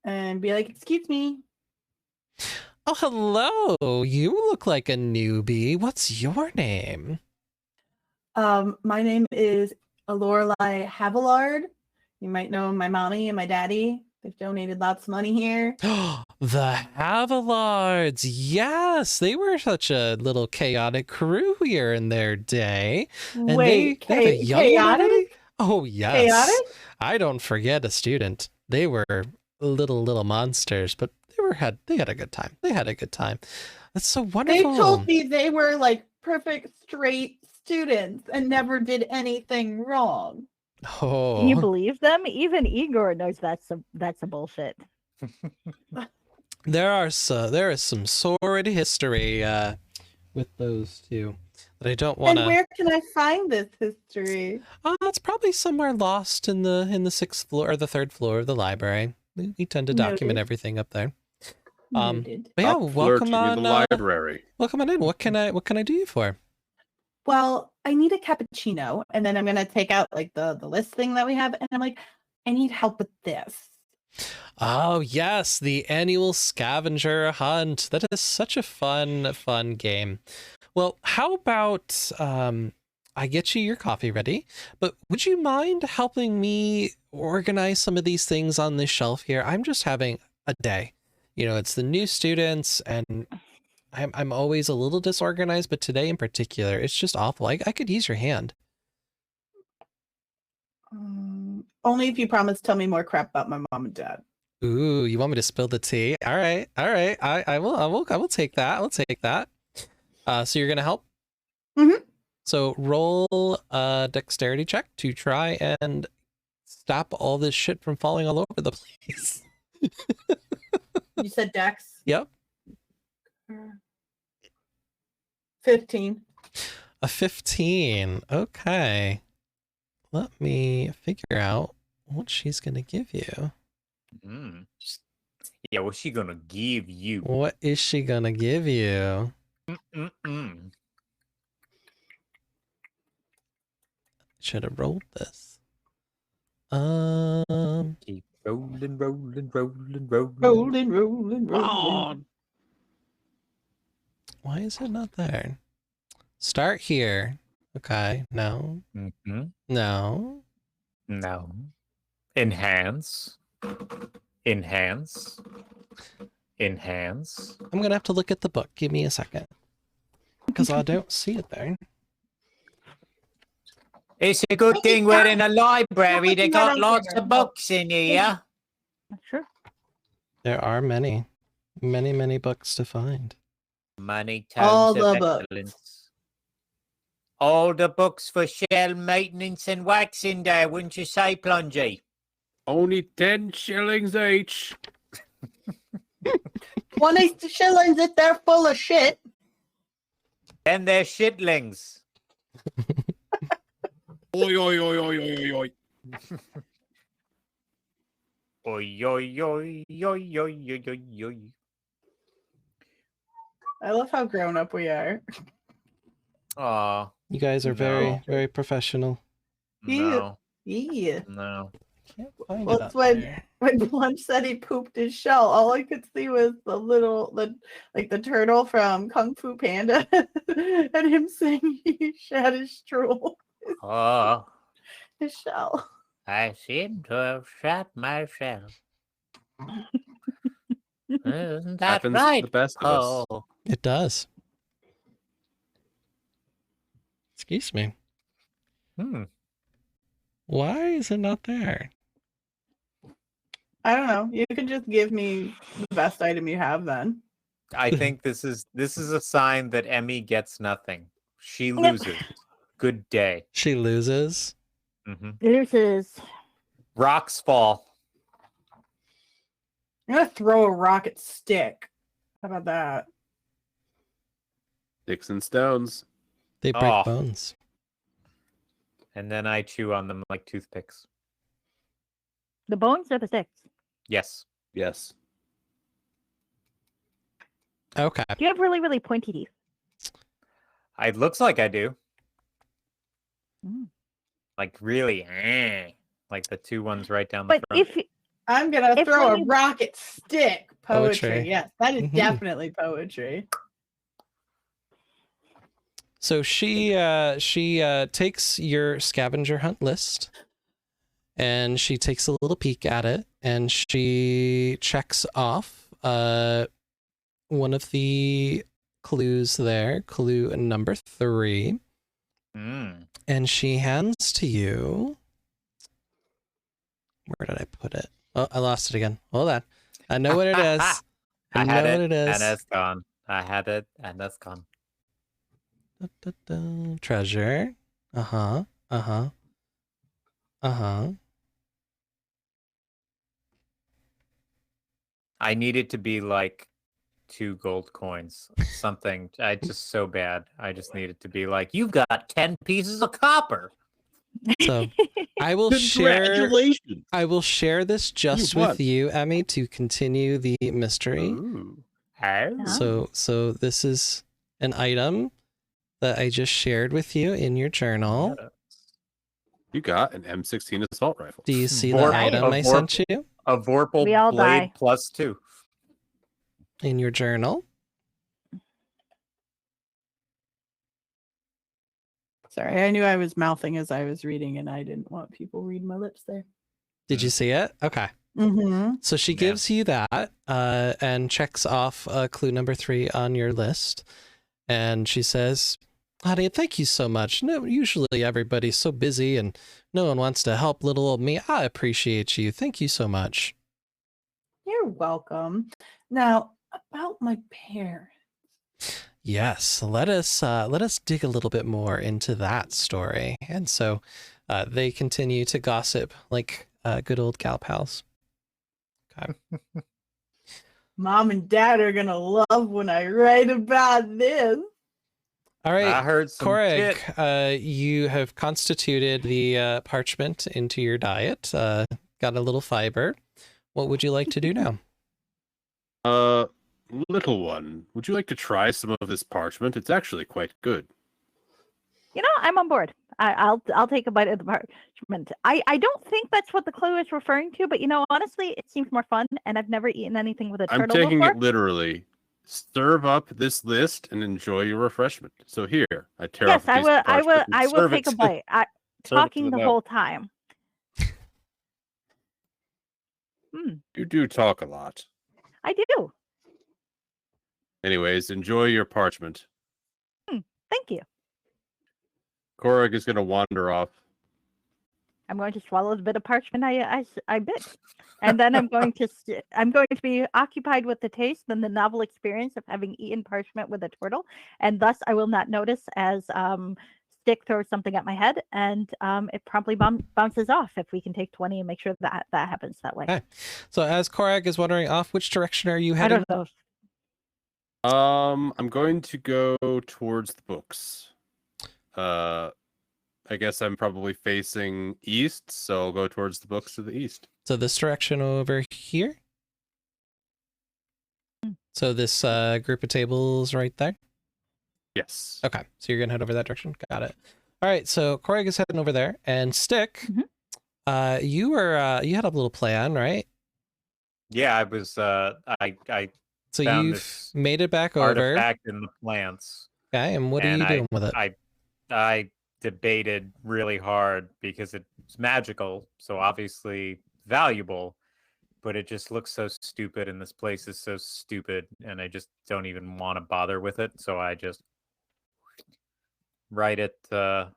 and be like, "Excuse me." Oh, hello. You look like a newbie. What's your name? My name is Lorelei Havillard. You might know my mommy and my daddy. They've donated lots of money here. The Havillards. Yes, they were such a little chaotic crew here in their day. And Wait, they have a young one already? chaotic? Oh, yes. Chaotic? I don't forget a student. They were little monsters, but they had a good time. They had a good time. That's so They wonderful. told me they were like perfect straight students and never did anything wrong. Oh. You believe them? Even Igor knows that's a bullshit. There is some sordid history with those two that I don't want And to. where can I find this history? It's probably somewhere lost in the 6th floor or the 3rd floor of the library. We tend to document Noted. everything up there. Noted. But yeah, Stop welcome flirting on. in the library. Welcome on in. What can I do you for? Well, I need a cappuccino, and then I'm gonna take out like the list thing that we have, and I'm like, I need help with this. Oh yes, the annual scavenger hunt. That is such a fun game. Well, how about I get you your coffee ready, but would you mind helping me organize some of these things on this shelf here? I'm just having a day. You know, it's the new students, and I'm always a little disorganized, but today in particular, it's just awful. I could use your hand. Only if you promise to tell me more crap about my mom and dad. Ooh, you want me to spill the tea? All right. I will take that. I'll take that. So you're gonna help? Mhm. So roll a dexterity check to try and stop all this shit from falling all over the place. You said Dex? Yep. 15. A 15. Okay. Let me figure out what she's gonna give you. Yeah, what's she gonna give you? What is she gonna give you? Should have rolled this. Keep rolling. Oh. Why is it not there? Start here. Okay. No. No. No. Enhance. I'm gonna have to look at the book. Give me a second. Because I don't see it there. It's a good thing we're in a library. They got lots of books in here. Sure. There are many books to find. Many All tomes of the books. excellence. All the books for shell maintenance and waxing there, wouldn't you say, Plungy? Only 10 shillings each. 20 shillings if they're full of shit. And they're shitlings. Oi, oi, oi, oi, oi, oi. Oi, oi, oi, oi, oi, oi, oi, oi. I love how grown up we are. Aw, You guys are No. very professional. no, Yeah. no. Can't find Well, it up it's when there. when Plunge said he pooped his shell, all I could see was the turtle from Kung Fu Panda and him saying he shat his drool, Oh, his shell. I seem to have shot myself. Isn't that Happens to right? the best of us. Oh, It does. Excuse me. Why is it not there? I don't know. You can just give me the best item you have then. I think this is a sign that Emmy gets nothing. She loses. Good day. She loses. Loses. Rocks fall. I'm gonna throw a rocket stick. How about that? Sticks and stones. They break Oh. bones. And then I chew on them like toothpicks. The bones or the sticks? Yes. Yes. Okay. Do you have really, really pointy teeth? It looks like I do. Mm. Like really, like the two ones right down the But front. if I'm gonna If throw when a you- rocket stick. Poetry. Poetry. Yes, that is Mhm. definitely poetry. So she takes your scavenger hunt list and she takes a little peek at it and she checks off one of the clues there, clue number 3, and she hands to you. Where did I put it? Oh, I lost it again. Hold on. I know what it is. I know had what it, it is. and it's gone. I had it, and that's gone. Da, da, da. Treasure. Uh-huh. Uh-huh. Uh-huh. I need it to be like 2 gold coins. Something. I just so bad. I just need it to be like, you've got 10 pieces of copper. So I will share Congratulations. I will share this just You won. with you, Emmy, to continue the mystery. Ooh. Oh. So this is an item that I just shared with you in your journal. You got an M16 assault rifle. Do you see the Vorp- item I sent you A Vorpal We all blade die. +2. in your journal? Sorry, I knew I was mouthing as I was reading, and I didn't want people reading my lips there. Did you see it? Okay. Mm-hmm. So she Yeah. gives you that and checks off clue number 3 on your list. And she says, honey, thank you so much. No, usually everybody's so busy and no one wants to help little old me. I appreciate you. Thank you so much. You're welcome. Now, about my parents. Yes, let us dig a little bit more into that story. And so they continue to gossip like good old gal pals. Okay. Mom and Dad are gonna love when I write about this. All right, I heard some Koreg, shit. you have constituted the parchment into your diet. Got a little fiber. What would you like to do now? Little one, would you like to try some of this parchment? It's actually quite good. You know, I'm on board. I'll take a bite of the parchment. I don't think that's what the clue is referring to, but you know, honestly, it seems more fun, and I've never eaten anything with a I'm turtle taking before. it literally. Serve up this list and enjoy your refreshment. So here, I tear Yes, off a I piece will. of parchment and I will serve take it a bite. serve it to Talking the mouth. whole time. You do talk a lot. I do. Anyways, enjoy your parchment. Thank you. Korog is going to wander off. I'm going to swallow the bit of parchment I bit, and then I'm going to be occupied with the taste and the novel experience of having eaten parchment with a turtle, and thus I will not notice as Stick throws something at my head, and it promptly bounces off. If we can take 20 and make sure that happens that way. Okay. So as Korag is wandering off, which direction are you I heading? don't know. I'm going to go towards the books. I guess I'm probably facing east, so I'll go towards the books to the east. So this direction over here? So this group of tables right there? Yes. Okay, so you're gonna head over that direction. Got it. All right, so Korag is heading over there, and Stick, you had a little plan, right? Yeah, I was. I So found you've this made it back over. artifact in the plants. Okay, and what are and you doing with it? I debated really hard because it's magical, so obviously valuable, but it just looks so stupid, and this place is so stupid, and I just don't even want to bother with it. So I just right at the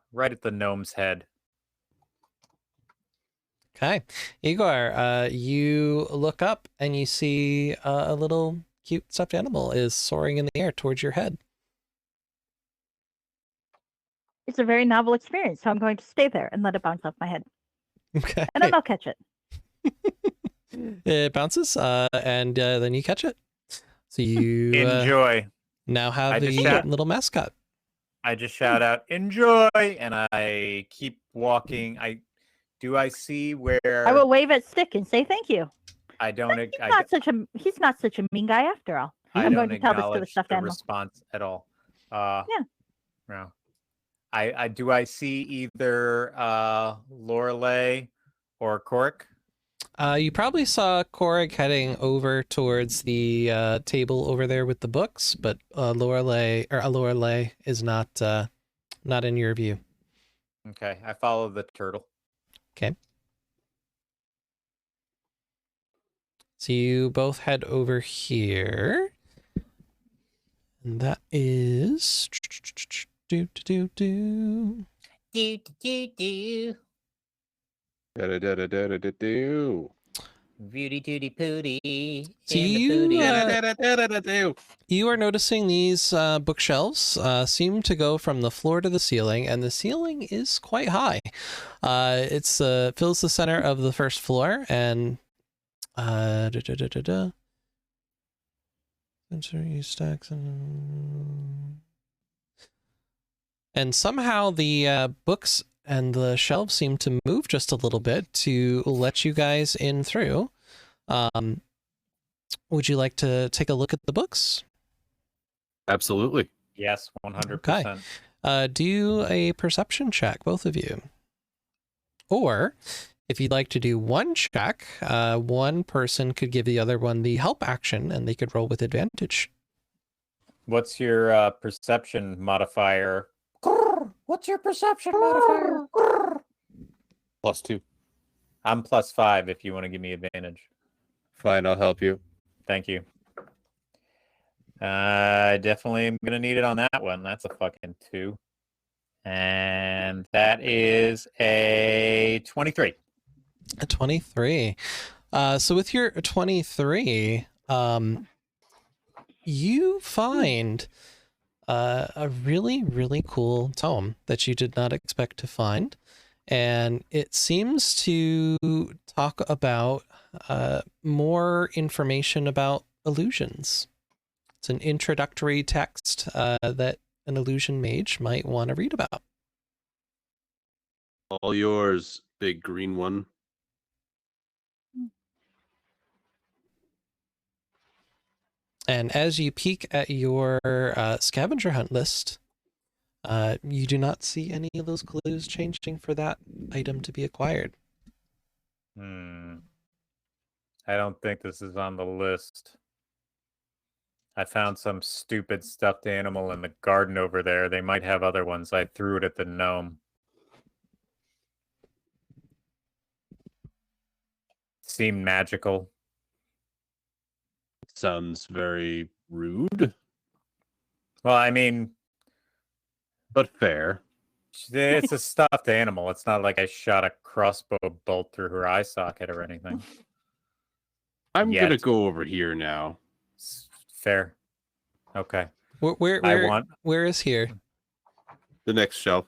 gnome's head. Okay, Igor, you look up and you see a little cute stuffed animal is soaring in the air towards your head. It's a very novel experience, so I'm going to stay there and let it bounce off my head. Okay. And then I'll catch it. It bounces, and then you catch it. So you Enjoy. now have I the just little mascot. I just shout out, enjoy, and I keep walking. I see where I will wave at Stick and say thank you. I don't He's not such a mean guy after all. I I'm don't going to tell this to the acknowledge stuffed the animal. response at all. Yeah. No. I see either Lorelei or Cork? You probably saw Korg heading over towards the table over there with the books, but Lorelei is not in your view. Okay, I follow the turtle. Okay. So you both head over here. And that is do. Do, do, do, do. Da-da-da-da-da-da-da-do. Beauty tooty pooty. So in the you, pooty. Da-da-da-da-da-da-do. You are noticing these bookshelves seem to go from the floor to the ceiling, and the ceiling is quite high. It's fills the center of the first floor, and sensory stacks and somehow the books and the shelves seem to move just a little bit to let you guys in through. Would you like to take a look at the books? Absolutely. Yes, 100%. Do a perception check, both of you. Or if you'd like to do one check, one person could give the other one the help action and they could roll with advantage. What's your perception modifier? What's your perception modifier? +2. I'm +5 if you want to give me advantage. Fine, I'll help you. Thank you. I definitely am going to need it on that one. That's a fucking 2. And that is a 23. A 23. So with your 23, you find a really, really cool tome that you did not expect to find. And it seems to talk about more information about illusions. It's an introductory text that an illusion mage might want to read about. All yours, big green one. And as you peek at your scavenger hunt list, you do not see any of those clues changing for that item to be acquired. I don't think this is on the list. I found some stupid stuffed animal in the garden over there. They might have other ones. I threw it at the gnome. Seemed magical. Sounds very rude, Well, I mean, but fair. it's a stuffed animal. It's not like I shot a crossbow bolt through her eye socket or anything. I'm Yet. gonna go over here now. Fair. Okay. Where is here? The next shelf.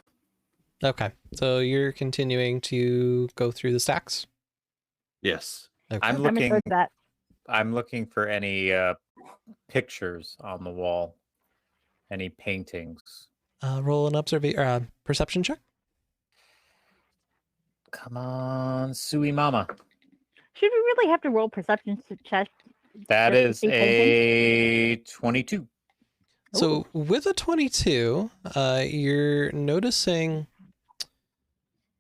Okay, so you're continuing to go through the stacks? Yes. Okay. I'm looking for any pictures on the wall. Any paintings. Roll an perception check. Come on, Sui Mama. Should we really have to roll perception check? That Just is to see a 22. So with a 22, you're noticing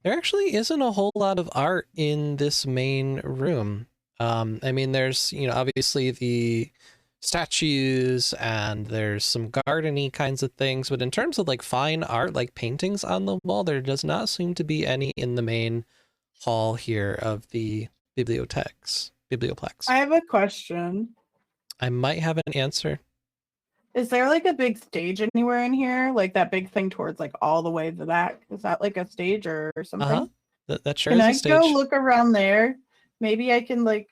there actually isn't a whole lot of art in this main room. I mean, there's, obviously the statues and there's some garden-y kinds of things, but in terms of like fine art, like paintings on the wall, there does not seem to be any in the main hall here of the biblioplex. I have a question. I might have an answer. Is there like a big stage anywhere in here? Like that big thing towards like all the way to the back? Is that like a stage or something? That sure Can is I a stage. go look around there? Maybe I can like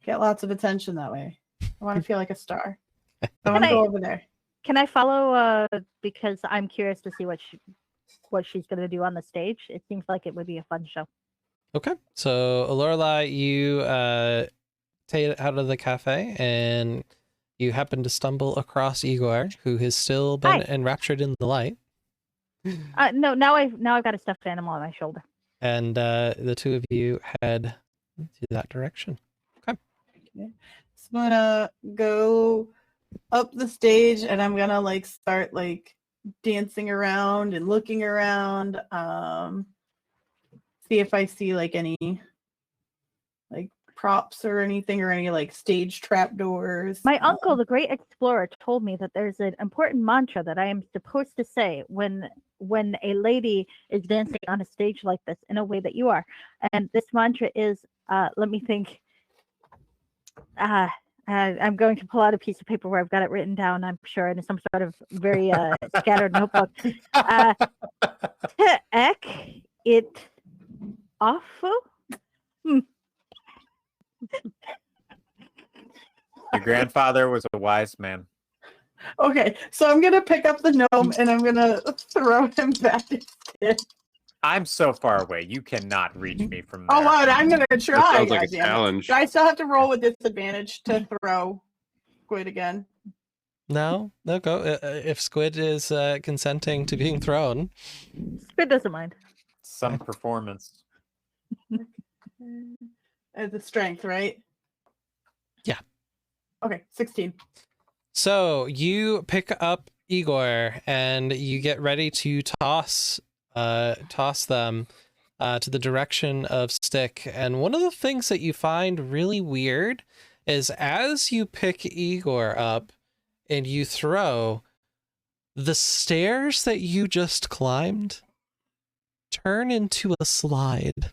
get lots of attention that way. I want to feel like a star. I want to go over there. Can I follow? Because I'm curious to see what she's going to do on the stage. It seems like it would be a fun show. Okay, so Lorelai, you take it out of the cafe and you happen to stumble across Igor, who has still been enraptured in the light. No, now I've got a stuffed animal on my shoulder. And the two of you head to that direction. Okay. So I'm gonna go up the stage and I'm gonna like start like dancing around and looking around. See if I see like any like props or anything or any like stage trap doors. My uncle, the great explorer, told me that there's an important mantra that I am supposed to say when a lady is dancing on a stage like this in a way that you are. And this mantra is, let me think. I'm going to pull out a piece of paper where I've got it written down, I'm sure, in some sort of very scattered notebook. Ek it awful? Your grandfather was a wise man. Okay, so I'm gonna pick up the gnome and I'm gonna throw him back. I'm so far away. You cannot reach me from there. Oh, what? I'm gonna try. That sounds like a goddammit. challenge. Do I still have to roll with disadvantage to throw Squid again? No, go. If Squid is consenting to being thrown. Squid doesn't mind. Some performance. The strength, right? Yeah. Okay, 16. So you pick up Igor and you get ready to toss them to the direction of Stick. And one of the things that you find really weird is as you pick Igor up and you throw, the stairs that you just climbed turn into a slide.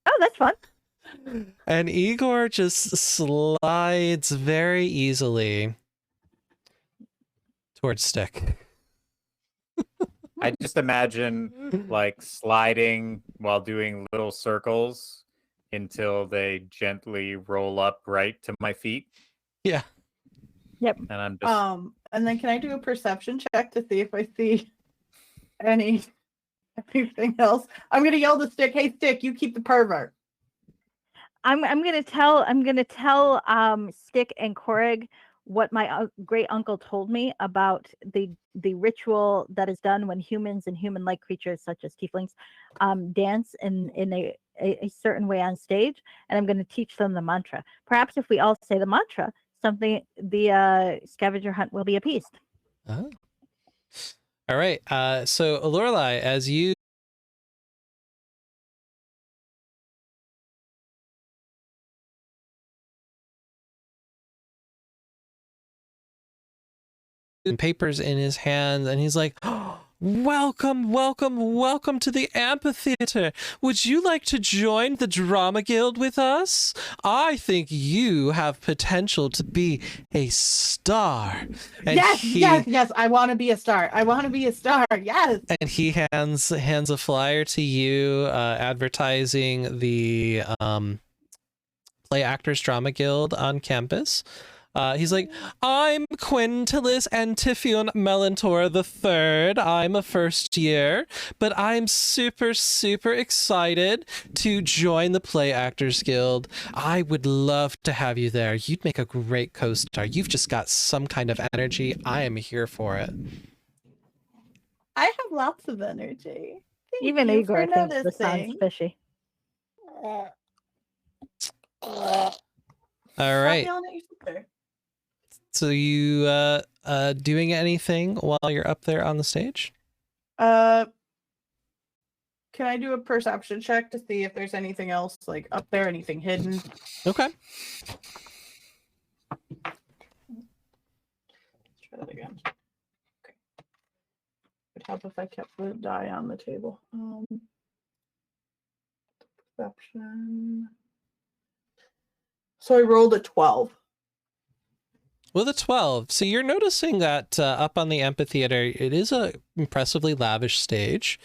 Oh, that's fun. And Igor just slides very easily towards Stick. I just imagine like sliding while doing little circles until they gently roll up right to my feet. Yeah. Yep. And I'm just And then can I do a perception check to see if I see anything else? I'm gonna yell to Stick, "Hey Stick, you keep the pervert." I'm gonna tell Stick and Korrig what my great uncle told me about the ritual that is done when humans and human-like creatures such as tieflings dance in a certain way on stage, and I'm going to teach them the mantra. Perhaps if we all say the mantra, the scavenger hunt will be appeased. Oh. All right. So Lorelai, as you papers in his hand, and he's like, oh, welcome to the amphitheater. Would you like to join the drama guild with us? I think you have potential to be a star. And yes, I want to be a star. Yes. And he hands a flyer to you advertising the Play Actors Drama Guild on campus. He's like, I'm Quintilis Antiphion Melantor III. I'm a first year, but I'm super excited to join the Play Actors Guild. I would love to have you there. You'd make a great co-star. You've just got some kind of energy. I am here for it. I have lots of energy. Even Igor thinks the sounds fishy. All right. So you doing anything while you're up there on the stage? Can I do a perception check to see if there's anything else like up there, anything hidden? Okay. Let's try that again. Okay. It'd help if I kept the die on the table. Perception. So I rolled a 12. With a 12, so you're noticing that up on the amphitheater, it is a impressively lavish stage,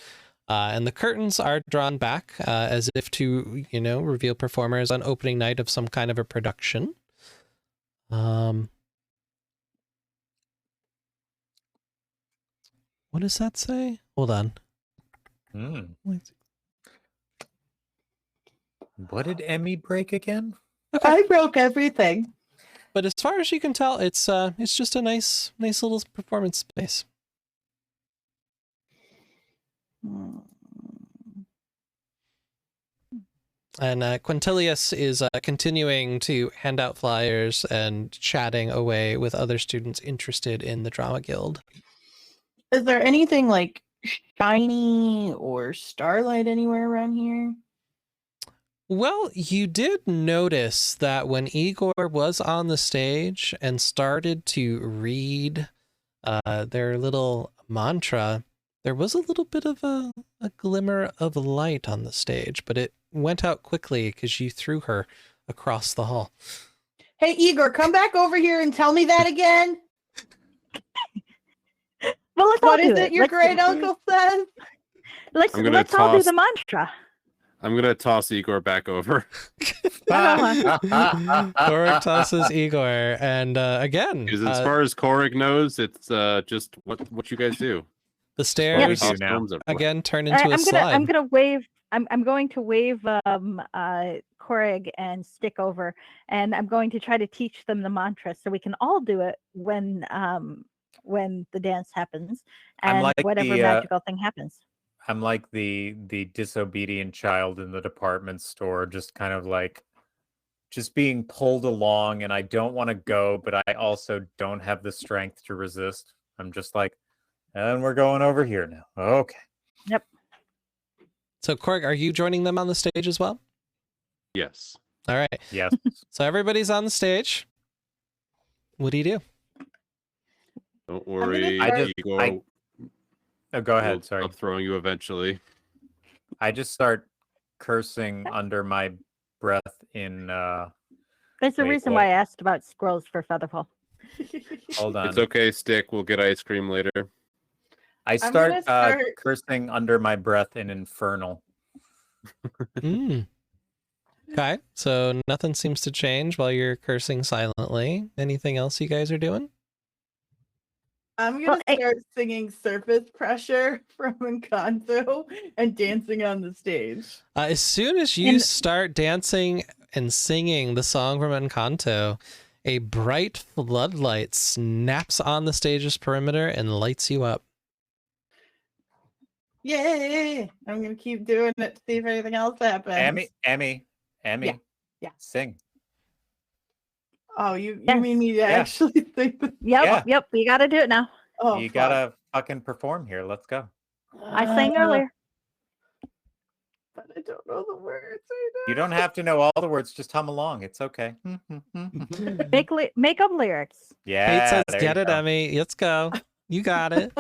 and the curtains are drawn back as if to, reveal performers on opening night of some kind of a production. What does that say? Hold on. What did Emmy break again? I broke everything. But as far as you can tell, it's just a nice little performance space. And Quintilius is continuing to hand out flyers and chatting away with other students interested in the Drama Guild. Is there anything like shiny or starlight anywhere around here? Well, you did notice that when Igor was on the stage and started to read their little mantra, there was a little bit of a glimmer of light on the stage, but it went out quickly because you threw her across the hall. Hey, Igor, come back over here and tell me that again. Well, let's What all is do it your great uncle says? Let's I'm gonna all do toss- the mantra. I'm gonna toss Igor back over. Korik tosses Igor, and again, Because as far as Korik knows, it's just what you guys do. the stairs do now. again turn into a slide. I'm gonna wave. I'm going to wave Korig and Stick over, and I'm going to try to teach them the mantra so we can all do it when the dance happens and like whatever the, magical thing happens. I'm like the disobedient child in the department store, just kind of like just being pulled along, and I don't want to go, but I also don't have the strength to resist. I'm just like, and we're going over here now. Okay. Yep. So, Korik, are you joining them on the stage as well? Yes. All right. Yes. So everybody's on the stage. What do you do? Don't worry, Igor. Oh, go ahead. We'll Sorry. stop throwing you eventually. I just start cursing under my breath in. There's a wait, reason what? why I asked about scrolls for Featherfall. Hold on. It's okay, Stick. We'll get ice cream later. I gonna start start- cursing under my breath in infernal. Okay, so nothing seems to change while you're cursing silently. Anything else you guys are doing? I'm gonna start singing "Surface Pressure" from Encanto and dancing on the stage. As soon as you start dancing and singing the song from Encanto, a bright floodlight snaps on the stage's perimeter and lights you up. Yay! I'm gonna keep doing it to see if anything else happens. Emmy. Yeah. Sing. Oh, you mean me to actually sing the... Yep, you gotta do it now. Oh, you fuck. gotta fucking perform here. Let's go. I sang earlier. But I don't know the words right now. You don't have to know all the words. Just hum along. It's okay. Make up lyrics. Yeah. Kate says, there get you it, go. Emmy. Let's go. You got it.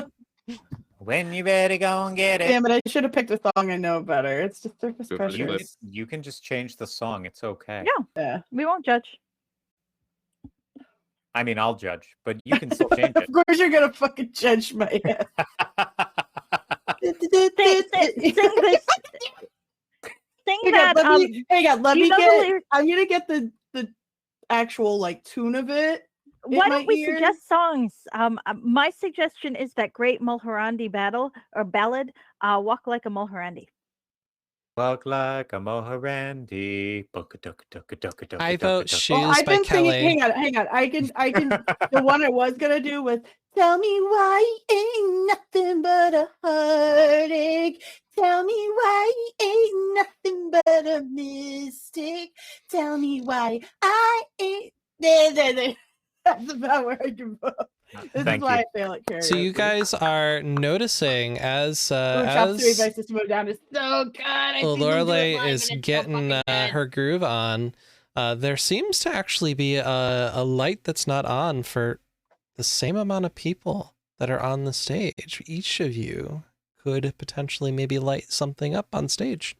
When you better go and get it. Damn it, I should have picked a song I know better. It's just Surface Go for the Pressure. clip. You can just change the song. It's okay. Yeah. We won't judge. I mean, I'll judge, but you can still change it. Of course you're gonna fucking judge my ass. Sing this. Sing that. Hang on, let you me know the get. lyrics? I'm gonna get the actual like tune of it. Why in don't my we ears. suggest songs? My suggestion is that great Mulhorandi ballad, "Walk Like a Mulhorandi." Walk like a Moharandi. I vote Shoes Oh, I've by been Kelly. singing. Hang on. I can. The one I was gonna do was "Tell me why ain't nothing but a heartache. Tell me why ain't nothing but a mistake. Tell me why I ain't there. That's about where I can vote. This is why I fail at karaoke. So you guys are noticing as Top 3 by System of a Down is so good. I think we'll do it Lorelei live is and it's so getting fucking good. her groove on, there seems to actually be a light that's not on for the same amount of people that are on the stage. Each of you could potentially maybe light something up on stage.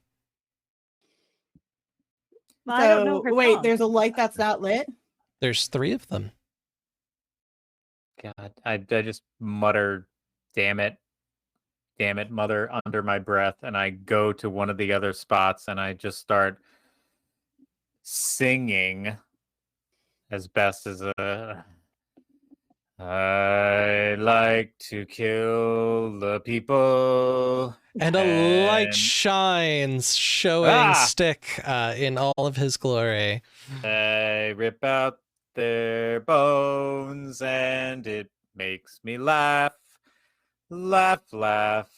Well, I don't know her wait, song. there's a light that's not lit? There's 3 of them. God, I just mutter, damn it, mother, under my breath, and I go to one of the other spots and I just start singing as best as I like to kill the people. And a light shines, showing Stick in all of his glory. I rip out their bones, and it makes me laugh. Laugh, laugh.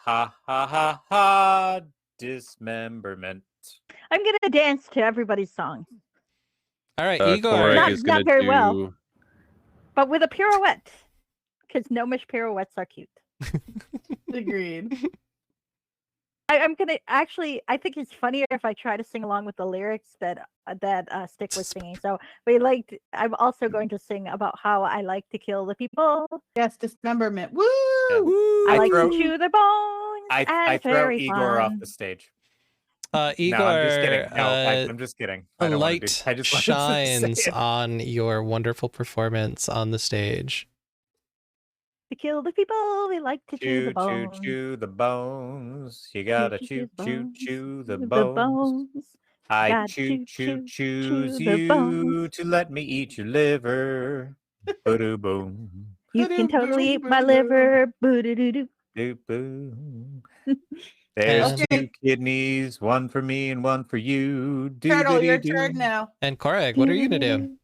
Ha, ha, ha, ha. Dismemberment. I'm gonna dance to everybody's song. All right, Korek Igor. is gonna not very do. well. But with a pirouette. Because gnomish pirouettes are cute. Agreed. I'm gonna actually. I think it's funnier if I try to sing along with the lyrics that Stick was singing. So I'm also going to sing about how I like to kill the people. Yes, dismemberment. Woo! I like to chew their bones. I throw Igor off the stage. Igor, no, I'm just kidding. No, I'm just kidding. A light shines on your wonderful performance on the stage. To kill the people, we like to chew the bones. Chew the bones. You gotta chew the The bones. I Gotta choose the you bones. to let me eat your liver. Boo boom. You can totally eat my liver. Boo doo doo doo. There's two kidneys, one for me and one for you. Turtle, your turn now. And Korek, what are you gonna do?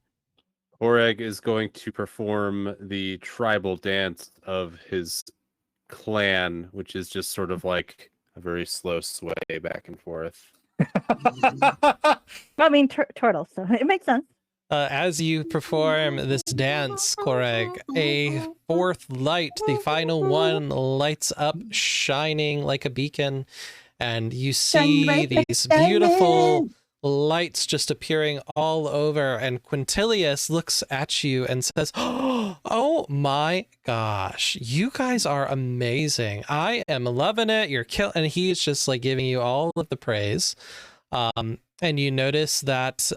Korek is going to perform the tribal dance of his clan, which is just sort of like a very slow sway back and forth. I mean, turtle, so it makes sense. As you perform this dance, Korek, a fourth light, the final one, lights up, shining like a beacon, and you see these beautiful lights just appearing all over, and Quintilius looks at you and says, "Oh my gosh, you guys are amazing. I am loving it. You're and he's just like giving you all of the praise. And you notice that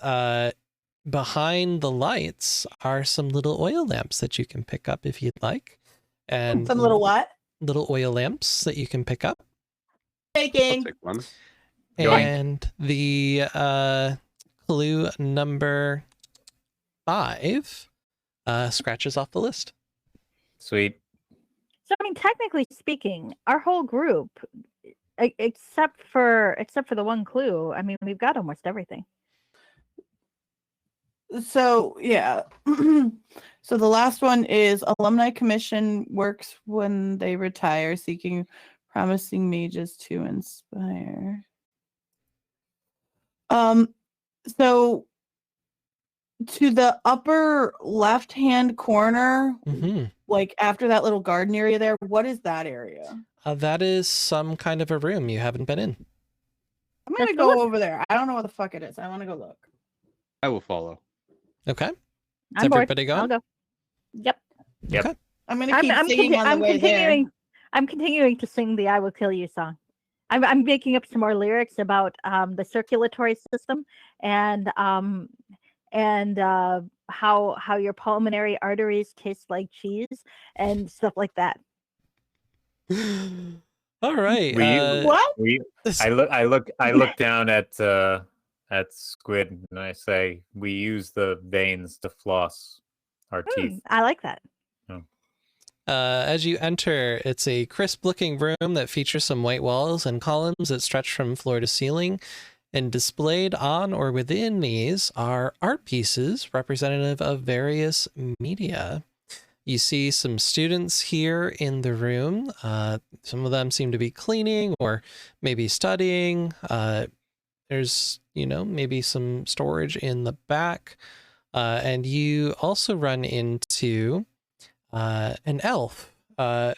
behind the lights are some little oil lamps that you can pick up if you'd like. And some little what? Little oil lamps that you can pick up. Taking. I'll take one. And the clue number 5 scratches off the list. Sweet. So I mean, technically speaking, our whole group, except for the one clue, I mean, we've got almost everything. So yeah. So the last one is alumni commission works when they retire, seeking promising mages to inspire. So to the upper left-hand corner, like after that little garden area there, what is that area? That is some kind of a room you haven't been in. I'm gonna go over there. I don't know what the fuck it is. I want to go look. I will follow. Okay. Is I'm bored. everybody going? I'll go. Yep. Yep. Okay. I'm gonna keep singing on the way there. I'm continuing to sing the "I Will Kill You" song. I'm making up some more lyrics about the circulatory system and how your pulmonary arteries taste like cheese and stuff like that. All right. I look down at Squid and I say, we use the veins to floss our teeth. I like that. As you enter, it's a crisp-looking room that features some white walls and columns that stretch from floor to ceiling. And displayed on or within these are art pieces representative of various media. You see some students here in the room. Some of them seem to be cleaning or maybe studying. There's, maybe some storage in the back. And you also run into an elf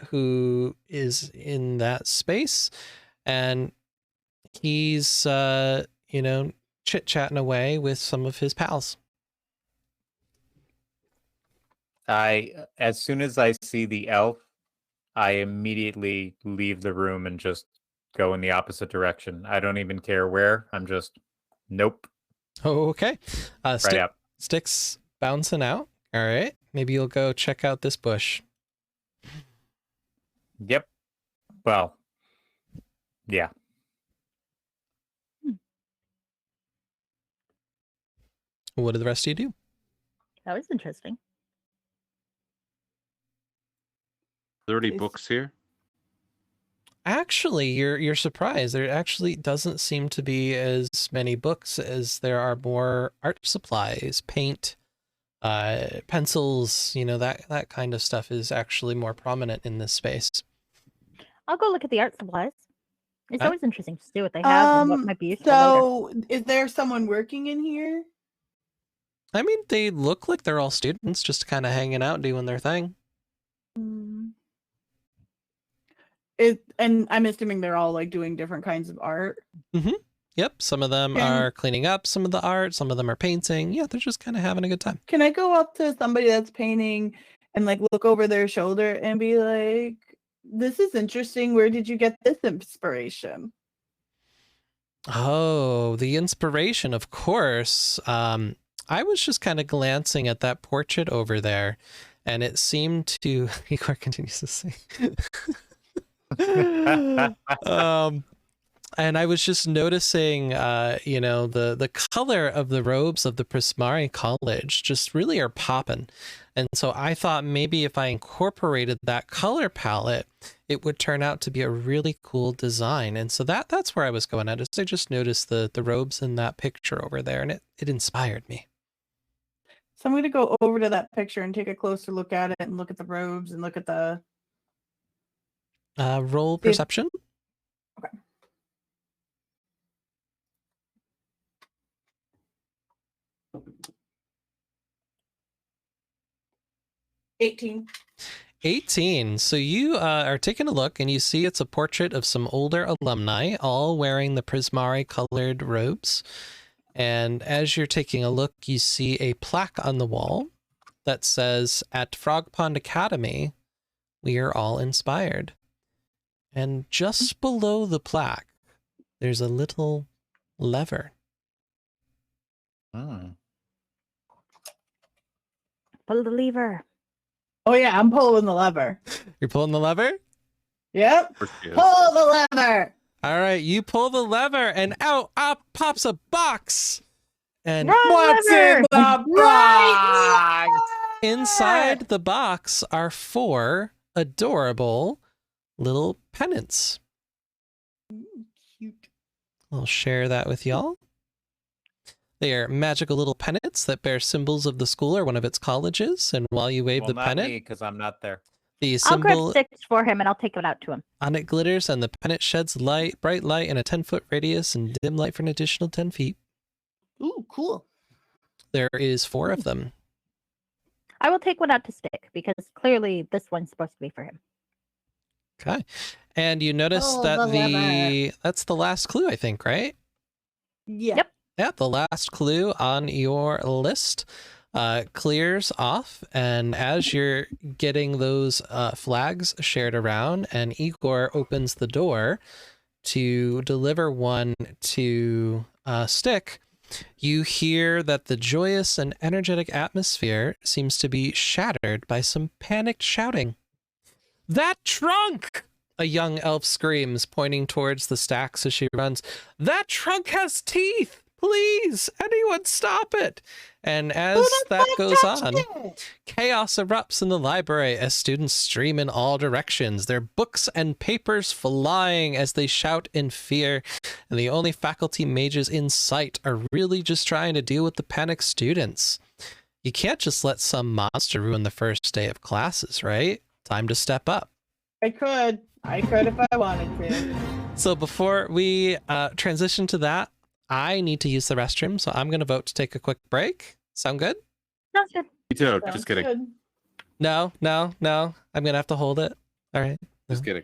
who is in that space, and he's chit-chatting away with some of his pals. As soon as I see the elf, I immediately leave the room and just go in the opposite direction. I don't even care where. I'm just nope. Okay. Right up. Sticks bouncing out. All right. Maybe you'll go check out this bush. Yep. Well, yeah. What did the rest of you do? That was interesting. there any It's- books here? Actually, you're surprised. There actually doesn't seem to be as many books as there are more art supplies, paint, pencils, that kind of stuff is actually more prominent in this space. I'll go look at the art supplies. It's Okay. always interesting to see what they have and what might be useful later. So is there someone working in here? I mean, they look like they're all students, just kind of hanging out, doing their thing. And I'm assuming they're all like doing different kinds of art. Yep, some of them are cleaning up some of the art, some of them are painting. Yeah, they're just kind of having a good time. Can I go up to somebody that's painting and like look over their shoulder and be like, this is interesting. Where did you get this inspiration? Oh, the inspiration, of course. I was just kind of glancing at that portrait over there, and it seemed to... Igor continues to say... and I was just noticing, the color of the robes of the Prismari College just really are popping. And so I thought maybe if I incorporated that color palette, it would turn out to be a really cool design. And so that's where I was going at. I just noticed the robes in that picture over there, and it inspired me. So I'm going to go over to that picture and take a closer look at it and look at the robes and look at the... Roll perception. Okay. $18. 18. So you are taking a look and you see it's a portrait of some older alumni, all wearing the Prismari colored robes. And as you're taking a look, you see a plaque on the wall that says, "At Frog Pond Academy, we are all inspired." And just below the plaque, there's a little lever. Pull the lever. Oh yeah, I'm pulling the lever. You're pulling the lever? Yep. Pull the lever. All right, you pull the lever and out pops a box. And What's in the box? inside the box are 4 adorable little pennants. Cute. I'll share that with y'all. They are magical little pennants that bear symbols of the school or one of its colleges. And while you wave the pennant, because I'm not there. the I'll grab symbol 6 for him and I'll take it out to him. on it glitters, and the pennant sheds bright light in a 10-foot radius and dim light for an additional 10 feet. Ooh, cool. There is 4 of them. I will take one out to Stick because clearly this one's supposed to be for him. Okay. And you notice Oh, that the lever. that's the last clue, I think, right? Yeah. Yep. Yeah, the last clue on your list clears off. And as you're getting those flags shared around, and Igor opens the door to deliver one to Stick, you hear that the joyous and energetic atmosphere seems to be shattered by some panicked shouting. "That trunk!" a young elf screams, pointing towards the stacks as she runs. "That trunk has teeth! Please, anyone stop it!" And as that goes on, chaos erupts in the library as students stream in all directions, their books and papers flying as they shout in fear. And the only faculty mages in sight are really just trying to deal with the panicked students. You can't just let some monster ruin the first day of classes, right? Time to step up. I could if I wanted to. So before we transition to that, I need to use the restroom, so I'm going to vote to take a quick break. Sound good? Sounds good. Me too. Sounds Just kidding. good. No. I'm going to have to hold it. All right. Just kidding.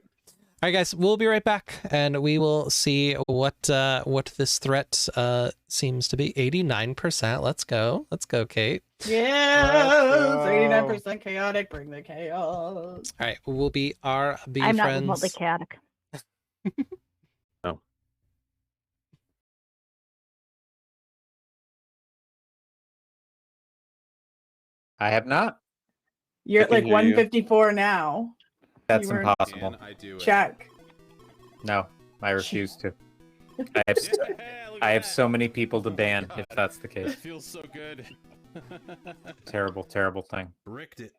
All right, guys, we'll be right back, and we will see what this threat seems to be. 89%. Let's go, Kate. Yes, 89% chaotic. Bring the chaos. All right, we'll be RB I'm not friends. remotely chaotic. No. I have not. You're I at can like hear you. 154 now. That's You were- impossible. I do Check. No, I refuse to. I have so many people to ban if that's the case. feels so good. Terrible, terrible thing. Bricked it.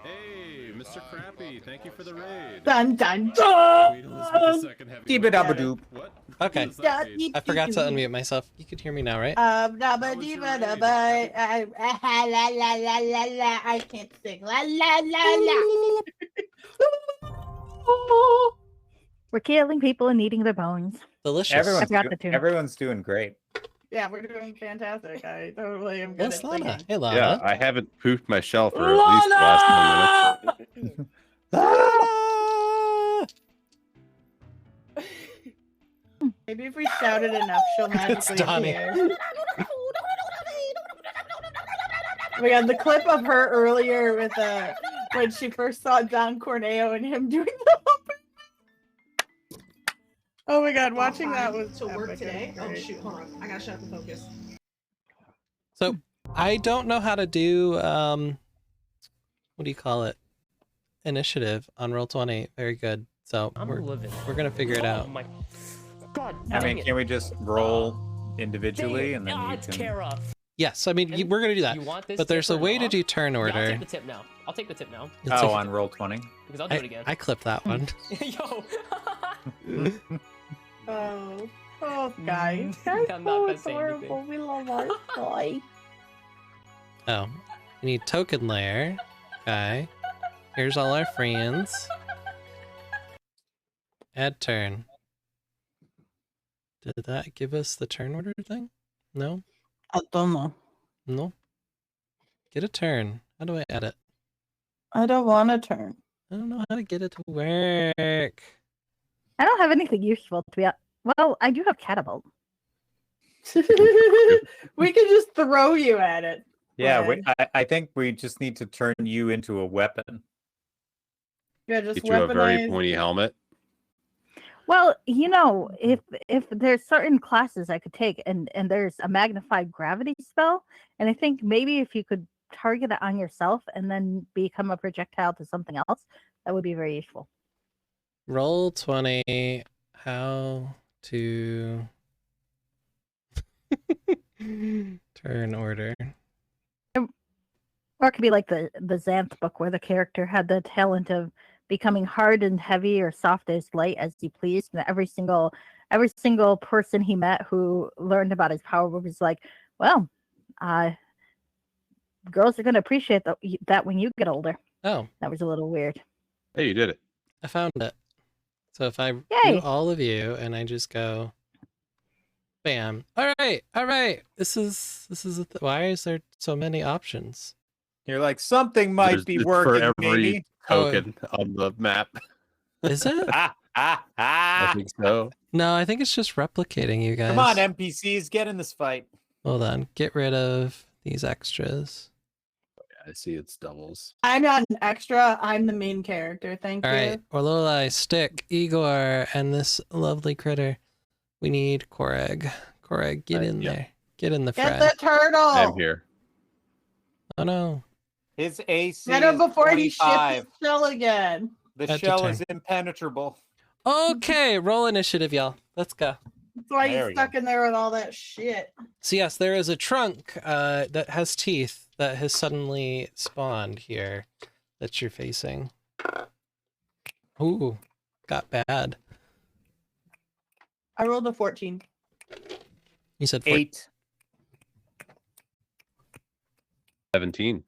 Hey, Mr. Crappy, thank you for the raid. Dun dun dun. Queen Elizabeth II heavyweight. Dee-ba-dabba-doop. What? Okay. What does that mean? I forgot to unmute myself. You could hear me now, right? Dabba dee ba da ba. La la la la la. I can't sing. La la la la. We're killing people and eating their bones. Delicious. Everyone's doing great. Yeah, we're doing fantastic. I totally am Hey, good at Lana. singing. Hey, Lana. Yeah, I haven't pooped my shell for at least the last 10 minutes. Maybe if we shout it enough, she'll magically Donnie. appear. We had the clip of her earlier with when she first saw Don Corneo and him doing the open. Oh my god, watching that was to work epic. today. Oh Great. shoot, hold on. I gotta shut the focus. So I don't know how to do what do you call it? Initiative on Roll20. Very good. So we're gonna figure it out. My God. I dang mean, it. can we just roll individually Dang it. and then you it's can... Kara. Yes, I mean And we're gonna do that. You want this But there's a tip or way to not? do turn Yeah, order. I'll take the tip now. I'll take the tip now. You'll take Oh, it. on roll 20. Because I'll do it again. I clipped that one. Yo. Oh, guys. That's I'm so not gonna say adorable. anything. We love our toy. Oh, we need token layer. Okay. Here's all our friends. Add turn. Did that give us the turn order thing? No? I don't know. No? Get a turn. How do I add it? I don't want to turn. I don't know how to get it to work. I don't have anything useful to be. Well, I do have catapult. We can just throw you at it. Yeah, Fred. I think we just need to turn you into a weapon. Yeah, just Get you a very weaponize. pointy helmet. Well, you know, if there's certain classes I could take, and there's a magnified gravity spell, and I think maybe if you could target it on yourself and then become a projectile to something else, that would be very useful. Roll20. How to turn order. Or it could be like the Xanth book, where the character had the talent of becoming hard and heavy or soft as light as he pleased, and every single person he met who learned about his power was like, well, girls are going to appreciate that when you get older. Oh, That was a little weird. Hey, you did it. I found it. So if I do Yay. all of you and I just go bam. All right. This is why is there so many options? You're like, something might There's- be it's working, for every maybe. token on the map. Is it? I think so. No, I think it's just replicating you guys. Come on, NPCs, get in this fight. Hold on. Get rid of these extras. I see it's doubles. I'm not an extra. I'm the main character. Thank All you. right. Orlolai, Stick, Igor, and this lovely critter. We need Koreg. Koreg, get in yeah. there. Get in the Get fray. the turtle. I'm here. Oh no. His AC Get him is before he 25. shits his shell again. The At the shell turn. is impenetrable. Okay, roll initiative, y'all. Let's go. That's why There he's we stuck in there with all that shit. So yes, there is a trunk that has teeth that has suddenly spawned here that you're facing. Ooh, got bad. I rolled a 14. You said 8. 17.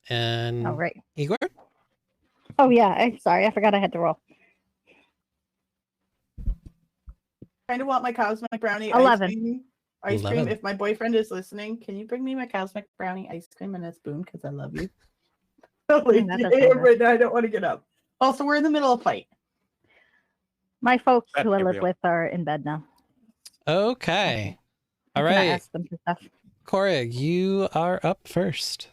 And Oh, right. Igor? Oh, yeah. I'm sorry. I forgot I had to roll. Kind of want my cosmic brownie 11. ice cream. Ice 11. cream. If my boyfriend is listening, can you bring me my cosmic brownie ice cream and a spoon? Because I love you. Totally. that does sound Right now, I don't want to get up. Also, we're in the middle of a fight. My folks That's who I good live deal. with are in bed now. Okay. All I cannot right. ask them for stuff. Korrig, you are up first.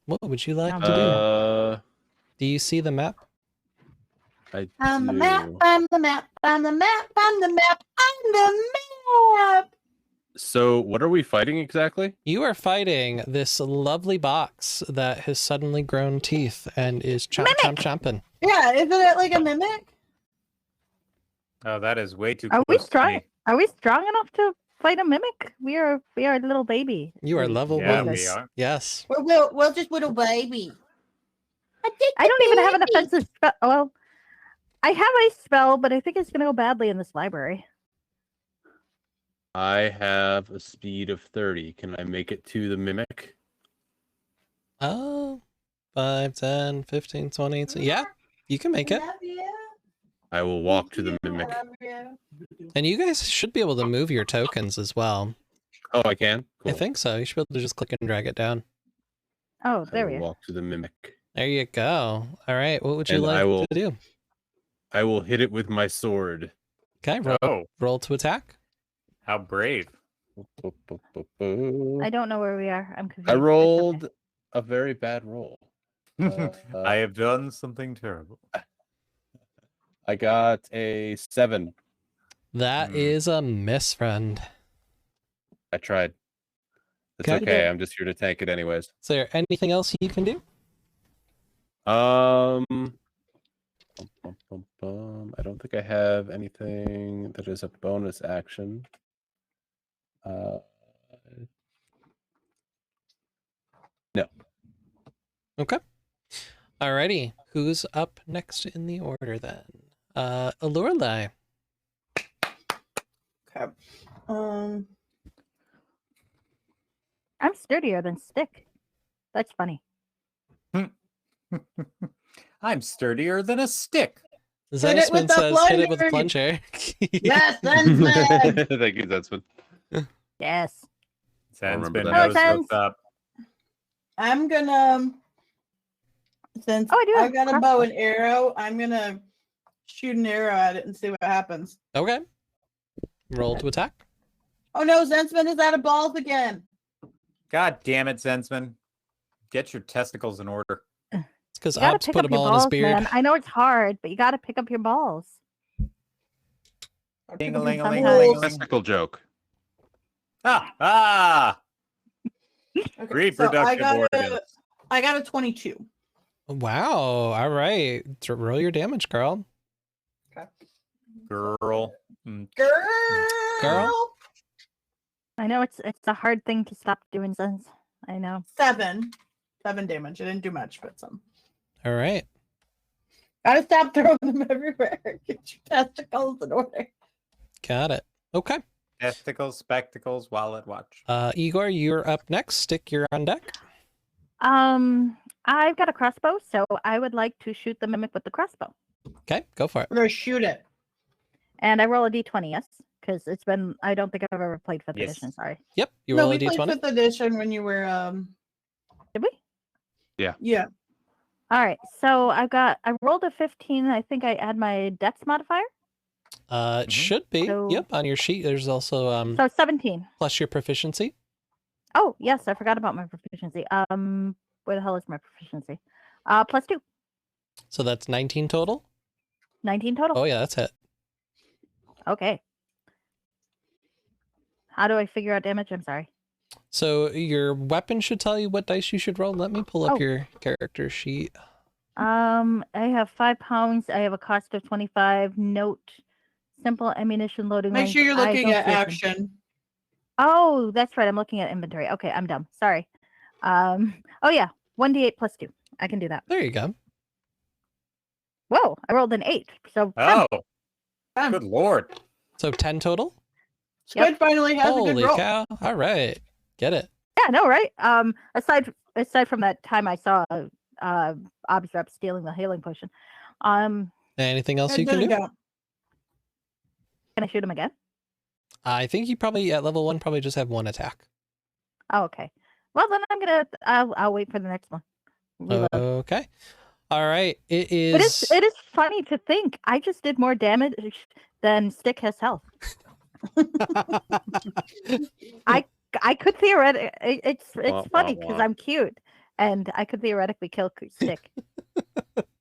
What would you like to do? Do you see the map? I On the do. map, on the map, on the map, on the map, on the map. So, what are we fighting exactly? You are fighting this lovely box that has suddenly grown teeth and is chomping. Yeah, isn't it like a mimic? Oh, that is way too Are we close to strong? me. Are we strong enough to fight a mimic? We are a little baby. You are level Yeah, one. we are. Yes. We're just little baby. I don't even have an offensive spell. Well, I have a spell, but I think it's gonna go badly in this library. I have a speed of 30. Can I make it to the mimic? Oh, 5, 10, 15, 20. Yeah, you can make it. I will walk to the mimic. And you guys should be able to move your tokens as well. Oh, I can? I Cool. think so. You should be able to just click and drag it down. Oh, I there will we are. walk to the mimic. There you go. All right. What would you And like to do? I will hit it with my sword. Okay. Roll to attack. How brave. I don't know where we are. I'm confused. I It's rolled okay. a very bad roll. I have done something terrible. I got a 7. That is a miss, friend. I tried. It's Okay. okay. I'm just here to tank it anyways. Is there anything else you can do? I don't think I have anything that is a bonus action. No. Okay. Alrighty. Who's up next in the order then? Allurelei. Okay. I'm sturdier than Stick. That's funny. I'm sturdier than a stick. Zensman says, hit it with a plunger. Yes, Zensman! Thank you, Zensman. Yes. Zensman that. knows what's up. I'm gonna, since Oh, I do have I've got a crossbow. bow and arrow, I'm gonna shoot an arrow at it and see what happens. Okay. Roll to attack. Oh no, Zensman is out of balls again. God damn it, Zensman. Get your testicles in order. It's because You gotta Ops pick put up them your all in his balls, beard. man. I know it's hard, but you gotta pick up your balls. Ding-a-ling-a-ling-a-ling. Testicle joke. Ah! Okay, Reproductive organs. I got a 22. Wow. All right. Roll your damage, girl. Girl. Girl. I know it's a hard thing to stop doing, Zens. I know. 7 damage. I didn't do much, but some. All right. Gotta stop throwing them everywhere. Get your testicles in order. Got it. Okay. Testicles, spectacles, wallet, watch. Igor, you're up next. Stick, you're on deck. I've got a crossbow, so I would like to shoot the mimic with the crossbow. Okay, go for it. We're gonna shoot it. And I roll a d20, yes? Because it's been, I don't think I've ever played 5th Yes. edition, sorry. Yep, you No, roll we a played d20. 5th edition when you were Did we? yeah. All right, so I rolled a 15. I think I add my dex modifier. It should be. So- Yep, on your sheet there's also So 17. plus your proficiency. Oh, yes, I forgot about my proficiency. Where the hell is my proficiency? Plus 2. So that's 19 total. 19 total. Oh yeah, that's it. Okay. How do I figure out damage? I'm sorry. So your weapon should tell you what dice you should roll. Let me pull up Oh. your character sheet. I have 5 pounds. I have a cost of 25. Note, simple ammunition loading. Make range. sure you're I looking don't at see it. action. Oh, that's right. I'm looking at inventory. Okay, I'm dumb. Sorry. Oh yeah, 1d8 plus 2. I can do that. There you go. Whoa, I rolled an 8. So 10. Oh, good lord. So 10 total. Squid finally has a Holy good roll. cow! All right, get it. Yeah, no, right? Aside from that time I saw Obsrep stealing the healing potion. Anything else It you can do? didn't count. Can I shoot him again? I think you probably at level 1 probably just have 1 attack. Oh, okay. Well, then I'll wait for the next one. Reload. Okay. All right. It It is. is funny to think I just did more damage than Stick has health. I could theoretically. It's funny because I'm cute, and I could theoretically kill Stick.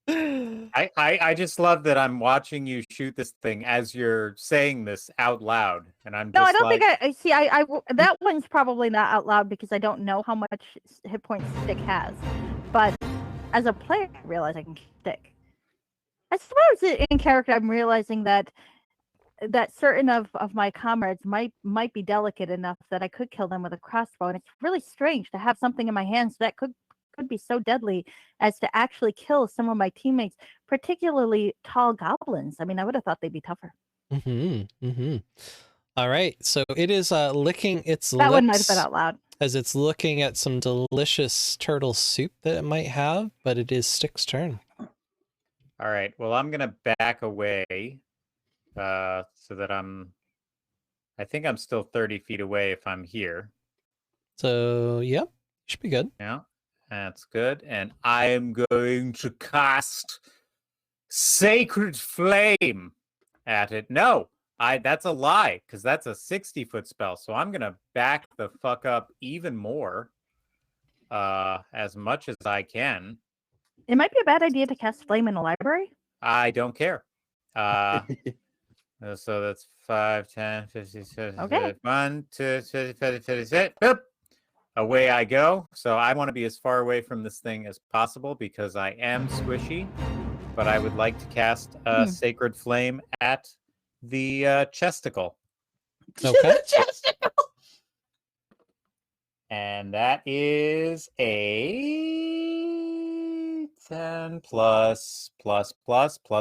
I just love that I'm watching you shoot this thing as you're saying this out loud, and I'm No, just I don't like, think I see. That one's probably not out loud because I don't know how much hit points Stick has. But as a player, I realize I can Stick. I suppose in character, I'm realizing that that certain of my comrades might be delicate enough that I could kill them with a crossbow, and it's really strange to have something in my hands that could be so deadly as to actually kill some of my teammates, particularly tall goblins. I mean, I would have thought they'd be tougher. All right, so it is licking its That one might have lips been out loud. as it's looking at some delicious turtle soup that it might have, but it is Stick's turn. All right. Well, I'm gonna back away, so that I think I'm still 30 feet away if I'm here. So, yep, should be good. Yeah, that's good. And I'm going to cast Sacred Flame at it. No, that's a lie, because that's a 60-foot spell. So I'm gonna back the fuck up even more, as much as I can. It might be a bad idea to cast flame in a library. I don't care. So that's 5, 10, 15, Okay. 1, 2, 3, 4, 5, 6. Boop. Away I go. So I want to be as far away from this thing as possible because I am squishy. But I would like to cast Sacred Flame at the chesticle. Okay. And that is a 10 plus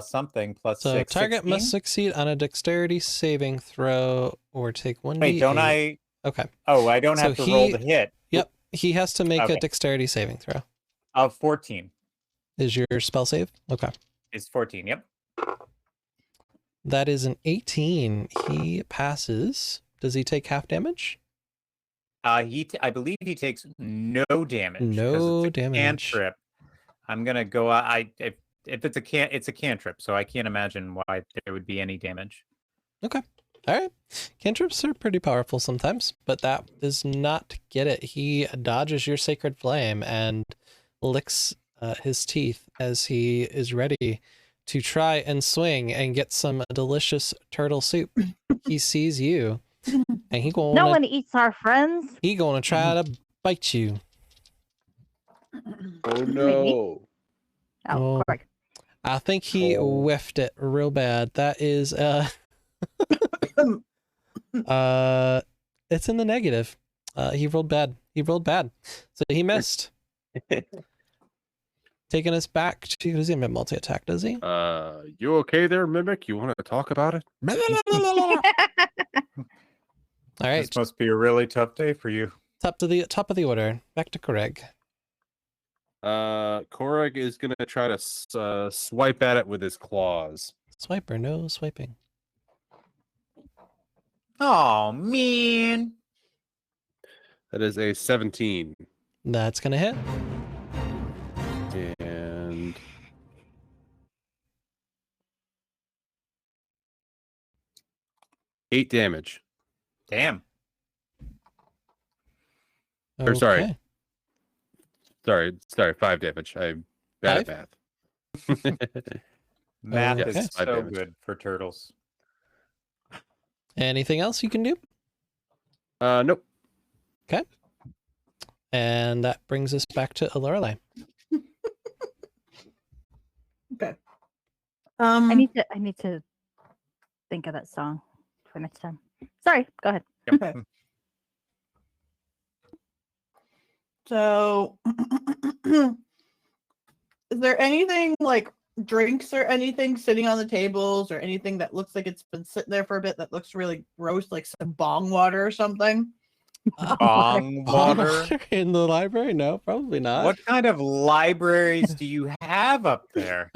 something plus So 6. target 16? must succeed on a dexterity saving throw or take 1d8. Wait, don't I? Okay. Oh, I don't So have to roll the hit. Yep, he has to make Okay. a dexterity saving throw. Of 14. Is your spell save? Okay. It's 14, yep. That is an 18. He passes. Does he take half damage? I believe he takes no damage. 'cause No it's a damage. Cantrip. I'm gonna go. If it's it's a cantrip, so I can't imagine why there would be any damage. Okay. All right. Cantrips are pretty powerful sometimes, but that does not get it. He dodges your sacred flame and licks his teeth as he is ready to try and swing and get some delicious turtle soup. He sees you, and No one eats our friends. He gonna try to bite you. Oh no! Oh, correct. I think he whiffed it real bad. That is it's in the negative. He rolled bad. So he missed. Taking us back to, does he have multi-attack, does he? You okay there, Mimic? You want to talk about it? All right. This must be a really tough day for you. Top of the order. Back to Koreg. Koreg is gonna try to swipe at it with his claws. Swipe or no swiping? Oh man. That is a 17. That's gonna hit. And 8 damage. Damn. Or sorry. Sorry, 5 damage. I'm bad at math. Math Okay. is so damage. good for turtles. Anything else you can do? Nope. Okay. And that brings us back to Lorelei. Okay. I need to think of that song for next time. Sorry, go ahead. Yep. Okay. So, is there anything like drinks or anything sitting on the tables or anything that looks like it's been sitting there for a bit that looks really gross, like some bong water or something? Bong water? In the library? No, probably not. What kind of libraries do you have up there?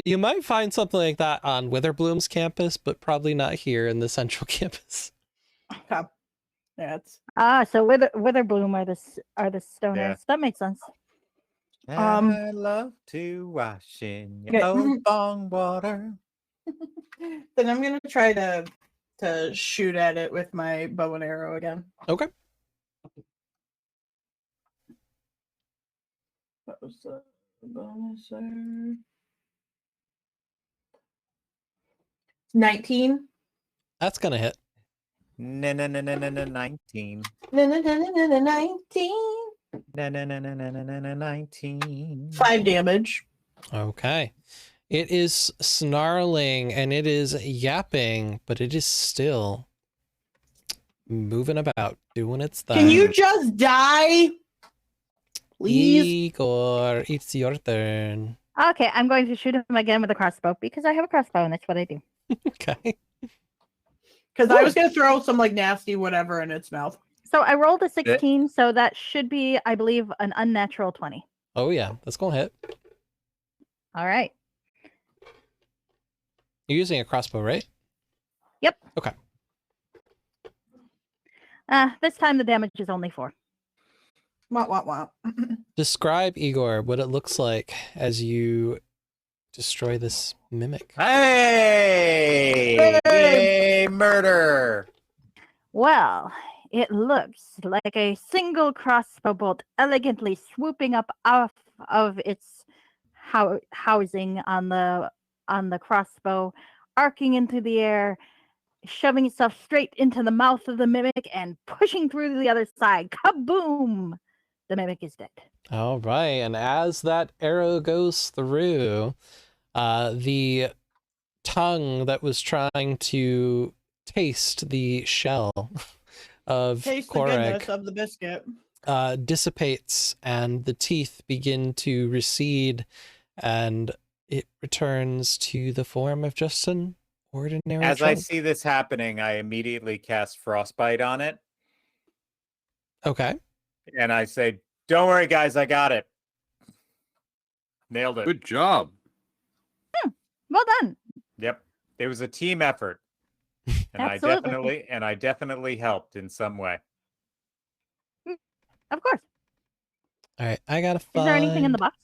You might find something like that on Witherbloom's campus, but probably not here in the central campus. Okay. Yeah, it's So Witherbloom are the stoners. Yeah. That makes sense. I love to wash in your Okay. old bong water. then I'm gonna try to shoot at it with my bow and arrow again. Okay. What was the bonus there? 19. That's gonna hit. No, 19. No, 19. No, 19. 5 damage. Okay. It is snarling and it is yapping, but it is still moving about, doing its thing. Can you just die? Please. Igor, it's your turn. Okay, I'm going to shoot him again with a crossbow because I have a crossbow and that's what I do. Okay. Because I was gonna throw some like nasty whatever in its mouth. So I rolled a 16, so that should be, I believe, an unnatural 20. Oh yeah, that's gonna hit. All right. You're using a crossbow, right? Yep. Okay. This time the damage is only 4. Wah. Describe, Igor, what it looks like as you destroy this mimic. Hey! Yay, murder! Well, it looks like a single crossbow bolt elegantly swooping up off of its housing on the crossbow, arcing into the air, shoving itself straight into the mouth of the mimic and pushing through to the other side. Kaboom! The mimic is dead. All right, and as that arrow goes through, the tongue that was trying to taste the shell of Taste the goodness Korek of the biscuit. dissipates, and the teeth begin to recede, and it returns to the form of just an ordinary As I chunk. see this happening, I immediately cast Frostbite on it. Okay. And I say, don't worry, guys, I got it. Nailed it. Good job. Well done. Yep. It was a team effort. And Absolutely. I definitely helped in some way. Of course. All right, I gotta Is find. there anything in the box?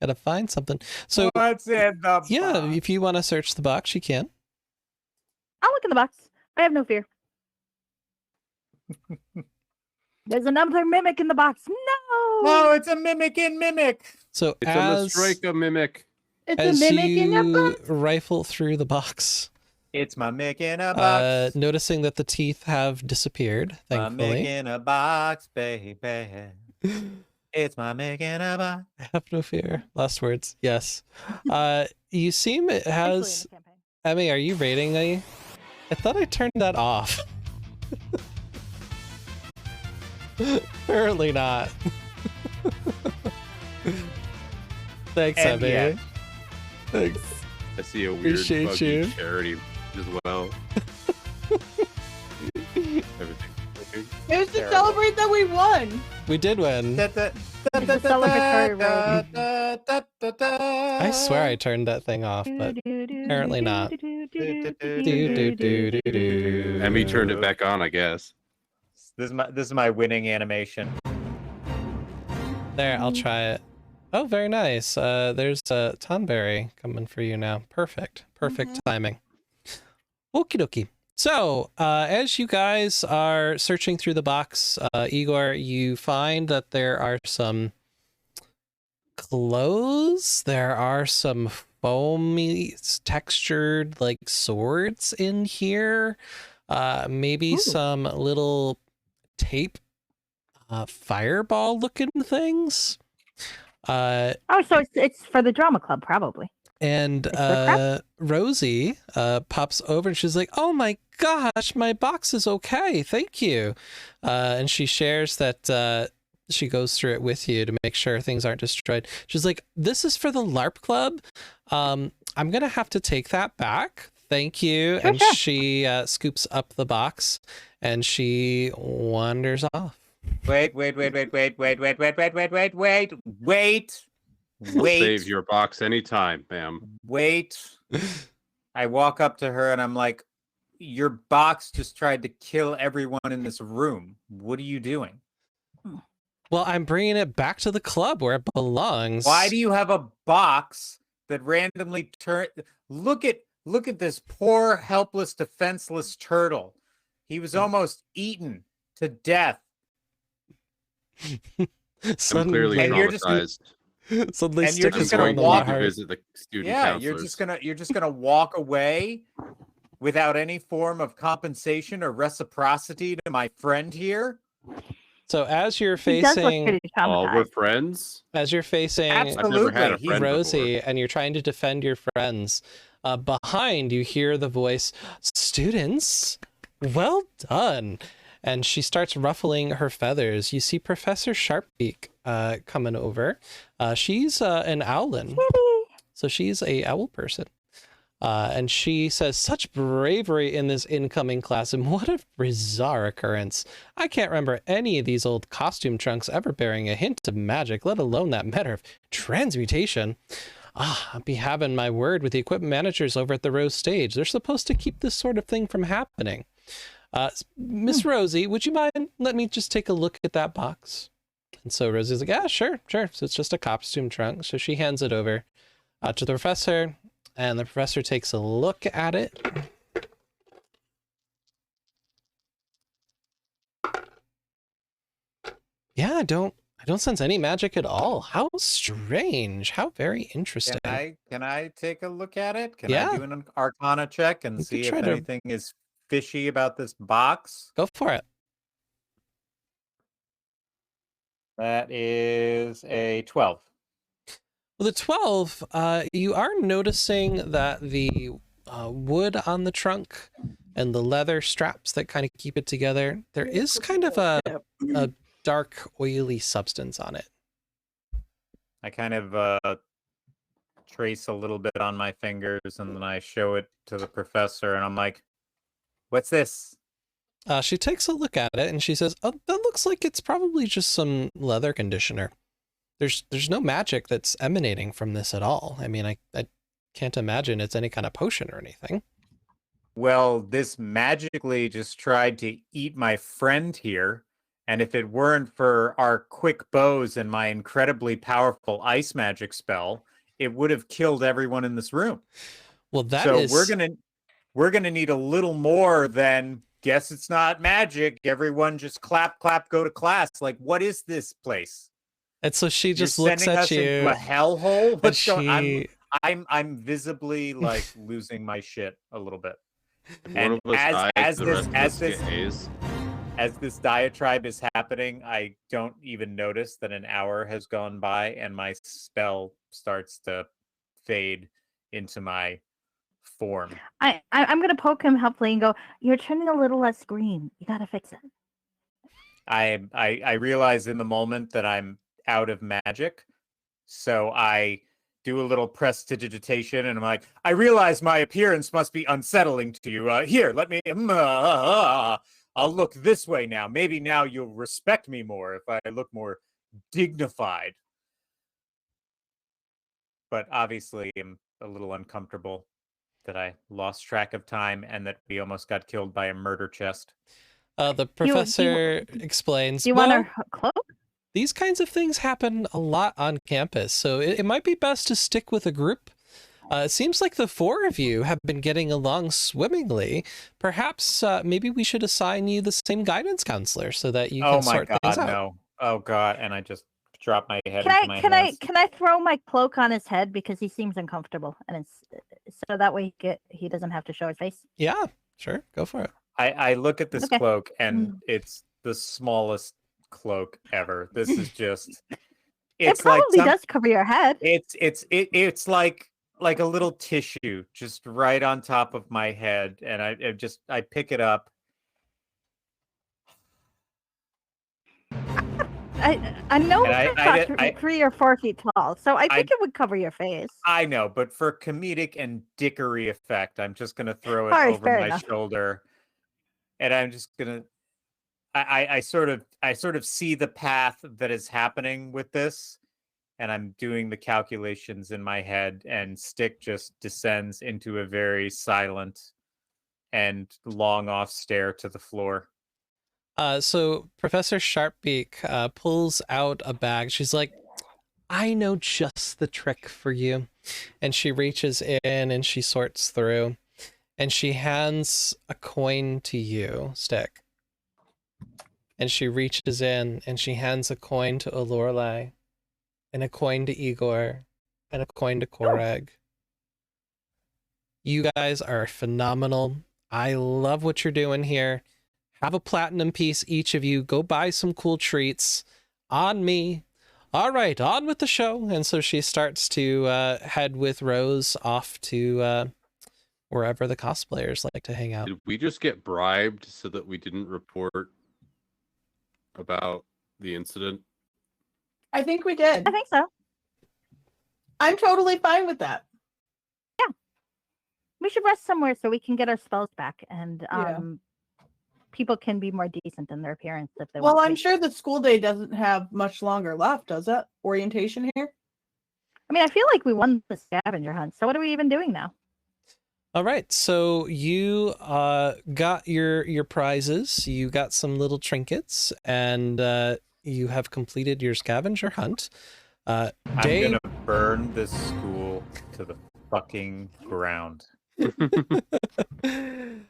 Gotta find something. So What's in the yeah, box? if you want to search the box, you can. I'll look in the box. I have no fear. There's another mimic in the box. No! Oh, it's a mimic in mimic. So It's a as Mastrika mimic. It's as a mimic in a you box. rifle through the box, It's my mick in a box. noticing that the teeth have disappeared, My mick thankfully. in a box, baby. It's my mick in a box. Have no fear. Last words. Yes. You seem it Actually, in has. the campaign. Emmy, are you rating me? I thought I turned that off. Apparently not. Thanks, And Emmy. yet. Thanks. I see a weird Appreciate buggy you. charity as well. Everything. It was to Terrible. celebrate that we won. We did win. It's a celebratory I swear I turned that thing off, but apparently not. Emmy turned it back on, I guess. This is my winning animation. There, I'll try it. Oh, very nice. There's a Tonberry coming for you now. Perfect. Perfect timing. Okie dokie. So, as you guys are searching through the box, Igor, you find that there are some clothes. There are some foamy, textured, like, swords in here. Maybe some little tape, fireball-looking things. Oh, so it's for the drama club, probably. And Rosie pops over and she's like, "Oh my gosh, my box is okay, thank you." And she shares that she goes through it with you to make sure things aren't destroyed. She's like, "This is for the LARP club. I'm gonna have to take that back. Thank you." Sure, and sure. she scoops up the box and she wanders off. Wait. Save your box anytime, ma'am. Wait. I walk up to her and I'm like, your box just tried to kill everyone in this room. What are you doing? Well, I'm bringing it back to the club where it belongs. Why do you have a box that randomly turned? Look at this poor, helpless, defenseless turtle. He was almost eaten to death. I'm clearly And you're just- traumatized. Suddenly and you're stick just is gonna going to walk- my heart. Visit the student Yeah, counselors. you're just gonna walk away without any form of compensation or reciprocity to my friend here. So as you're He does look facing, pretty traumatized. We're friends. as you're facing I've never had Absolutely. a He's friend Rosie, before. and you're trying to defend your friends, behind you hear the voice, "Students, well done." And she starts ruffling her feathers. You see Professor Sharpbeak coming over. She's an owlin, so she's a owl person. And she says, "Such bravery in this incoming class, and what a bizarre occurrence. I can't remember any of these old costume trunks ever bearing a hint of magic, let alone that matter of transmutation. I'll be having my word with the equipment managers over at the Rose Stage. They're supposed to keep this sort of thing from happening. Miss Rosie, would you mind letting me just take a look at that box?" And so Rosie's like, "Yeah, sure. So it's just a costume trunk." So she hands it over to the professor. And the professor takes a look at it. Yeah, I don't sense any magic at all. How strange. How very interesting. Can I take a look at it? Can Yeah. I do an Arcana check and You see could if try to- anything is fishy about this box? Go for it. That is a 12. Well, the 12, you are noticing that the wood on the trunk and the leather straps that kind of keep it together, there is kind of a dark, oily substance on it. I kind of trace a little bit on my fingers and then I show it to the professor and I'm like, "What's this?" She takes a look at it and she says, "Oh, that looks like it's probably just some leather conditioner. There's no magic that's emanating from this at all. I mean, I can't imagine it's any kind of potion or anything." Well, this magically just tried to eat my friend here, and if it weren't for our quick bows and my incredibly powerful ice magic spell, it would have killed everyone in this room. Well, we're gonna need a little more than guess it's not magic. Everyone just clap, clap, go to class. Like, what is this place? And so she just You're looks sending at us you. into a hellhole. And What's going? I'm visibly like losing my shit a little bit. One of us dies, the rest of us get A's. As this diatribe is happening, I don't even notice that an hour has gone by and my spell starts to fade into my form. I'm gonna poke him helpfully and go, "You're turning a little less green. You gotta fix it." I realize in the moment that I'm out of magic, so I do a little prestidigitation and I'm like, "I realize my appearance must be unsettling to you. Here, let me I'll look this way now. Maybe now you'll respect me more if I look more dignified." But obviously I'm a little uncomfortable that I lost track of time and that we almost got killed by a murder chest. The professor explains, Do you want our cloak? These kinds of things happen a lot on campus, so it might be best to stick with a group. It seems like the four of you have been getting along swimmingly. Perhaps maybe we should assign you the same guidance counselor so that you can sort things out. No. Oh God, and I just dropped my head Can into I my can hands. I can I throw my cloak on his head because he seems uncomfortable, and it's so that way he doesn't have to show his face. Yeah, sure, go for it. I look at this Okay. cloak and it's the smallest cloak ever. This is just It probably does cover your head. It's like a little tissue just right on top of my head, and I pick it up. I know And you're 3 or 4 feet tall, so I think it would cover your face. I know, but for comedic and dickery effect, I'm just gonna throw it Alright, over fair my enough. shoulder, and I'm just gonna. I sort of see the path that is happening with this, and I'm doing the calculations in my head, and Stick just descends into a very silent and long off stare to the floor. So Professor Sharpbeak pulls out a bag. She's like, "I know just the trick for you." And she reaches in and she sorts through. And she hands a coin to you, Stick. And she reaches in and she hands a coin to Lorelei, and a coin to Igor, and a coin to Koreg. You guys are phenomenal. I love what you're doing here. have a platinum piece, each of you. Go buy some cool treats. On me. All right, on with the show. And so she starts to head with Rose off to wherever the cosplayers like to hang out. Did we just get bribed so that we didn't report about the incident? I think we did. I think so. I'm totally fine with that. We should rest somewhere so we can get our spells back, and Yeah. people can be more decent in their appearance if they Well, want. I'm sure the school day doesn't have much longer left, does it? Orientation here? I mean, I feel like we won the scavenger hunt, so what are we even doing now? All right, so you got your prizes. You got some little trinkets, and you have completed your scavenger hunt. I'm Day gonna burn this school to the fucking ground.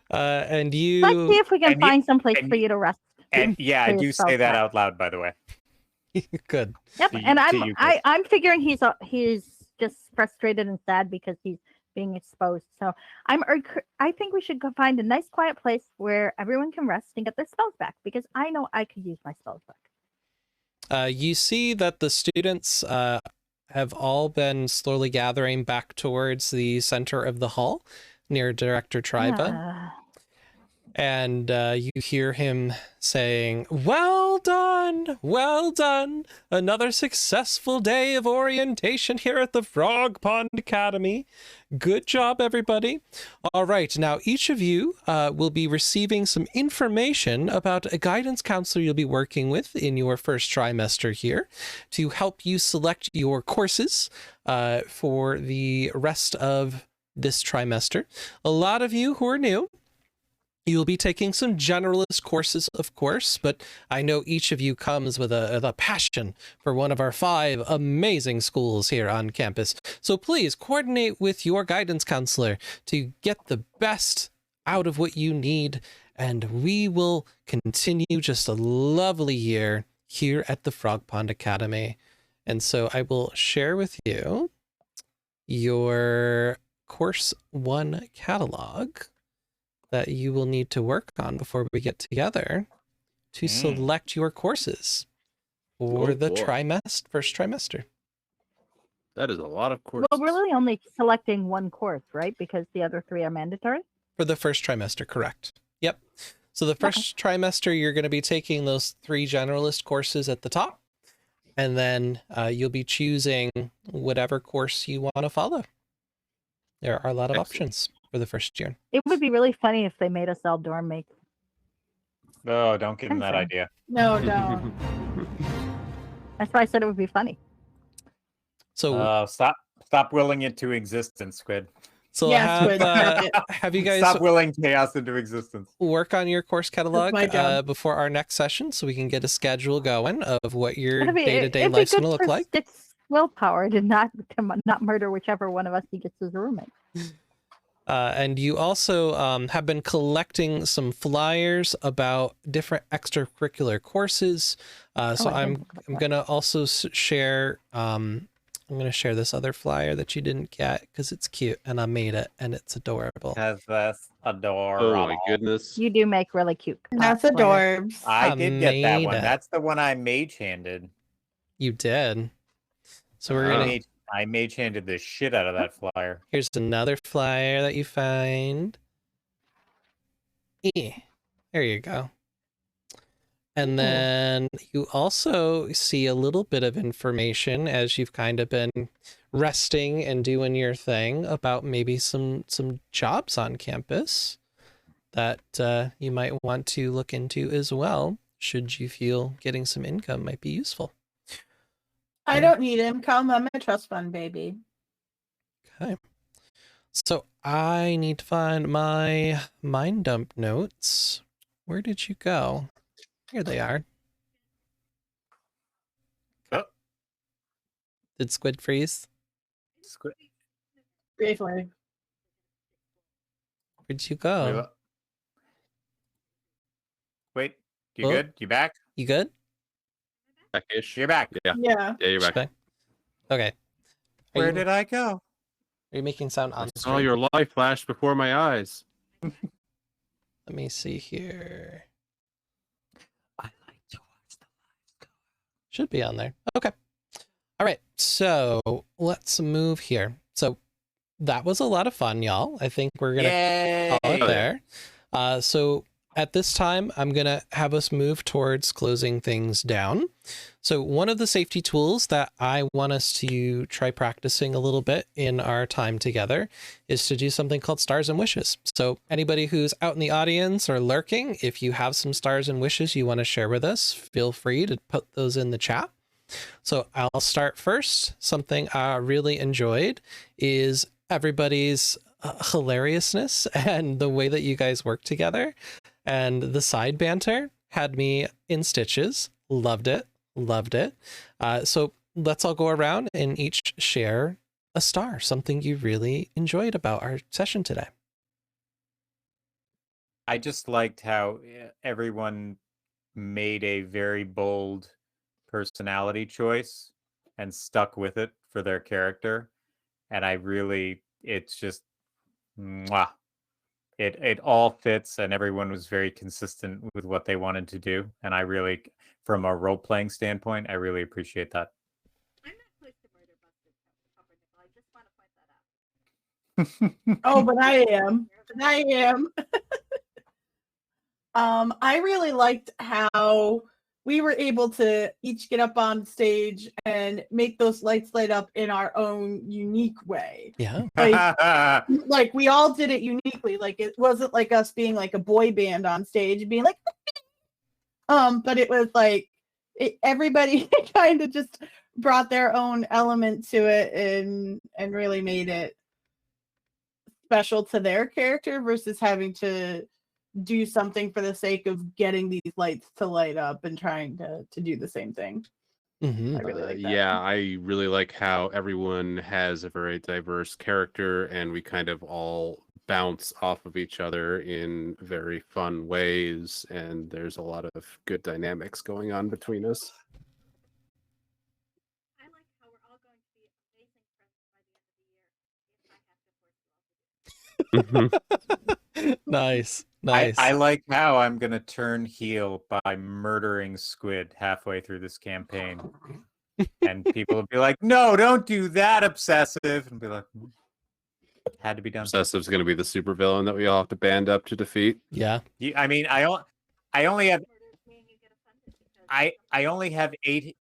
and you. Let's see if we can and you- find some place and for you to rest. And yeah, I For do your say spells that back. out loud, by the way. Good. Yep, To you- and to I'm you, Chris. I'm figuring he's just frustrated and sad because he's being exposed. So I think we should go find a nice quiet place where everyone can rest and get their spells back, because I know I could use my spells back. You see that the students have all been slowly gathering back towards the center of the hall near Director Triva. And you hear him saying, well done, another successful day of orientation here at the Frog Pond Academy. Good job, everybody. All right, now each of you will be receiving some information about a guidance counselor you'll be working with in your first trimester here to help you select your courses for the rest of this trimester. A lot of you who are new, you'll be taking some generalist courses, of course, but I know each of you comes with a passion for one of our 5 amazing schools here on campus. So please coordinate with your guidance counselor to get the best out of what you need, and we will continue just a lovely year here at the Frog Pond Academy. And so I will share with you your Course 1 catalog that you will need to work on before we get together to select your courses for the first trimester. That is a lot of courses. Well, we're really only selecting one course, right? Because the other 3 are mandatory. For the first trimester, correct. Yep. So the first trimester, you're going to be taking those 3 generalist courses at the top, and then you'll be choosing whatever course you want to follow. There are a lot of options for the first year. It would be really funny if they made us all dorm mates. Oh, don't give him that sorry. idea. No, no. That's why I said it would be funny. So Stop willing it to existence, Squid. So Yeah, Squid, have you guys Stop willing chaos into existence. work on your course catalog my job. before our next session so we can get a schedule going of what your It'd be day-to-day it'd be life's good going to look for like? Stick's willpower to not murder whichever one of us he gets as a roommate. And you also have been collecting some flyers about different extracurricular courses. So I'm going to also share I'm going to share this other flyer that you didn't get because it's cute and I made it and it's adorable. That's adorable. Oh my goodness. You do make really cute. That's flyers. adorbs. I did get that made one. it. That's the one I mage-handed. You did. So we're going to... I mage-handed the shit out of that flyer. Here's another flyer that you find. There you go. And then you also see a little bit of information as you've kind of been resting and doing your thing about maybe some jobs on campus that you might want to look into as well, should you feel getting some income might be useful. I don't need income. I'm a trust fund baby. Okay. So I need to find my mind dump notes. Where did you go? Here they are. Oh. Did Squid freeze? Squid. Briefly. Where'd you go? Wait, you Oh. good? You back? You good? Back-ish. You're back. Yeah. Yeah. Yeah, you're back. Okay. Where did I go? Are you making sound on I saw screen? your life flash before my eyes. Let me see here. Should be on there. Okay. All right. So let's move here. So that was a lot of fun, y'all. I think we're going to call it there. So at this time, I'm going to have us move towards closing things down. So one of the safety tools that I want us to try practicing a little bit in our time together is to do something called stars and wishes. So anybody who's out in the audience or lurking, if you have some stars and wishes you want to share with us, feel free to put those in the chat. So I'll start first. Something I really enjoyed is everybody's hilariousness and the way that you guys work together, and the side banter had me in stitches. Loved it. So let's all go around and each share a star, something you really enjoyed about our session today. I just liked how everyone made a very bold personality choice and stuck with it for their character. And it's just, mwah. It all fits, and everyone was very consistent with what they wanted to do. And I really, from a role-playing standpoint, I really appreciate that. I'm not close to murder busted, I just want to point that out. Oh, but I am. I really liked how we were able to each get up on stage and make those lights light up in our own unique way. Yeah. Like we all did it uniquely. Like it wasn't like us being like a boy band on stage being like, but it was like everybody kind of just brought their own element to it and really made it special to their character versus having to do something for the sake of getting these lights to light up and trying to do the same thing. Mm-hmm. I really like that. Yeah, I really like how everyone has a very diverse character and we kind of all bounce off of each other in very fun ways, and there's a lot of good dynamics going on between us. I like how we're all going to be amazing friends by the end of the year if I have to force you all to do it. Nice. I like how I'm going to turn heel by murdering Squid halfway through this campaign. And people will be like, no, don't do that, Obsessive. And be like, had to be done. Obsessive's going to be the supervillain that we all have to band up to defeat. Yeah. I mean, I only have I only have 8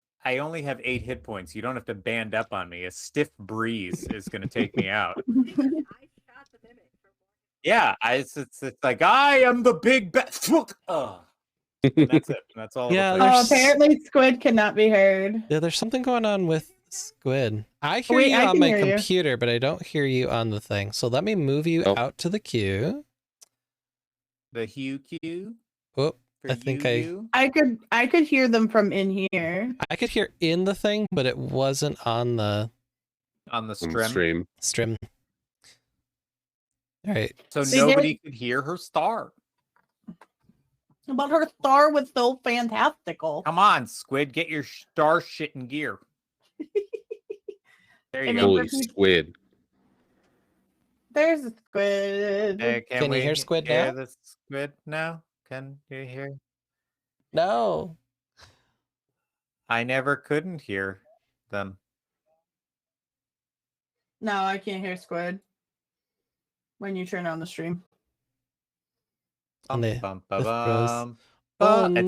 hit points. You don't have to band up on me. A stiff breeze is going to take me out. Yeah, it's like I am the big oh. That's it. That's all. Yeah. Oh, apparently Squid cannot be heard. Yeah, there's something going on with Squid. I hear you on my computer, but I don't hear you on the thing. So let me move you out to the queue. The Hue queue. Oh, I think I could hear them from in here. I could hear in the thing, but it wasn't on the stream. All right. So nobody could hear her star. But her star was so fantastical. Come on, Squid, get your star shit in gear. There you go. Holy Squid. There's a Squid. Can you hear Squid now? The Squid now? Can you hear? No. I never couldn't hear them. No, I can't hear Squid when you turn on the stream. It's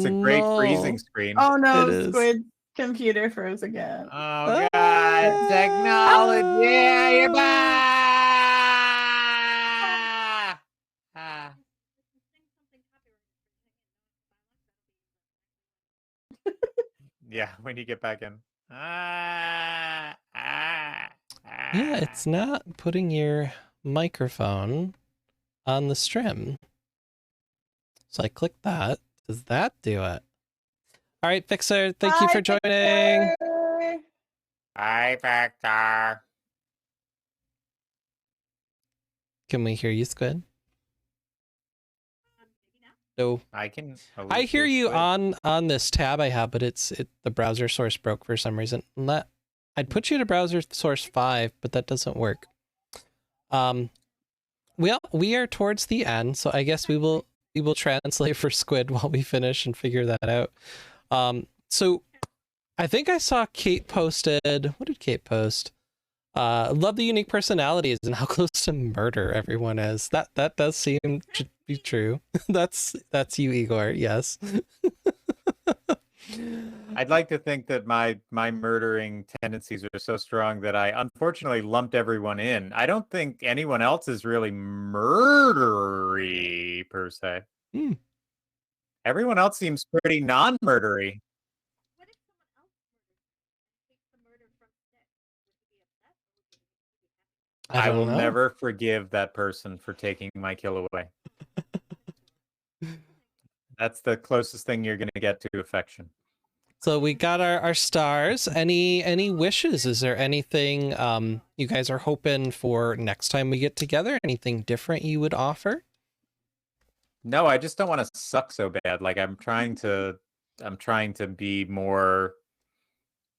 a great freezing screen. Oh no, Squid computer froze again. Oh god, technology! Yeah, you're back! Yeah, when you get back in. Yeah, it's not putting your microphone on the stream. So I click that. Does that do it? All right, Fixer, thank you for joining. Hi, Vector. Can we hear you, Squid? No. I can. I hear you on this tab I have, but the browser source broke for some reason. I'd put you to browser source 5, but that doesn't work. Well, we are towards the end, so I guess we will translate for Squid while we finish and figure that out. So I think I saw Kate posted. What did Kate post? Love the unique personalities and how close to murder everyone is. That does seem to be true. That's you, Igor. Yes. I'd like to think that my murdering tendencies are so strong that I unfortunately lumped everyone in. I don't think anyone else is really murdery per se. Everyone else seems pretty non-murdery. I will never forgive that person for taking my kill away. That's the closest thing you're going to get to affection. So we got our stars. Any wishes? Is there anything you guys are hoping for next time we get together? Anything different you would offer? No, I just don't want to suck so bad. Like I'm trying to be more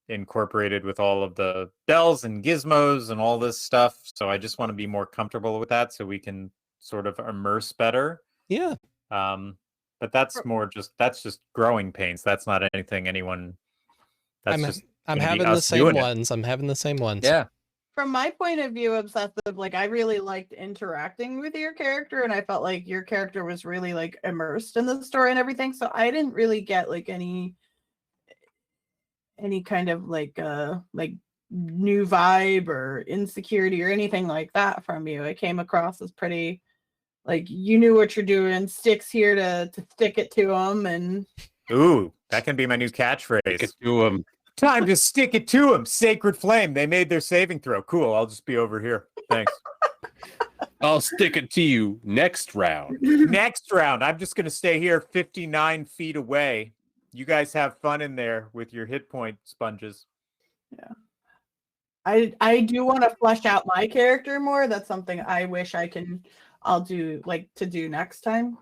incorporated with all of the bells and gizmos and all this stuff. So I just want to be more comfortable with that so we can sort of immerse better. Yeah. But that's just growing pains. That's not anything anyone. I'm having the same ones. I'm having the same ones. Yeah. From my point of view, Obsessive, like I really liked interacting with your character, and I felt like your character was really like immersed in the story and everything. So I didn't really get like any kind of like new vibe or insecurity or anything like that from you. It came across as pretty like you knew what you're doing. Sticks here to stick it to them, and ooh, that can be my new catchphrase. Stick it to them. Time to stick it to them. Sacred Flame. They made their saving throw. Cool. I'll just be over here. Thanks. I'll stick it to you next round. Next round. I'm just gonna stay here 59 feet away. You guys have fun in there with your hit point sponges. Yeah. I do want to flesh out my character more. That's something I wish I'll do next time.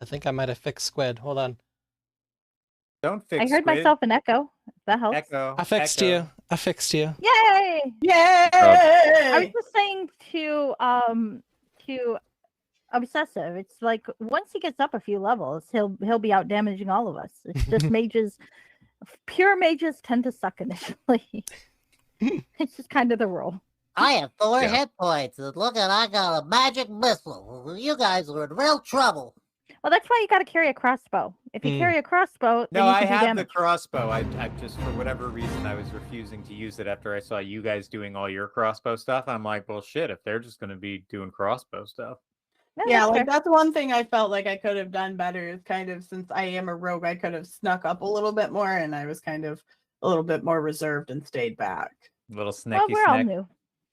I think I might have fixed Squid. Hold on. Don't fix I heard Squid. myself an echo. That helps. Echo. I fixed you. I fixed you. Yay! Yay! I was just saying to Obsessive, it's like once he gets up a few levels, he'll be out damaging all of us. It's just pure mages tend to suck initially. It's just kind of the rule. I have 4 hit points, and look at I got a magic missile. You guys are in real trouble. Well, that's why you got to carry a crossbow. If you carry a crossbow, then No, you I can do have damage. the crossbow. I just, for whatever reason, I was refusing to use it after I saw you guys doing all your crossbow stuff. I'm like, well, shit, if they're just going to be doing crossbow stuff. No, Yeah, that's like fair. that's one thing I felt like I could have done better is kind of, since I am a rogue, I could have snuck up a little bit more, and I was kind of a little bit more reserved and stayed back. Little snacky Well, we're all snack. new.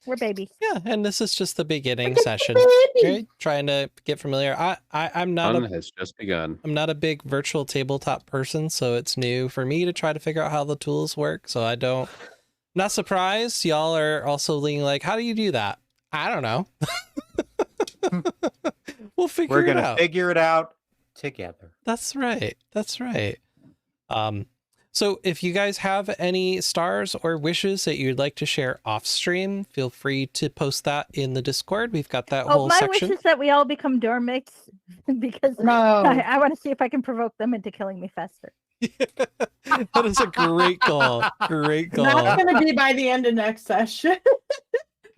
We're babies. Yeah, and this is just the beginning session. Right? Trying to get familiar. I'm not Fun has just begun. I'm not a big virtual tabletop person, so it's new for me to try to figure out how the tools work. So not surprised. Y'all are also leaning like, how do you do that? I don't know. We'll figure We're it going to out. figure it out together. That's right. That's right. So if you guys have any stars or wishes that you'd like to share off stream, feel free to post that in the Discord. We've got that whole My section. wish is that we all become dormics because No. I want to see if I can provoke them into killing me faster. That is a great goal. Great goal. That's going to be by the end of next session.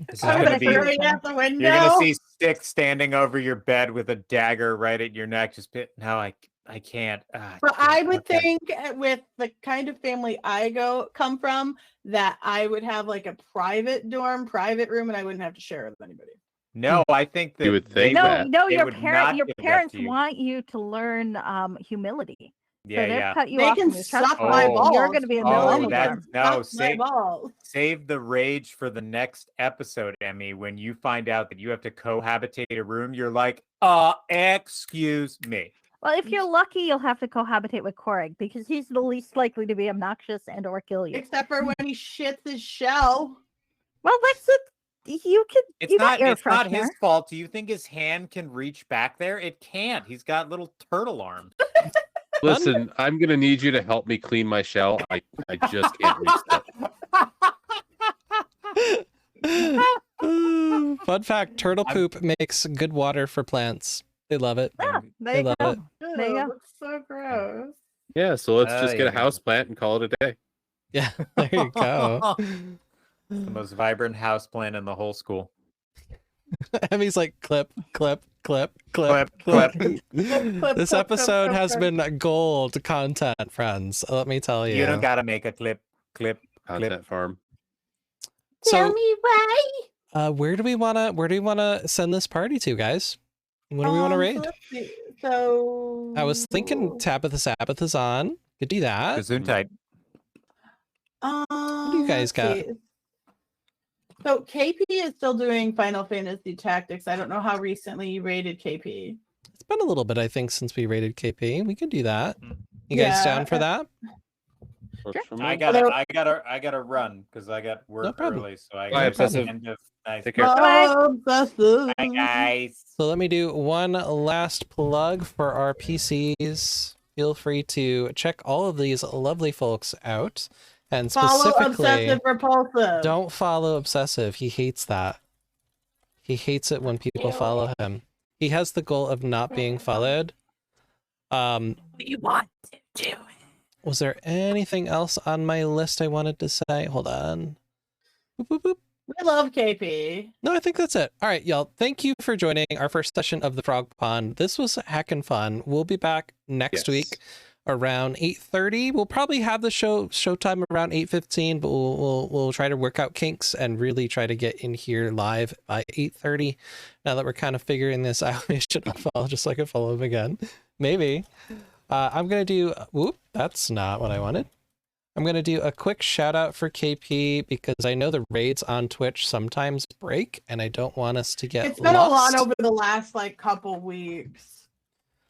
It's I'm not going gonna to be- throw you out the window. You're going to see Stick standing over your bed with a dagger right at your neck. Just no, I can't. But I would Okay. think with the kind of family I come from, that I would have like a private dorm, private room, and I wouldn't have to share it with anybody. No, I think that You would think they- that. No, they your would not give that parents to you. want you to learn humility. Yeah, so they'll yeah. cut you They off can from your trust suck fund. my Oh. balls. You're going to be in the Oh, normal that's dorm. no. Suck my balls. Save the rage for the next episode, Emmy. When you find out that you have to cohabitate a room, you're like, excuse me. Well, if you're lucky, you'll have to cohabitate with Korrig because he's the least likely to be obnoxious and or kill you. Except for when he shits his shell. Well, that's it. You could. It's you got not. air It's not his freshener. fault. Do you think his hand can reach back there? It can't. He's got little turtle arms. Listen, I'm gonna need you to help me clean my shell. I just can't reach that. Fun fact, turtle poop makes good water for plants. They love it. Yeah, there I you love go. it. There you Oh, go. that's so gross. Yeah, so let's just get a yeah. house plant and call it a day. Yeah, there you go. The most vibrant house plant in the whole school. Emmy's like clip, clip, clip, clip, Clip, clip. clip, This clip, episode clip, has clip. been gold content, friends. Let me tell you. You don't gotta make a clip. Content farm. Tell So, me why. where do we wanna send this party to, guys? What do we want to raid? let's see. So I was thinking Tabitha Sabbath is on. Could do that. Gesundheit. What do you guys let's got? see. So KP is still doing Final Fantasy Tactics. I don't know how recently you rated KP. It's been a little bit, I think, since we rated KP. We could do that. You guys Yeah, down for that? Works for me. I gotta run because I got work problem. early. So I Bye, got Obsessive. end of nice. Take care. Obsessive. Bye, guys. So let me do one last plug for our PCs. Feel free to check all of these lovely folks out. And Follow specifically, Obsessive Repulsive. don't follow Obsessive. He hates that. He hates it when people follow him. He has the goal of not being followed. We want to do it. Was there anything else on my list I wanted to say? Hold on. Boop, boop, boop. We love KP. No, I think that's it. All right, y'all. Thank you for joining our first session of the Frog Pond. This was heckin' fun. We'll be back next week around 8:30. We'll probably have the showtime around 8:15, but we'll try to work out kinks and really try to get in here live by 8:30. Now that we're kind of figuring this out, we should follow just so I can follow him again. Maybe. I'm gonna do. Whoop, that's not what I wanted. I'm going to do a quick shout out for KP because I know the raids on Twitch sometimes break and I don't want us to get It's been lost. a lot over the last couple weeks.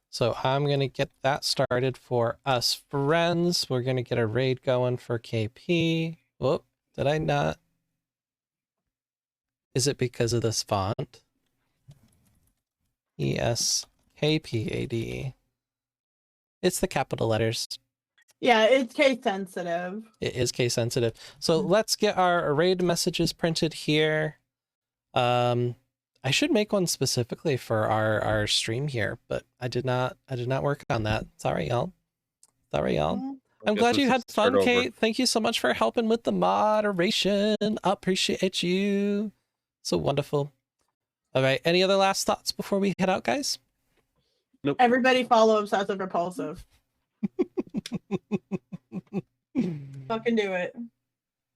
So I'm going to get that started for us friends. We're going to get a raid going for KP. Whoop, did I not? Is it because of this font? ESKPAD. It's the capital letters. Yeah, it's case sensitive. It is case sensitive. So let's get our raid messages printed here. I should make one specifically for our stream here, but I did not work on that. Sorry, y'all. I'm glad you had fun, Kate. Thank you so much for helping with the moderation. Appreciate you. So wonderful. All right. Any other last thoughts before we head out, guys? Nope. Everybody follow Obsessive Repulsive. Fucking do it.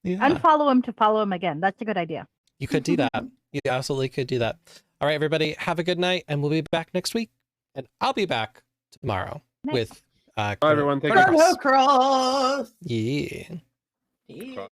Yeah. Unfollow him to follow him again. That's a good idea. You could do that. You absolutely could do that. All right, everybody, have a good night, and we'll be back next week. And I'll be back tomorrow Nice. with Bye, everyone. Thank Chrono you. Cross. Cross. Yeah. Yeah.